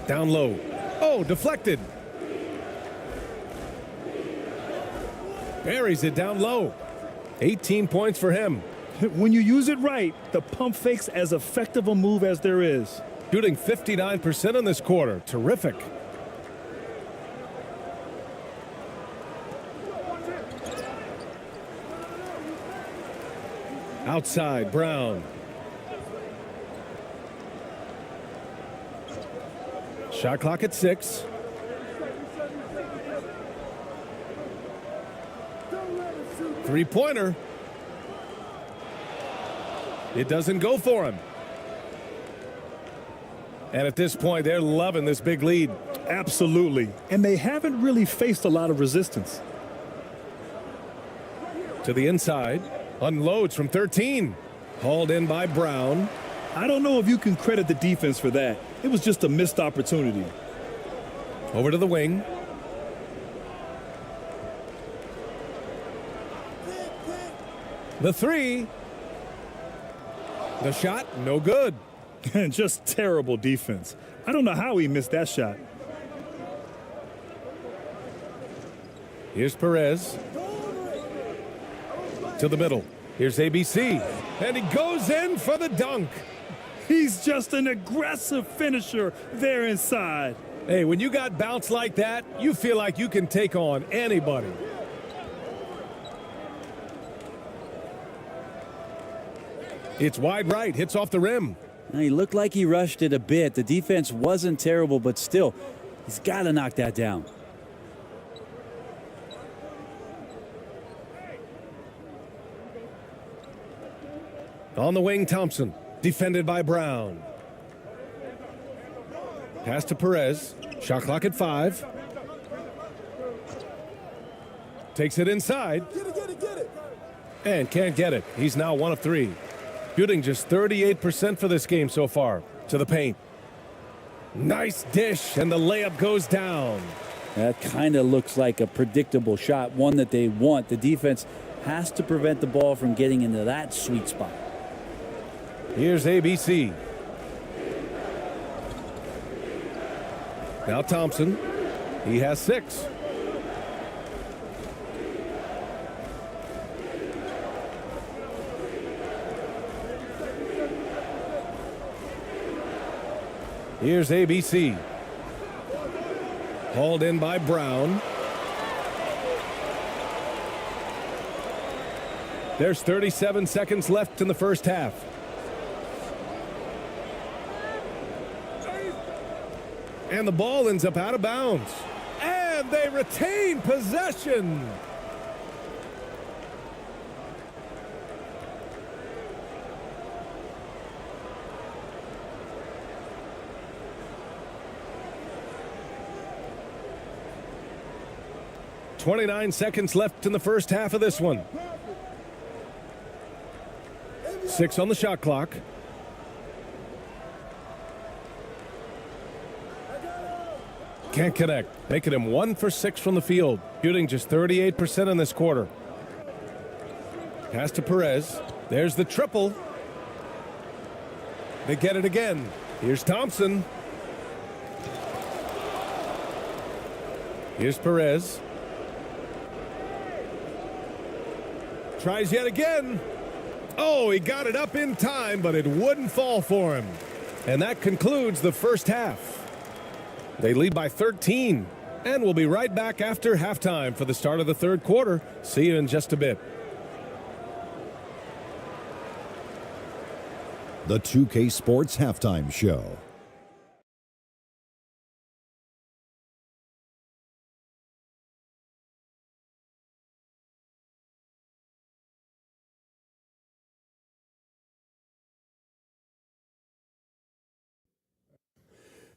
Down low. Oh, deflected. Buries it down low. 18 points for him. When you use it right, the pump fake's as effective a move as there is. Shooting 59% in this quarter. Terrific. Outside, Brown. Shot clock at 6. Three-pointer. It doesn't go for him. And at this point, they're loving this big lead. Absolutely. And they haven't really faced a lot of resistance. To the inside. Unloads from 13. Hauled in by Brown. I don't know if you can credit the defense for that. It was just a missed opportunity. Over to the wing. The 3. The shot, no good. And just terrible defense. I don't know how he missed that shot. Here's Perez. To the middle. Here's ABC. And he goes in for the dunk. He's just an aggressive finisher there inside. Hey, when you got bounce like that, you feel like you can take on anybody. It's wide right, hits off the rim. He looked like he rushed it a bit. The defense wasn't terrible, but still, he's got to knock that down. On the wing, Thompson. Defended by Brown. Pass to Perez. Shot clock at 5. Takes it inside. Get it. And can't get it. He's now 1 of 3. Shooting just 38% for this game so far. To the paint. Nice dish, and the layup goes down. That kind of looks like a predictable shot, one that they want. The defense has to prevent the ball from getting into that sweet spot. Here's ABC. Now Thompson. He has 6. Here's ABC. Hauled in by Brown. There's 37 seconds left in the first half. And the ball ends up out of bounds. And they retain possession. .29 seconds left in the first half of this one. 6 on the shot clock. Can't connect, making him 1 for 6 from the field, shooting just 38% in this quarter. Pass to Perez. There's the triple. They get it again. Here's Thompson. Here's Perez. Tries yet again. Oh, he got it up in time, but it wouldn't fall for him. And that concludes the first half. They lead by 13, and we'll be right back after halftime for the start of the third quarter. See you in just a bit. The 2K Sports Halftime Show.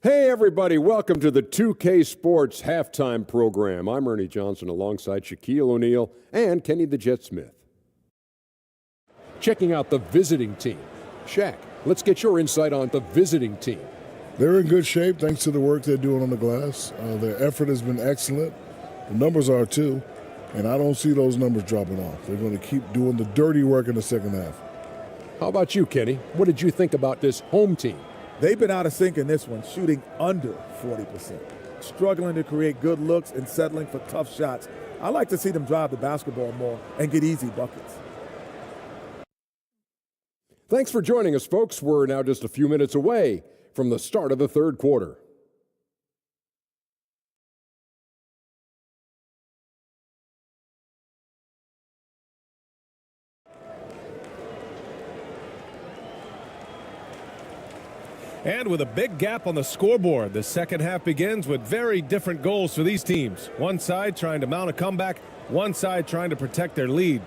Hey, everybody. Welcome to the 2K Sports Halftime Program. I'm Ernie Johnson alongside Shaquille O'Neal and Kenny the Jet Smith. Checking out the visiting team. Shaq, let's get your insight on the visiting team. They're in good shape thanks to the work they're doing on the glass. Their effort has been excellent. The numbers are too. And I don't see those numbers dropping off. They're going to keep doing the dirty work in the second half. How about you, Kenny? What did you think about this home team? They've been out of sync in this one, shooting under 40%. Struggling to create good looks and settling for tough shots. I like to see them drive the basketball more and get easy buckets. Thanks for joining us, folks. We're now just a few minutes away from the start of the third quarter. And with a big gap on the scoreboard, the second half begins with very different goals for these teams. One side trying to mount a comeback, one side trying to protect their lead.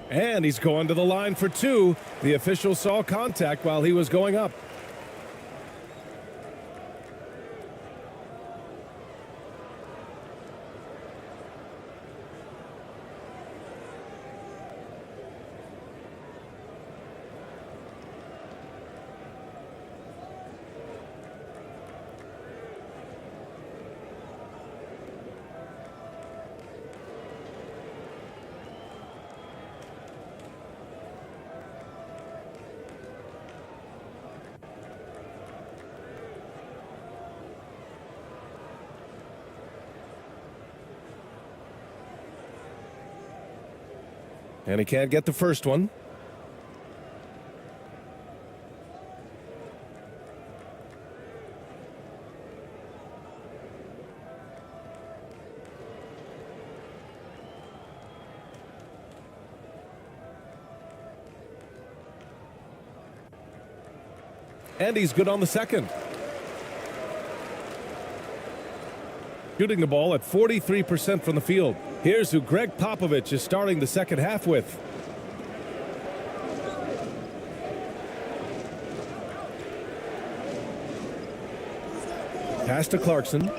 And he's going to the line for 2. The official saw contact while he was going up. And he can't get the first one. And he's good on the second. Shooting the ball at 43% from the field. Here's who Greg Popovich is starting the second half with. Pass to Clarkson.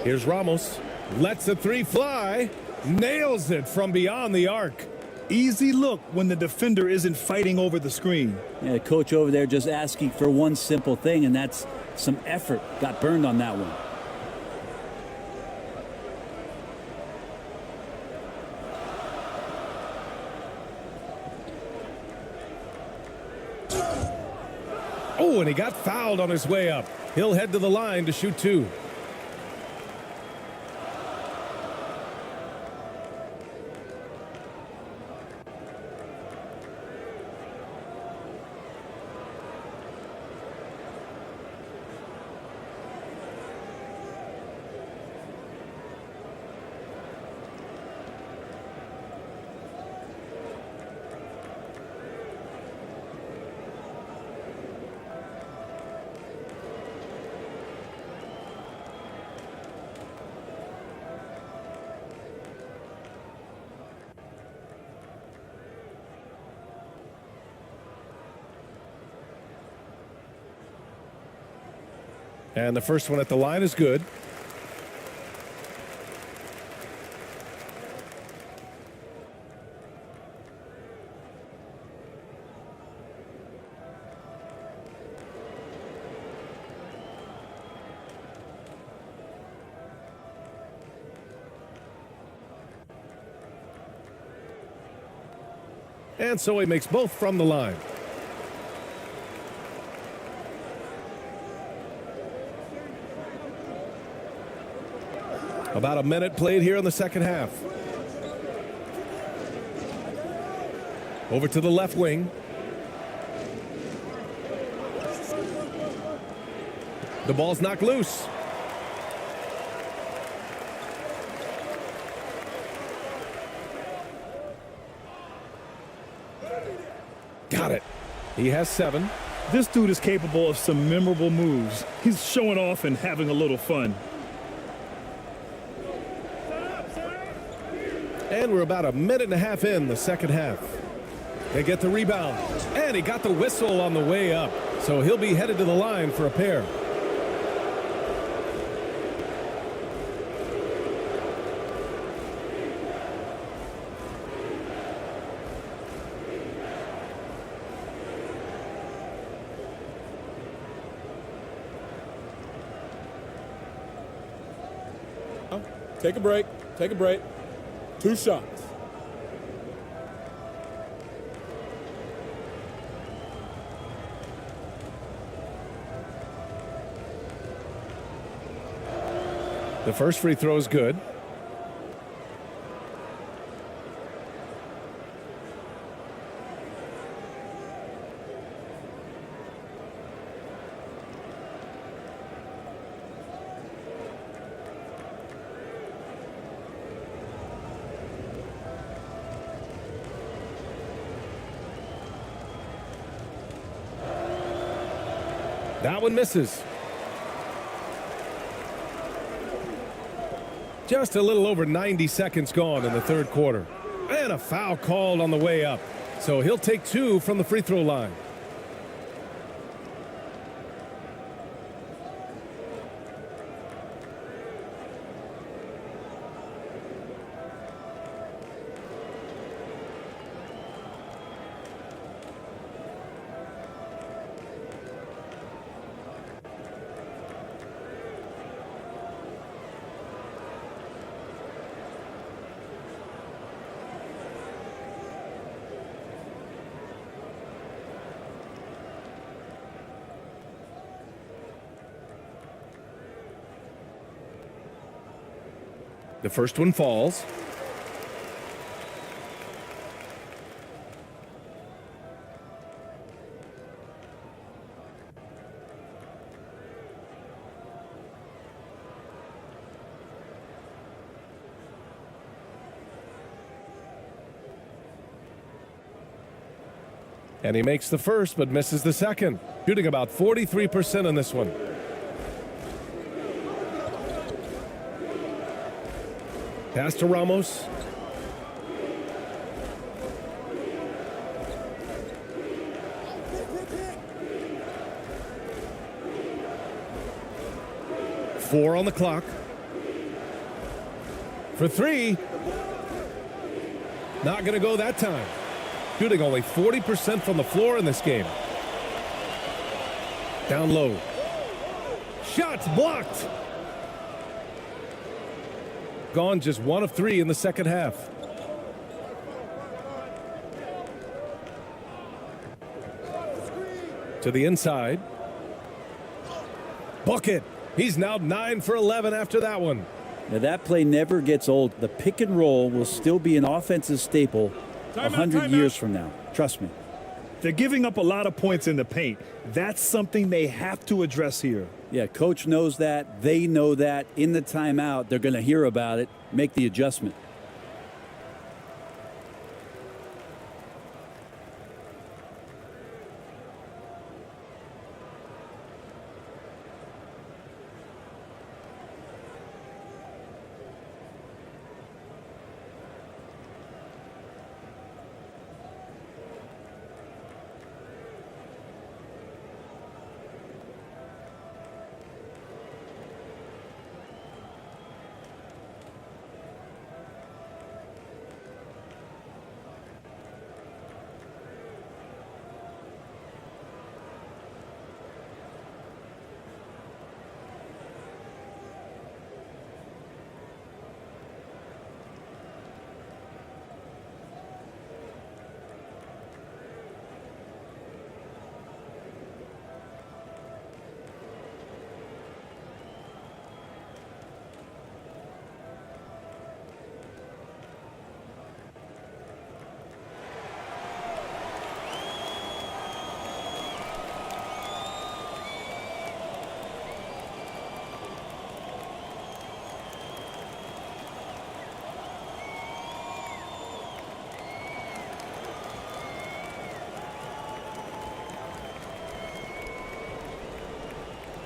Here's Ramos. Lets a three fly. Nails it from beyond the arc. Easy look when the defender isn't fighting over the screen. Yeah, coach over there just asking for one simple thing, and that's some effort. Got burned on that one. Oh, and he got fouled on his way up. He'll head to the line to shoot two. And the first one at the line is good. And so he makes both from the line. About a minute played here in the second half. Over to the left wing. The ball's knocked loose. Got it. He has 7. This dude is capable of some memorable moves. He's showing off and having a little fun. And we're about a minute and a half in the second half. They get the rebound. And he got the whistle on the way up. So he'll be headed to the line for a pair. Take a break. Take a break. 2 shots. The first free throw is good. That one misses. Just a little over 90 seconds gone in the third quarter. And a foul called on the way up. So he'll take 2 from the free throw line. The first one falls. And he makes the first but misses the second. Shooting about 43% on this one. Pass to Ramos. Four on the clock. For three. Not going to go that time. Shooting only 40% from the floor in this game. Down low. Shots blocked. Gone just 1 of 3 in the second half. To the inside. Bucket. He's now 9 for 11 after that one. Now that play never gets old. The pick and roll will still be an offensive staple 100 years from now. Trust me. They're giving up a lot of points in the paint. That's something they have to address here. Yeah, coach knows that. They know that. In the timeout, they're going to hear about it, make the adjustment.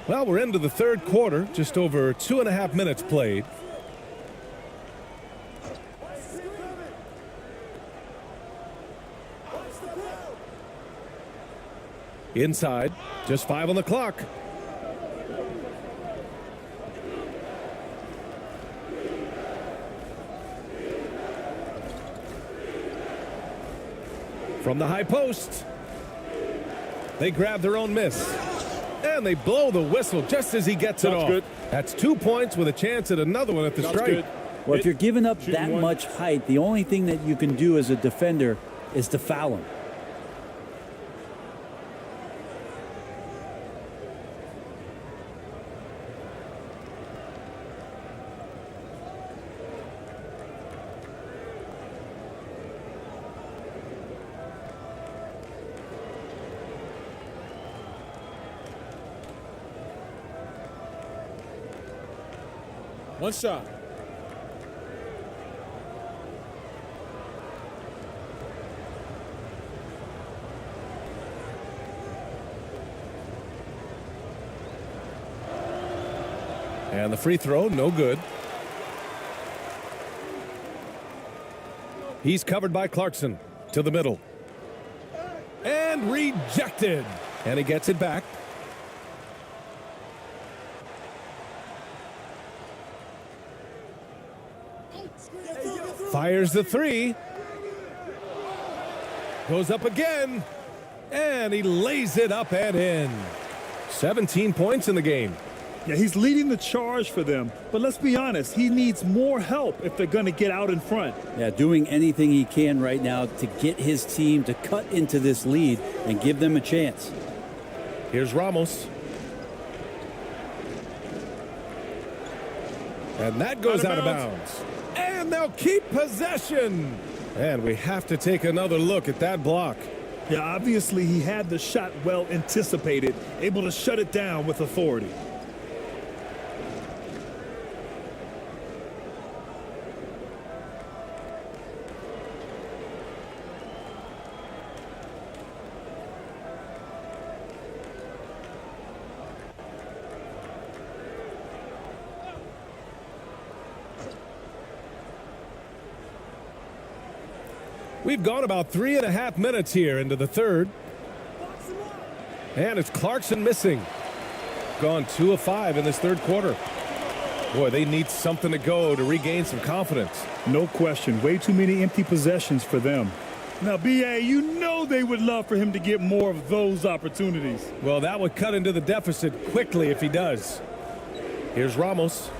Well, we're into the third quarter, just over 2.5 minutes played. Inside, just 5 on the clock. From the high post, they grab their own miss. And they blow the whistle just as he gets it off. Good. That's 2 points with a chance at another one at the strike. Good. Well, if you're giving up that much height, the only thing that you can do as a defender is to foul him. One shot. And the free throw, no good. He's covered by Clarkson to the middle. And rejected. And he gets it back. Fires the three. Goes up again. And he lays it up and in. 17 points in the game. Yeah, he's leading the charge for them. But let's be honest, he needs more help if they're going to get out in front. Yeah, doing anything he can right now to get his team to cut into this lead and give them a chance. Here's Ramos. And that goes out of bounds. And they'll keep possession. And we have to take another look at that block. Yeah, obviously he had the shot well anticipated, able to shut it down with authority. We've gone about 3.5 minutes here into the third. And it's Clarkson missing. Gone 2 of 5 in this third quarter. Boy, they need something to go to regain some confidence. No question. Way too many empty possessions for them. Now, B.A., you know they would love for him to get more of those opportunities. Well, that would cut into the deficit quickly if he does. Here's Ramos.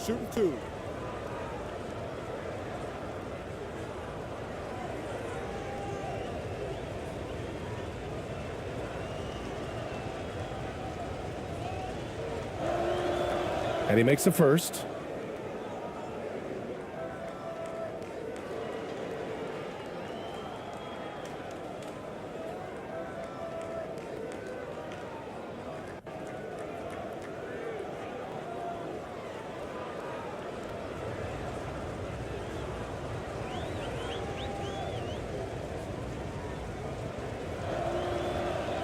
Shooting 2. And he makes the first.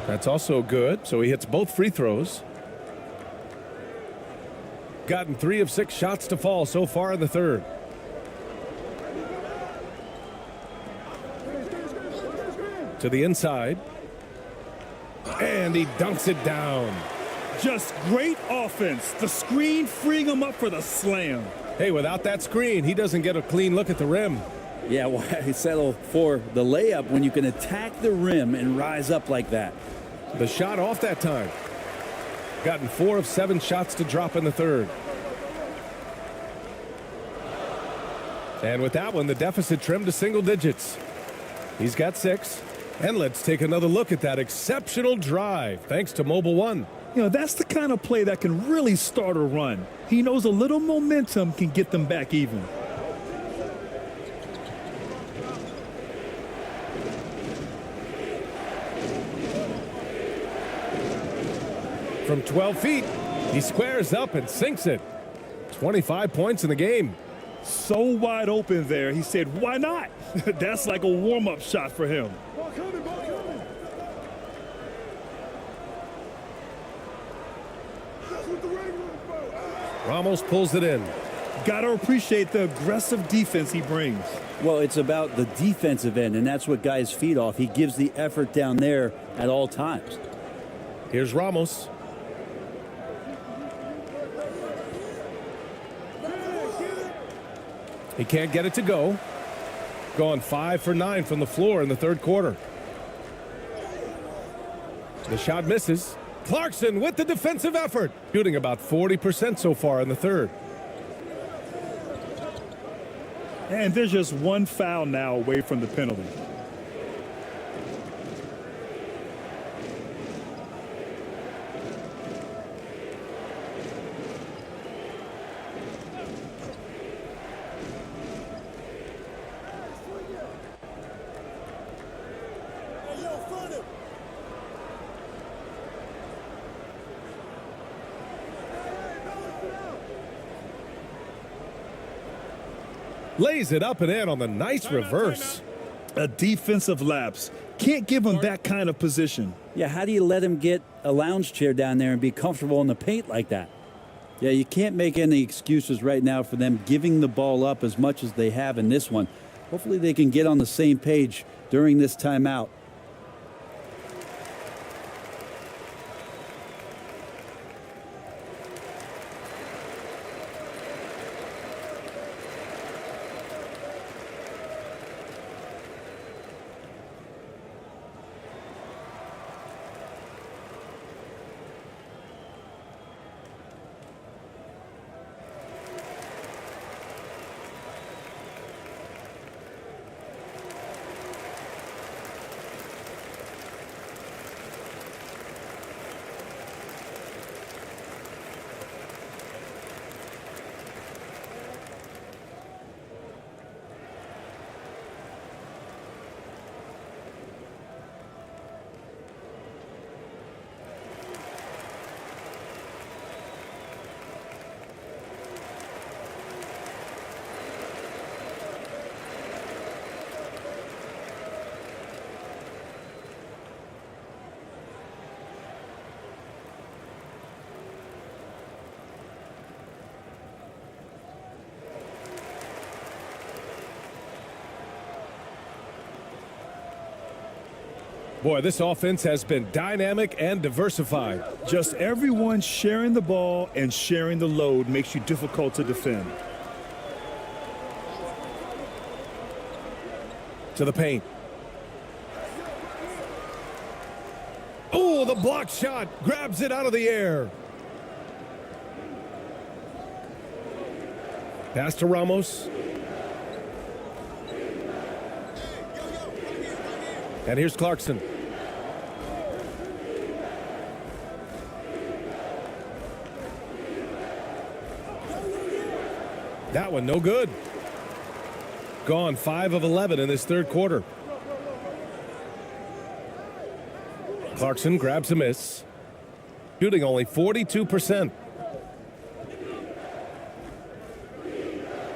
That's also good, so he hits both free throws. Gotten 3 of 6 shots to fall so far in the third. To the inside. And he dunks it down. Just great offense. The screen freeing him up for the slam. Hey, without that screen, he doesn't get a clean look at the rim. Yeah, why settle for the layup when you can attack the rim and rise up like that? The shot off that time. Gotten 4 of 7 shots to drop in the third. And with that one, the deficit trimmed to single digits. He's got 6. And let's take another look at that exceptional drive, thanks to Mobile One. You know, that's the kind of play that can really start a run. He knows a little momentum can get them back even. From 12 feet, he squares up and sinks it. 25 points in the game. So wide open there, he said, why not? That's like a warm-up shot for him. Ramos pulls it in. Got to appreciate the aggressive defense he brings. Well, it's about the defensive end, and that's what guys feed off. He gives the effort down there at all times. Here's Ramos. He can't get it to go. Going 5 for 9 from the floor in the third quarter. The shot misses. Clarkson with the defensive effort. Shooting about 40% so far in the third. And there's just one foul now away from the penalty. Lays it up and in on the nice reverse. A defensive lapse. Can't give him that kind of position. Yeah, how do you let him get a lounge chair down there and be comfortable in the paint like that? Yeah, you can't make any excuses right now for them giving the ball up as much as they have in this one. Hopefully they can get on the same page during this timeout. Boy, this offense has been dynamic and diversified. Just everyone sharing the ball and sharing the load makes you difficult to defend. To the paint. Oh, the block shot. Grabs it out of the air. Pass to Ramos. And here's Clarkson. That one no good. Gone 5 of 11 in this third quarter. Clarkson grabs a miss. Shooting only 42%.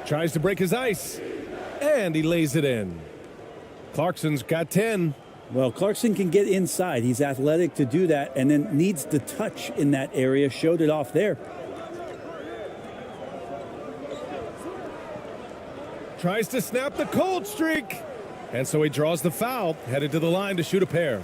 Tries to break his ice. And he lays it in. Clarkson's got 10. Well, Clarkson can get inside. He's athletic to do that, and then needs the touch in that area. Showed it off there. Tries to snap the cold streak. And so he draws the foul, headed to the line to shoot a pair.